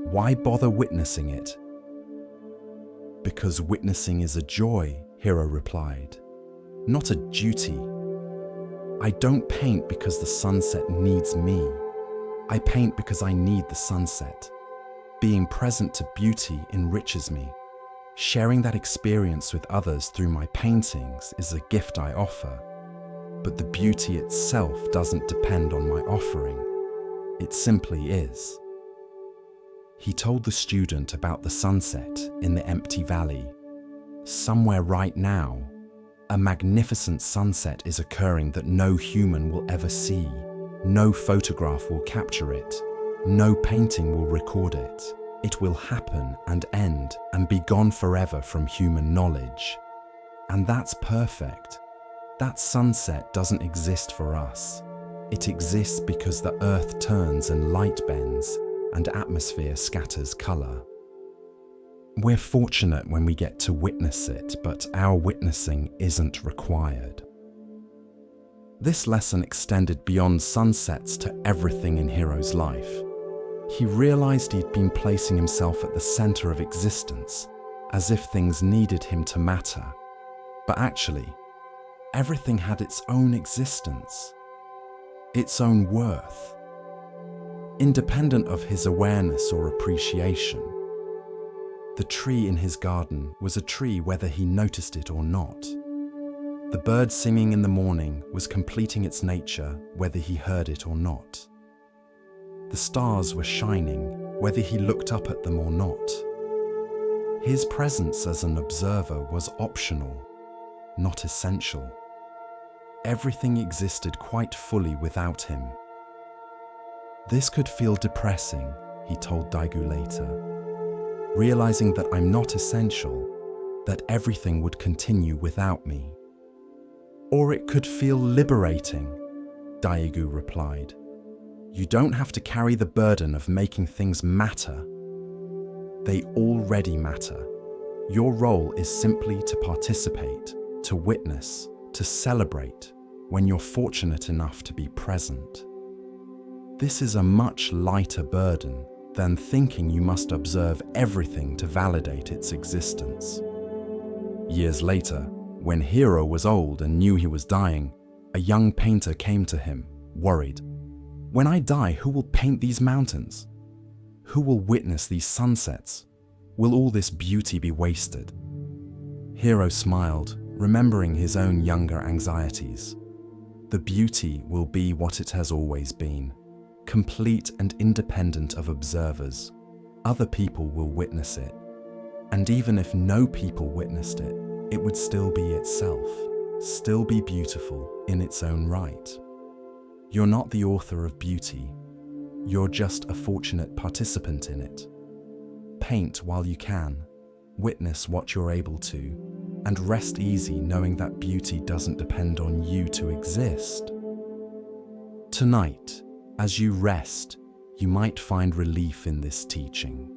Why bother witnessing it?" "Because witnessing is a joy," Hiro replied, "not a duty. I don't paint because the sunset needs me. I paint because I need the sunset. Being present to beauty enriches me. Sharing that experience with others through my paintings is a gift I offer. But the beauty itself doesn't depend on my offering. It simply is." He told the student about the sunset in the empty valley. "Somewhere right now, a magnificent sunset is occurring that no human will ever see. No photograph will capture it. No painting will record it. It will happen and end and be gone forever from human knowledge. And that's perfect. That sunset doesn't exist for us. It exists because the earth turns and light bends and atmosphere scatters color. We're fortunate when we get to witness it, but our witnessing isn't required." This lesson extended beyond sunsets to everything in Hiro's life. He realized he'd been placing himself at the center of existence, as if things needed him to matter. But actually, everything had its own existence, its own worth, independent of his awareness or appreciation. The tree in his garden was a tree whether he noticed it or not. The bird singing in the morning was completing its nature whether he heard it or not. The stars were shining whether he looked up at them or not. His presence as an observer was optional, not essential. Everything existed quite fully without him. This could feel depressing, he told Daegu later. Realizing that I'm not essential, that everything would continue without me. Or it could feel liberating, Daegu replied. You don't have to carry the burden of making things matter. They already matter. Your role is simply to participate, to witness, to celebrate when you're fortunate enough to be present. This is a much lighter burden than thinking you must observe everything to validate its existence. Years later, when Hiro was old and knew he was dying, a young painter came to him, worried. When I die, who will paint these mountains? Who will witness these sunsets? Will all this beauty be wasted? Hiro smiled, remembering his own younger anxieties. The beauty will be what it has always been, complete and independent of observers. Other people will witness it. And even if no people witnessed it, it would still be itself, still be beautiful in its own right. You're not the author of beauty. You're just a fortunate participant in it. Paint while you can, witness what you're able to, and rest easy knowing that beauty doesn't depend on you to exist. Tonight, as you rest, you might find relief in this teaching.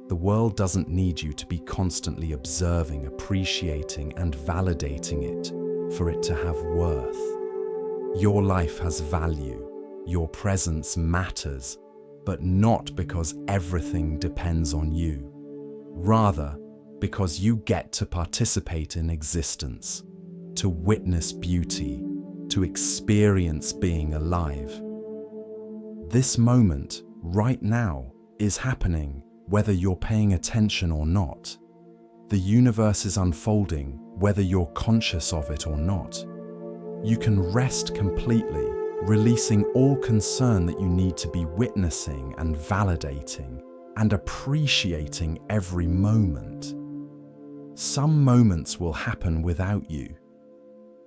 The world doesn't need you to be constantly observing, appreciating, and validating it for it to have worth. Your life has value. Your presence matters, but not because everything depends on you. Rather, because you get to participate in existence, to witness beauty, to experience being alive. This moment, right now, is happening whether you're paying attention or not. The universe is unfolding whether you're conscious of it or not. You can rest completely, releasing all concern that you need to be witnessing and validating and appreciating every moment. Some moments will happen without you.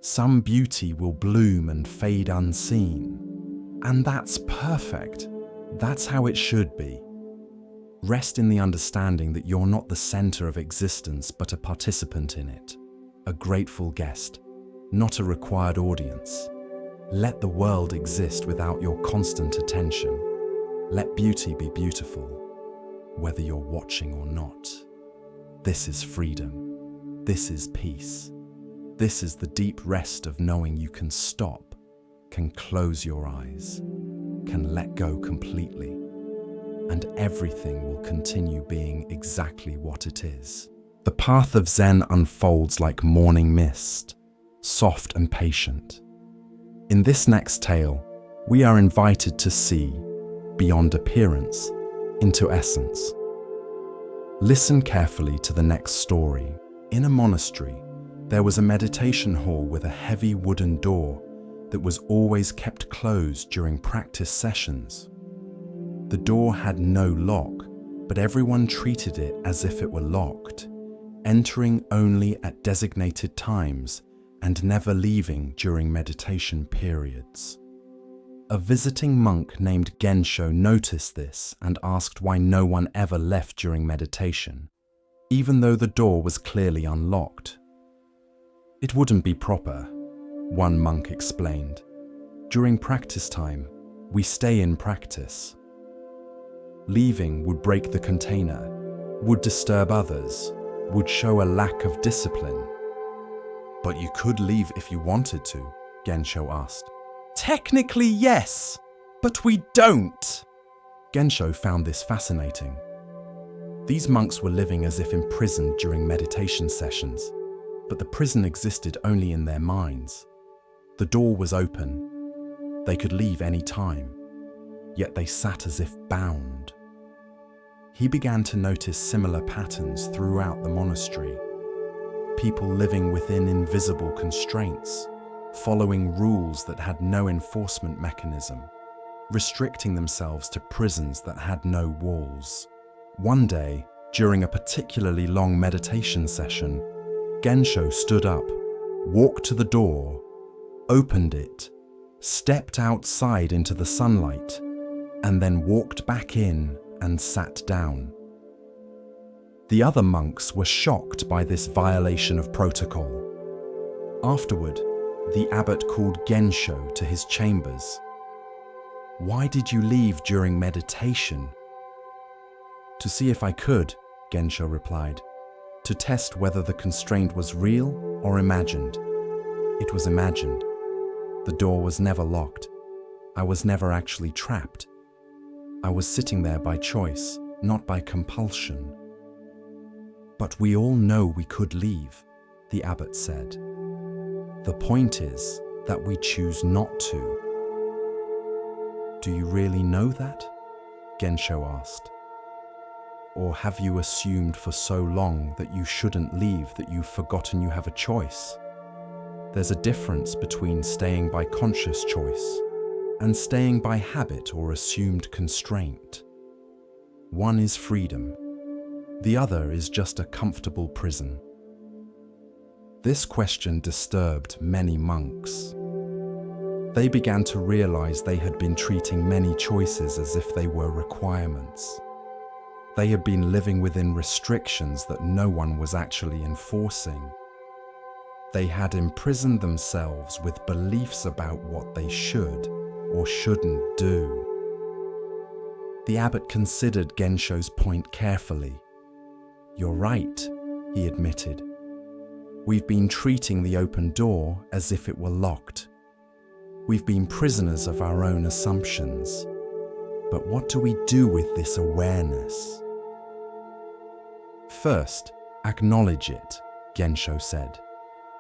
Some beauty will bloom and fade unseen. And that's perfect. That's how it should be. Rest in the understanding that you're not the center of existence, but a participant in it, a grateful guest, not a required audience. Let the world exist without your constant attention. Let beauty be beautiful, whether you're watching or not. This is freedom. This is peace. This is the deep rest of knowing you can stop, can close your eyes, can let go completely, and everything will continue being exactly what it is. The path of Zen unfolds like morning mist, soft and patient. In this next tale, we are invited to see, beyond appearance, into essence. Listen carefully to the next story. In a monastery, there was a meditation hall with a heavy wooden door that was always kept closed during practice sessions. The door had no lock, but everyone treated it as if it were locked, entering only at designated times and never leaving during meditation periods. A visiting monk named Gensho noticed this and asked why no one ever left during meditation, even though the door was clearly unlocked. It wouldn't be proper, one monk explained. During practice time, we stay in practice. Leaving would break the container, would disturb others, would show a lack of discipline. But you could leave if you wanted to, Gensho asked. Technically, yes, but we don't. Gensho found this fascinating. These monks were living as if imprisoned during meditation sessions, but the prison existed only in their minds. The door was open. They could leave any time, yet they sat as if bound. he began to notice similar patterns throughout the monastery. People living within invisible constraints, following rules that had no enforcement mechanism, restricting themselves to prisons that had no walls. One day, during a particularly long meditation session, Gensho stood up, walked to the door, opened it, stepped outside into the sunlight, and then walked back in and sat down. The other monks were shocked by this violation of protocol. Afterward, the abbot called Gensho to his chambers. "Why did you leave during meditation?" "To see if I could," Gensho replied, "to test whether the constraint was real or imagined." "It was imagined. The door was never locked. I was never actually trapped. I was sitting there by choice, not by compulsion." "But we all know we could leave," the abbot said. "The point is that we choose not to." "Do you really know that?" Gensho asked. "Or have you assumed for so long that you shouldn't leave that you've forgotten you have a choice? There's a difference between staying by conscious choice and staying by habit or assumed constraint. One is freedom. The other is just a comfortable prison." This question disturbed many monks. They began to realize they had been treating many choices as if they were requirements. They had been living within restrictions that no one was actually enforcing. They had imprisoned themselves with beliefs about what they should or shouldn't do. The abbot considered Gensho's point carefully. "You're right," he admitted. "We've been treating the open door as if it were locked. We've been prisoners of our own assumptions. But what do we do with this awareness?" "First, acknowledge it," Gensho said.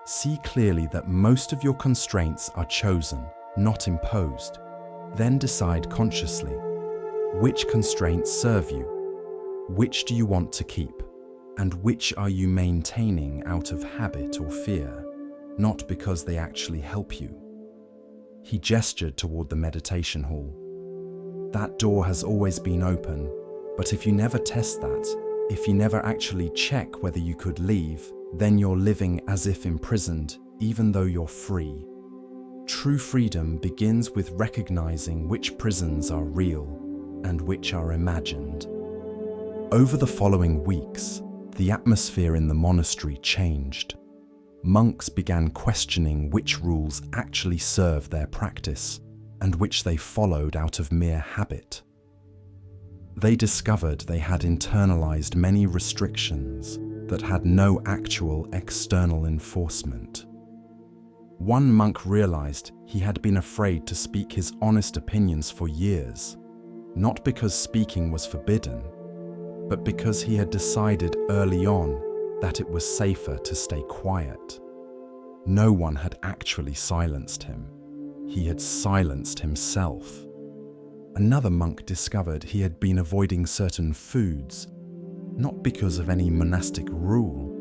"See clearly that most of your constraints are chosen, not imposed. Then decide consciously, which constraints serve you? Which do you want to keep? And which are you maintaining out of habit or fear, not because they actually help you?" He gestured toward the meditation hall. "That door has always been open, but if you never test that, if you never actually check whether you could leave, then you're living as if imprisoned, even though you're free. True freedom begins with recognizing which prisons are real and which are imagined." Over the following weeks, the atmosphere in the monastery changed. Monks began questioning which rules actually served their practice and which they followed out of mere habit. They discovered they had internalized many restrictions that had no actual external enforcement. One monk realized he had been afraid to speak his honest opinions for years, not because speaking was forbidden, but because he had decided early on that it was safer to stay quiet. No one had actually silenced him. He had silenced himself. Another monk discovered he had been avoiding certain foods, not because of any monastic rule,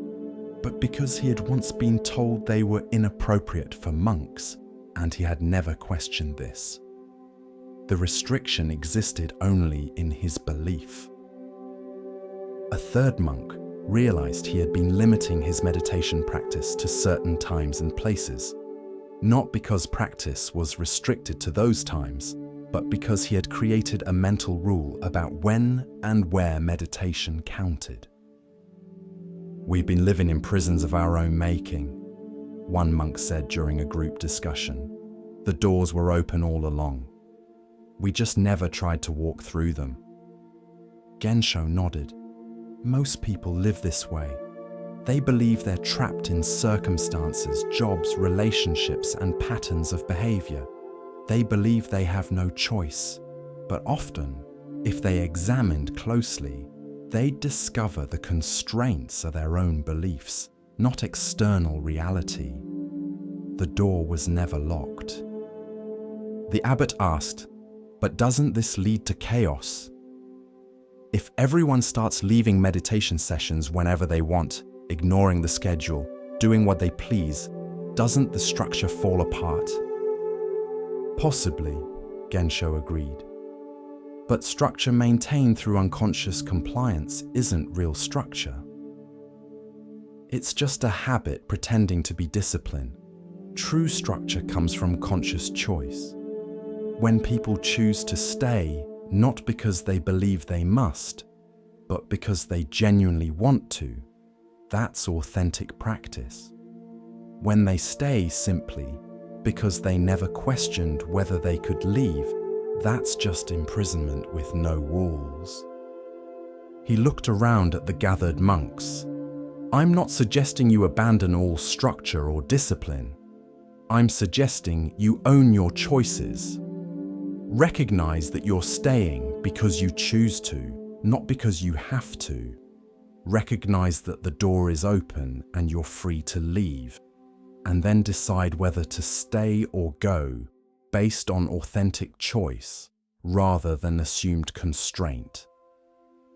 but because he had once been told they were inappropriate for monks, and he had never questioned this. The restriction existed only in his belief. A third monk realized he had been limiting his meditation practice to certain times and places, not because practice was restricted to those times, but because he had created a mental rule about when and where meditation counted. "We've been living in prisons of our own making," one monk said during a group discussion. "The doors were open all along. We just never tried to walk through them." Gensho nodded. "Most people live this way. They believe they're trapped in circumstances, jobs, relationships, and patterns of behavior. They believe they have no choice. But often, if they examined closely, they'd discover the constraints are their own beliefs, not external reality. The door was never locked." The abbot asked, "But doesn't this lead to chaos?" If everyone starts leaving meditation sessions whenever they want, ignoring the schedule, doing what they please, doesn't the structure fall apart? Possibly, Gensho agreed. But structure maintained through unconscious compliance isn't real structure. It's just a habit pretending to be discipline. True structure comes from conscious choice. When people choose to stay, not because they believe they must, but because they genuinely want to, that's authentic practice. When they stay simply because they never questioned whether they could leave, that's just imprisonment with no walls. He looked around at the gathered monks. I'm not suggesting you abandon all structure or discipline. I'm suggesting you own your choices. Recognize that you're staying because you choose to, not because you have to. Recognize that the door is open and you're free to leave, and then decide whether to stay or go based on authentic choice rather than assumed constraint.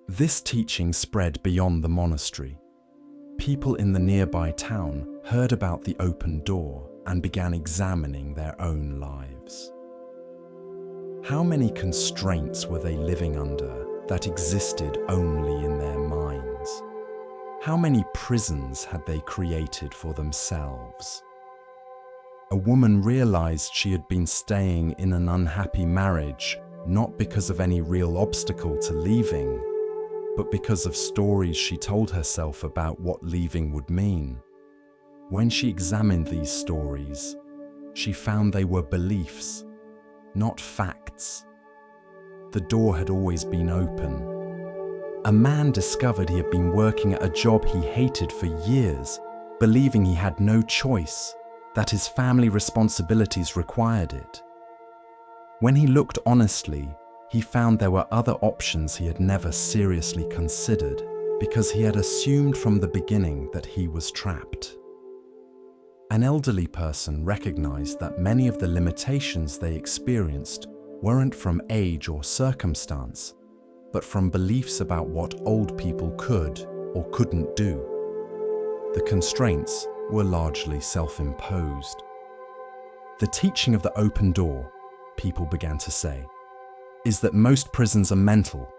This teaching spread beyond the monastery. People in the nearby town heard about the open door and began examining their own lives. How many constraints were they living under that existed only in their minds? How many prisons had they created for themselves? A woman realized she had been staying in an unhappy marriage not because of any real obstacle to leaving, but because of stories she told herself about what leaving would mean. When she examined these stories, she found they were beliefs, not facts. The door had always been open. A man discovered he had been working at a job he hated for years, believing he had no choice, that his family responsibilities required it. When he looked honestly, he found there were other options he had never seriously considered because he had assumed from the beginning that he was trapped. An elderly person recognized that many of the limitations they experienced weren't from age or circumstance, but from beliefs about what old people could or couldn't do. The constraints were largely self-imposed. The teaching of the open door, people began to say, is that most prisons are mental.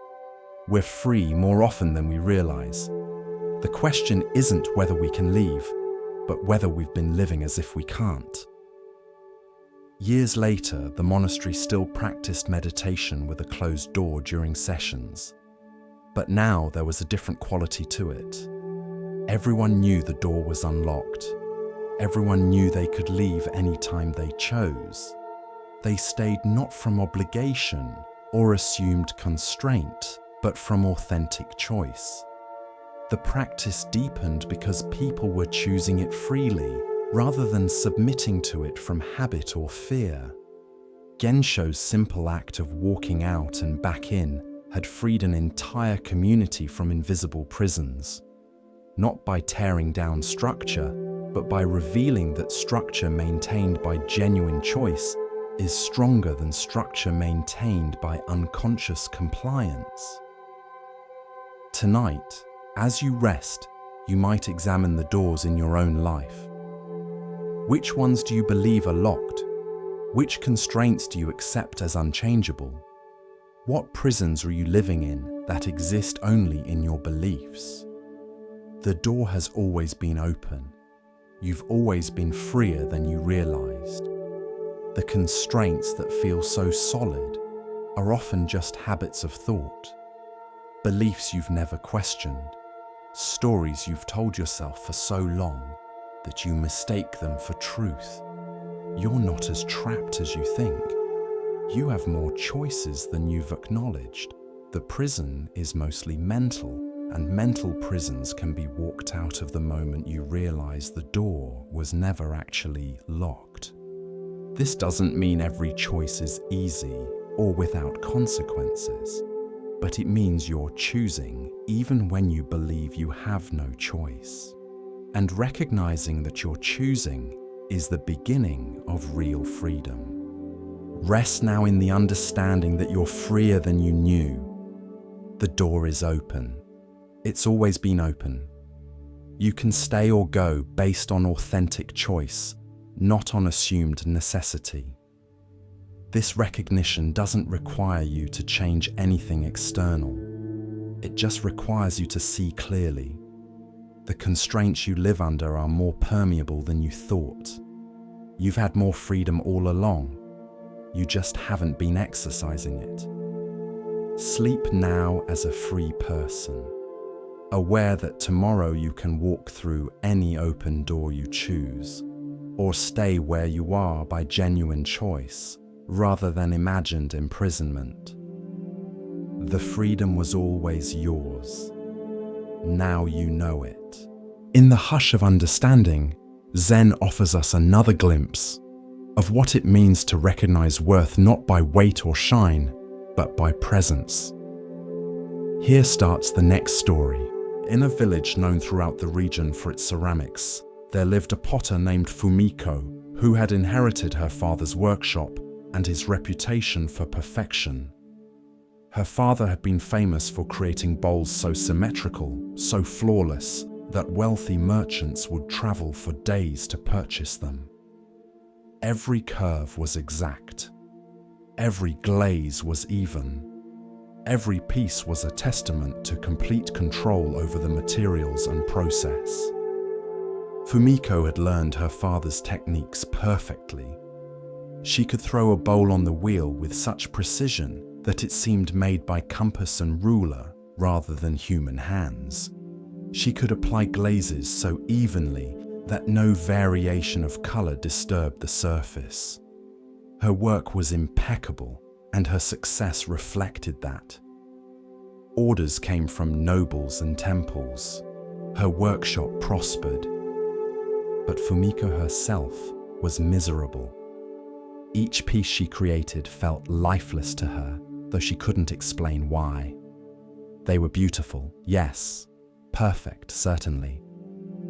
We're free more often than we realize. The question isn't whether we can leave, but whether we've been living as if we can't. Years later, the monastery still practiced meditation with a closed door during sessions. But now there was a different quality to it. Everyone knew the door was unlocked. Everyone knew they could leave any time they chose. They stayed not from obligation or assumed constraint, but from authentic choice. The practice deepened because people were choosing it freely, rather than submitting to it from habit or fear. Gensho's simple act of walking out and back in had freed an entire community from invisible prisons. Not by tearing down structure, but by revealing that structure maintained by genuine choice is stronger than structure maintained by unconscious compliance. Tonight, as you rest, you might examine the doors in your own life. Which ones do you believe are locked? Which constraints do you accept as unchangeable? What prisons are you living in that exist only in your beliefs? The door has always been open. You've always been freer than you realized. The constraints that feel so solid are often just habits of thought, beliefs you've never questioned, stories you've told yourself for so long that you mistake them for truth. You're not as trapped as you think. You have more choices than you've acknowledged. The prison is mostly mental, and mental prisons can be walked out of the moment you realize the door was never actually locked. This doesn't mean every choice is easy or without consequences, but it means you're choosing even when you believe you have no choice. And recognizing that you're choosing is the beginning of real freedom. Rest now in the understanding that you're freer than you knew. The door is open. It's always been open. You can stay or go based on authentic choice, not on assumed necessity. This recognition doesn't require you to change anything external. It just requires you to see clearly. The constraints you live under are more permeable than you thought. You've had more freedom all along. You just haven't been exercising it. Sleep now as a free person, aware that tomorrow you can walk through any open door you choose, or stay where you are by genuine choice, rather than imagined imprisonment. The freedom was always yours. Now you know it. In the hush of understanding, Zen offers us another glimpse of what it means to recognize worth not by weight or shine, but by presence. Here starts the next story. In a village known throughout the region for its ceramics, there lived a potter named Fumiko, who had inherited her father's workshop and his reputation for perfection. Her father had been famous for creating bowls so symmetrical, so flawless, that wealthy merchants would travel for days to purchase them. Every curve was exact. Every glaze was even. Every piece was a testament to complete control over the materials and process. Fumiko had learned her father's techniques perfectly. She could throw a bowl on the wheel with such precision that it seemed made by compass and ruler rather than human hands. She could apply glazes so evenly that no variation of color disturbed the surface. Her work was impeccable, and her success reflected that. Orders came from nobles and temples. Her workshop prospered. But Fumiko herself was miserable. Each piece she created felt lifeless to her, though she couldn't explain why. They were beautiful, yes, perfect, certainly,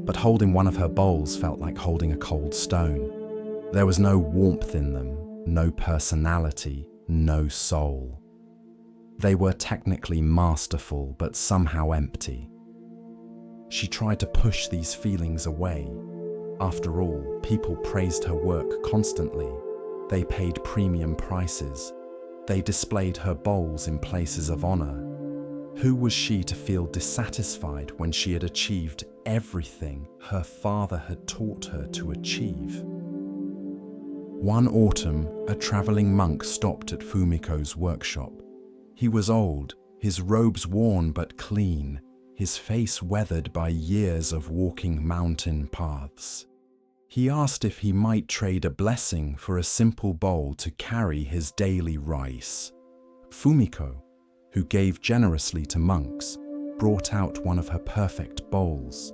but holding one of her bowls felt like holding a cold stone. There was no warmth in them, no personality, no soul. They were technically masterful, but somehow empty. She tried to push these feelings away. After all, people praised her work constantly. They paid premium prices. They displayed her bowls in places of honor. Who was she to feel dissatisfied when she had achieved everything her father had taught her to achieve? One autumn, a traveling monk stopped at Fumiko's workshop. He was old, his robes worn but clean, his face weathered by years of walking mountain paths. He asked if he might trade a blessing for a simple bowl to carry his daily rice. Fumiko, who gave generously to monks, brought out one of her perfect bowls.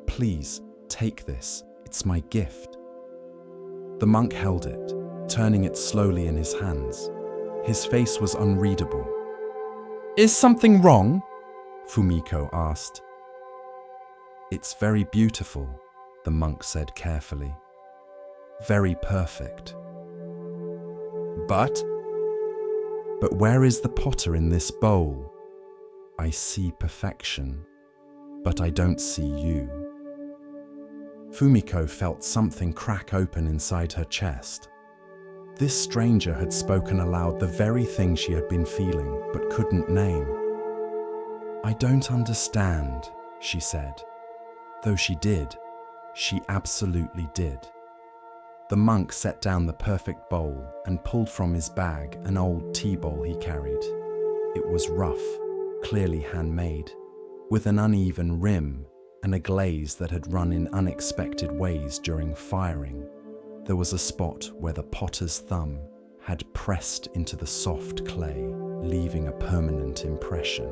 "Please, take this. It's my gift." The monk held it, turning it slowly in his hands. His face was unreadable. "Is something wrong?" Fumiko asked. "It's very beautiful," the monk said carefully. "Very perfect." But where is the potter in this bowl? I see perfection, but I don't see you." Fumiko felt something crack open inside her chest. This stranger had spoken aloud the very thing she had been feeling but couldn't name. "I don't understand," she said. Though she did. She absolutely did. The monk set down the perfect bowl and pulled from his bag an old tea bowl he carried. It was rough, clearly handmade, with an uneven rim and a glaze that had run in unexpected ways during firing. There was a spot where the potter's thumb had pressed into the soft clay, leaving a permanent impression.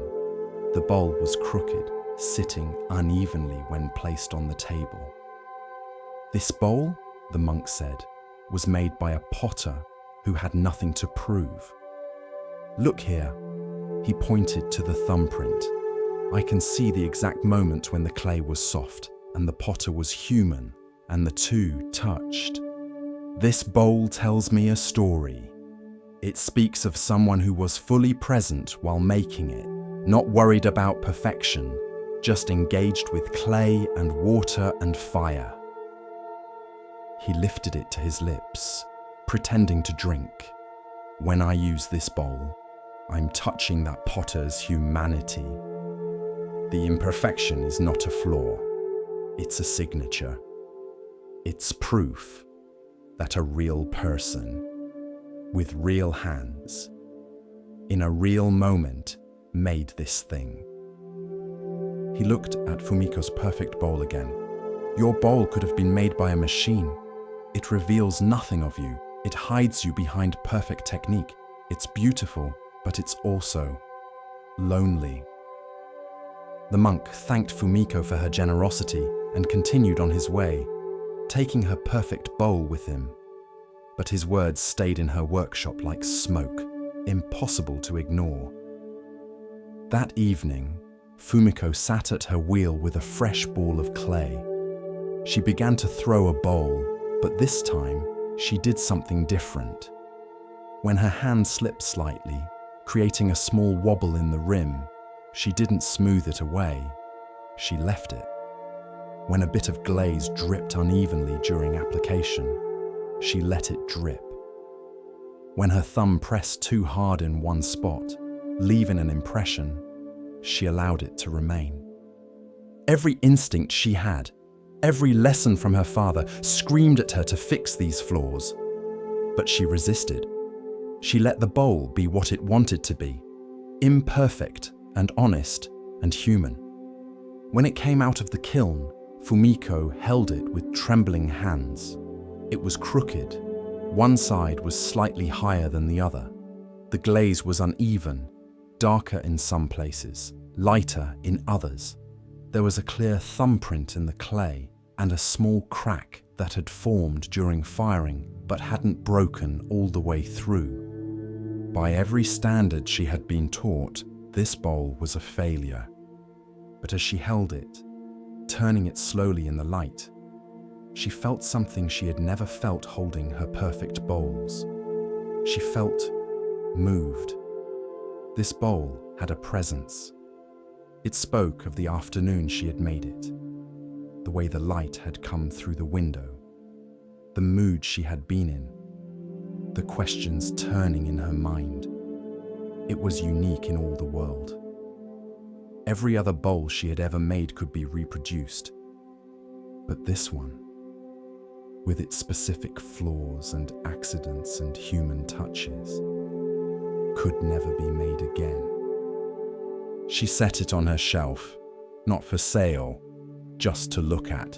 The bowl was crooked, sitting unevenly when placed on the table. "This bowl," the monk said, "was made by a potter who had nothing to prove. Look here." He pointed to the thumbprint. "I can see the exact moment when the clay was soft and the potter was human, and the two touched. This bowl tells me a story. It speaks of someone who was fully present while making it, not worried about perfection, just engaged with clay and water and fire. He lifted it to his lips, pretending to drink. When I use this bowl, I'm touching that potter's humanity. The imperfection is not a flaw, it's a signature. It's proof that a real person, with real hands, in a real moment, made this thing. He looked at Fumiko's perfect bowl again. Your bowl could have been made by a machine. It reveals nothing of you. It hides you behind perfect technique. It's beautiful, but it's also lonely. The monk thanked Fumiko for her generosity and continued on his way, taking her perfect bowl with him. But his words stayed in her workshop like smoke, impossible to ignore. That evening, Fumiko sat at her wheel with a fresh ball of clay. She began to throw a bowl, but this time she did something different. When her hand slipped slightly, creating a small wobble in the rim, she didn't smooth it away. She left it. When a bit of glaze dripped unevenly during application, she let it drip. When her thumb pressed too hard in one spot, leaving an impression, she allowed it to remain. Every instinct she had, every lesson from her father, screamed at her to fix these flaws. But she resisted. She let the bowl be what it wanted to be, imperfect and honest and human. When it came out of the kiln, Fumiko held it with trembling hands. It was crooked. One side was slightly higher than the other. The glaze was uneven, darker in some places, lighter in others. There was a clear thumbprint in the clay and a small crack that had formed during firing but hadn't broken all the way through. By every standard she had been taught, this bowl was a failure. But as she held it, turning it slowly in the light, she felt something she had never felt holding her perfect bowls. She felt moved. This bowl had a presence. It spoke of the afternoon she had made it, the way the light had come through the window, the mood she had been in, the questions turning in her mind. It was unique in all the world. Every other bowl she had ever made could be reproduced, but this one, with its specific flaws and accidents and human touches, could never be made again. She set it on her shelf, not for sale, just to look at.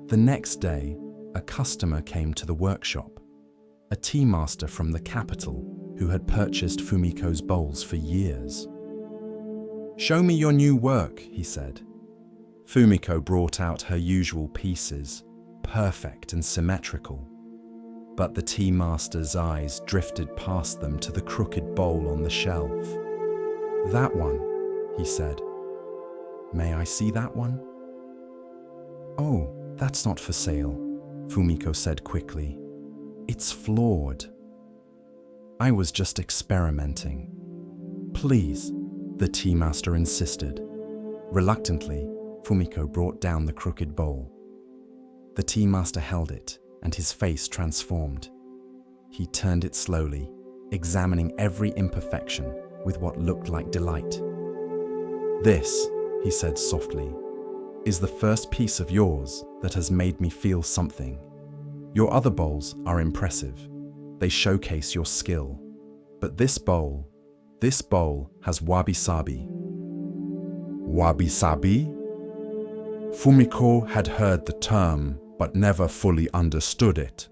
The next day, a customer came to the workshop, a tea master from the capital who had purchased Fumiko's bowls for years. "Show me your new work," he said. Fumiko brought out her usual pieces, perfect and symmetrical. But the tea master's eyes drifted past them to the crooked bowl on the shelf. "That one," he said. "May I see that one?" "Oh, that's not for sale," Fumiko said quickly. "It's flawed." "I was just experimenting." "Please," the tea master insisted. Reluctantly, Fumiko brought down the crooked bowl. The tea master held it, and his face transformed. He turned it slowly, examining every imperfection with what looked like delight. "This," he said softly, "is the first piece of yours that has made me feel something. Your other bowls are impressive. They showcase your skill. But this bowl has wabi-sabi." Wabi-sabi? Fumiko had heard the term, but never fully understood it.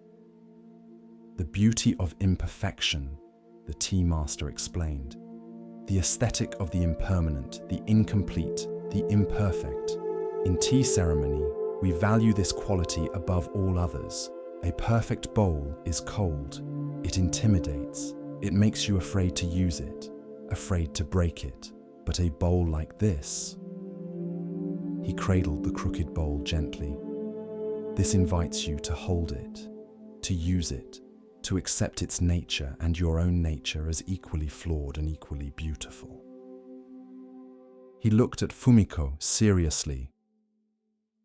"The beauty of imperfection," the tea master explained. "The aesthetic of the impermanent, the incomplete, the imperfect. In tea ceremony, we value this quality above all others. A perfect bowl is cold. It intimidates. It makes you afraid to use it, afraid to break it. But a bowl like this..." He cradled the crooked bowl gently. "This invites you to hold it, to use it, to accept its nature and your own nature as equally flawed and equally beautiful." He looked at Fumiko seriously.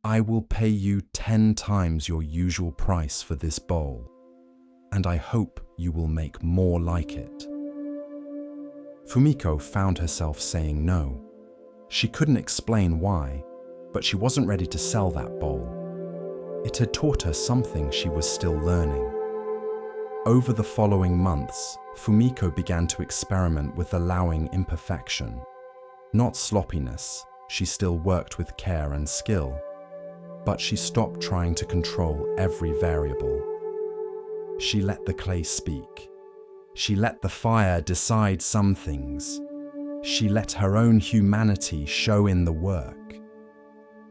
"I will pay you 10 times your usual price for this bowl, and I hope you will make more like it." Fumiko found herself saying no. She couldn't explain why, but she wasn't ready to sell that bowl. It had taught her something she was still learning. Over the following months, Fumiko began to experiment with allowing imperfection. Not sloppiness, she still worked with care and skill, but she stopped trying to control every variable. She let the clay speak. She let the fire decide some things. She let her own humanity show in the work.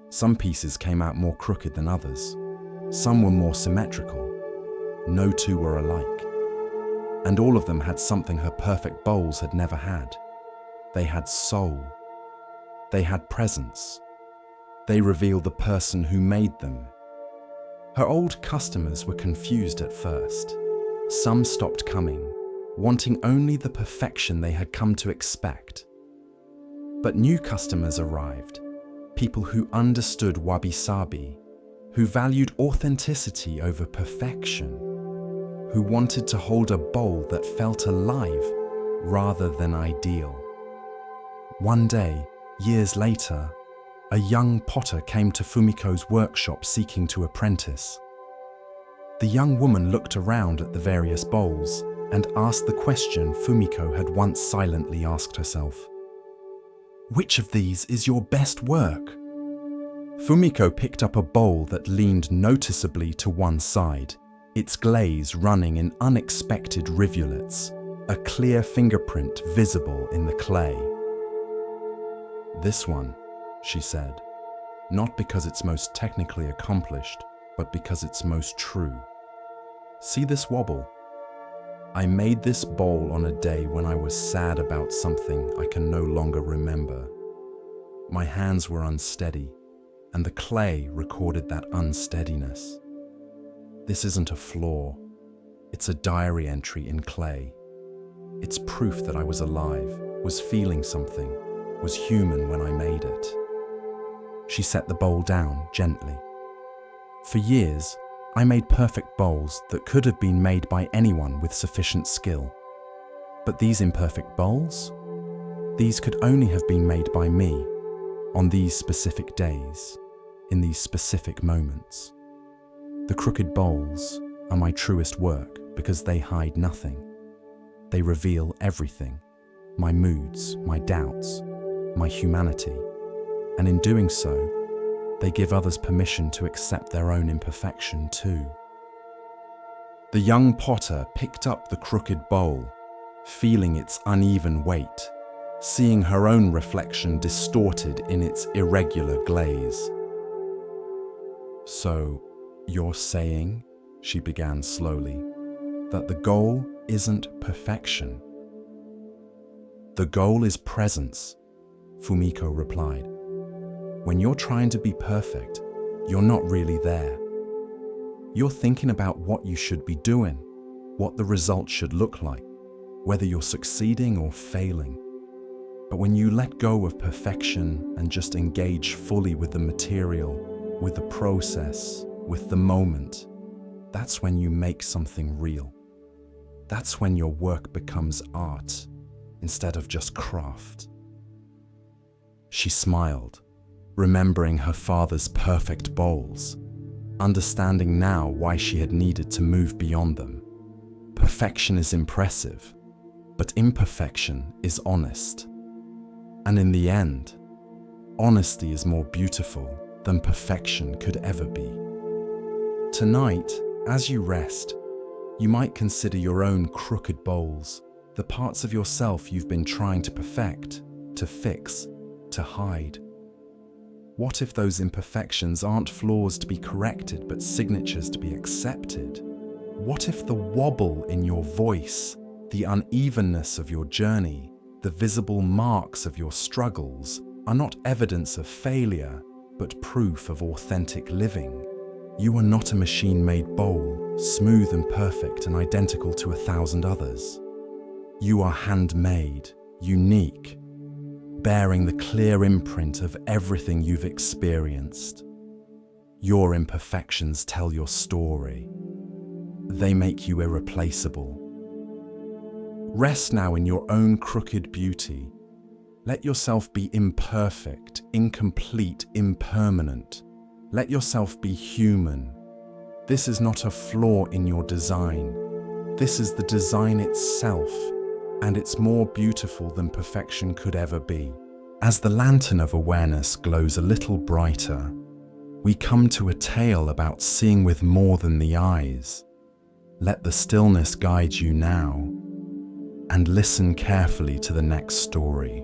Some pieces came out more crooked than others. Some were more symmetrical. No two were alike. And all of them had something her perfect bowls had never had. They had soul. They had presence. They revealed the person who made them. Her old customers were confused at first. Some stopped coming, wanting only the perfection they had come to expect. But new customers arrived, people who understood wabi-sabi, who valued authenticity over perfection, who wanted to hold a bowl that felt alive rather than ideal. One day, years later, a young potter came to Fumiko's workshop seeking to apprentice. The young woman looked around at the various bowls and asked the question Fumiko had once silently asked herself. "Which of these is your best work?" Fumiko picked up a bowl that leaned noticeably to one side, its glaze running in unexpected rivulets, a clear fingerprint visible in the clay. "This one," she said, "not because it's most technically accomplished, but because it's most true. See this wobble? I made this bowl on a day when I was sad about something I can no longer remember. My hands were unsteady, and the clay recorded that unsteadiness. This isn't a flaw. It's a diary entry in clay. It's proof that I was alive, was feeling something, was human when I made it." She set the bowl down gently. "For years, I made perfect bowls that could have been made by anyone with sufficient skill. But these imperfect bowls? These could only have been made by me, on these specific days, in these specific moments. The crooked bowls are my truest work because they hide nothing. They reveal everything, my moods, my doubts, my humanity, and in doing so, they give others permission to accept their own imperfection too." The young potter picked up the crooked bowl, feeling its uneven weight, seeing her own reflection distorted in its irregular glaze. "So, you're saying," she began slowly, "that the goal isn't perfection?" "The goal is presence," Fumiko replied. "When you're trying to be perfect, you're not really there. You're thinking about what you should be doing, what the result should look like, whether you're succeeding or failing. But when you let go of perfection and just engage fully with the material, with the process, with the moment, that's when you make something real. That's when your work becomes art instead of just craft." She smiled, remembering her father's perfect bowls, understanding now why she had needed to move beyond them. Perfection is impressive, but imperfection is honest. And in the end, honesty is more beautiful than perfection could ever be. Tonight, as you rest, you might consider your own crooked bowls, the parts of yourself you've been trying to perfect, to fix, to hide. What if those imperfections aren't flaws to be corrected, but signatures to be accepted? What if the wobble in your voice, the unevenness of your journey, the visible marks of your struggles are not evidence of failure, but proof of authentic living? You are not a machine-made bowl, smooth and perfect and identical to 1,000 others. You are handmade, unique, bearing the clear imprint of everything you've experienced. Your imperfections tell your story. They make you irreplaceable. Rest now in your own crooked beauty. Let yourself be imperfect, incomplete, impermanent. Let yourself be human. This is not a flaw in your design. This is the design itself, and it's more beautiful than perfection could ever be. As the lantern of awareness glows a little brighter, we come to a tale about seeing with more than the eyes. Let the stillness guide you now, and listen carefully to the next story.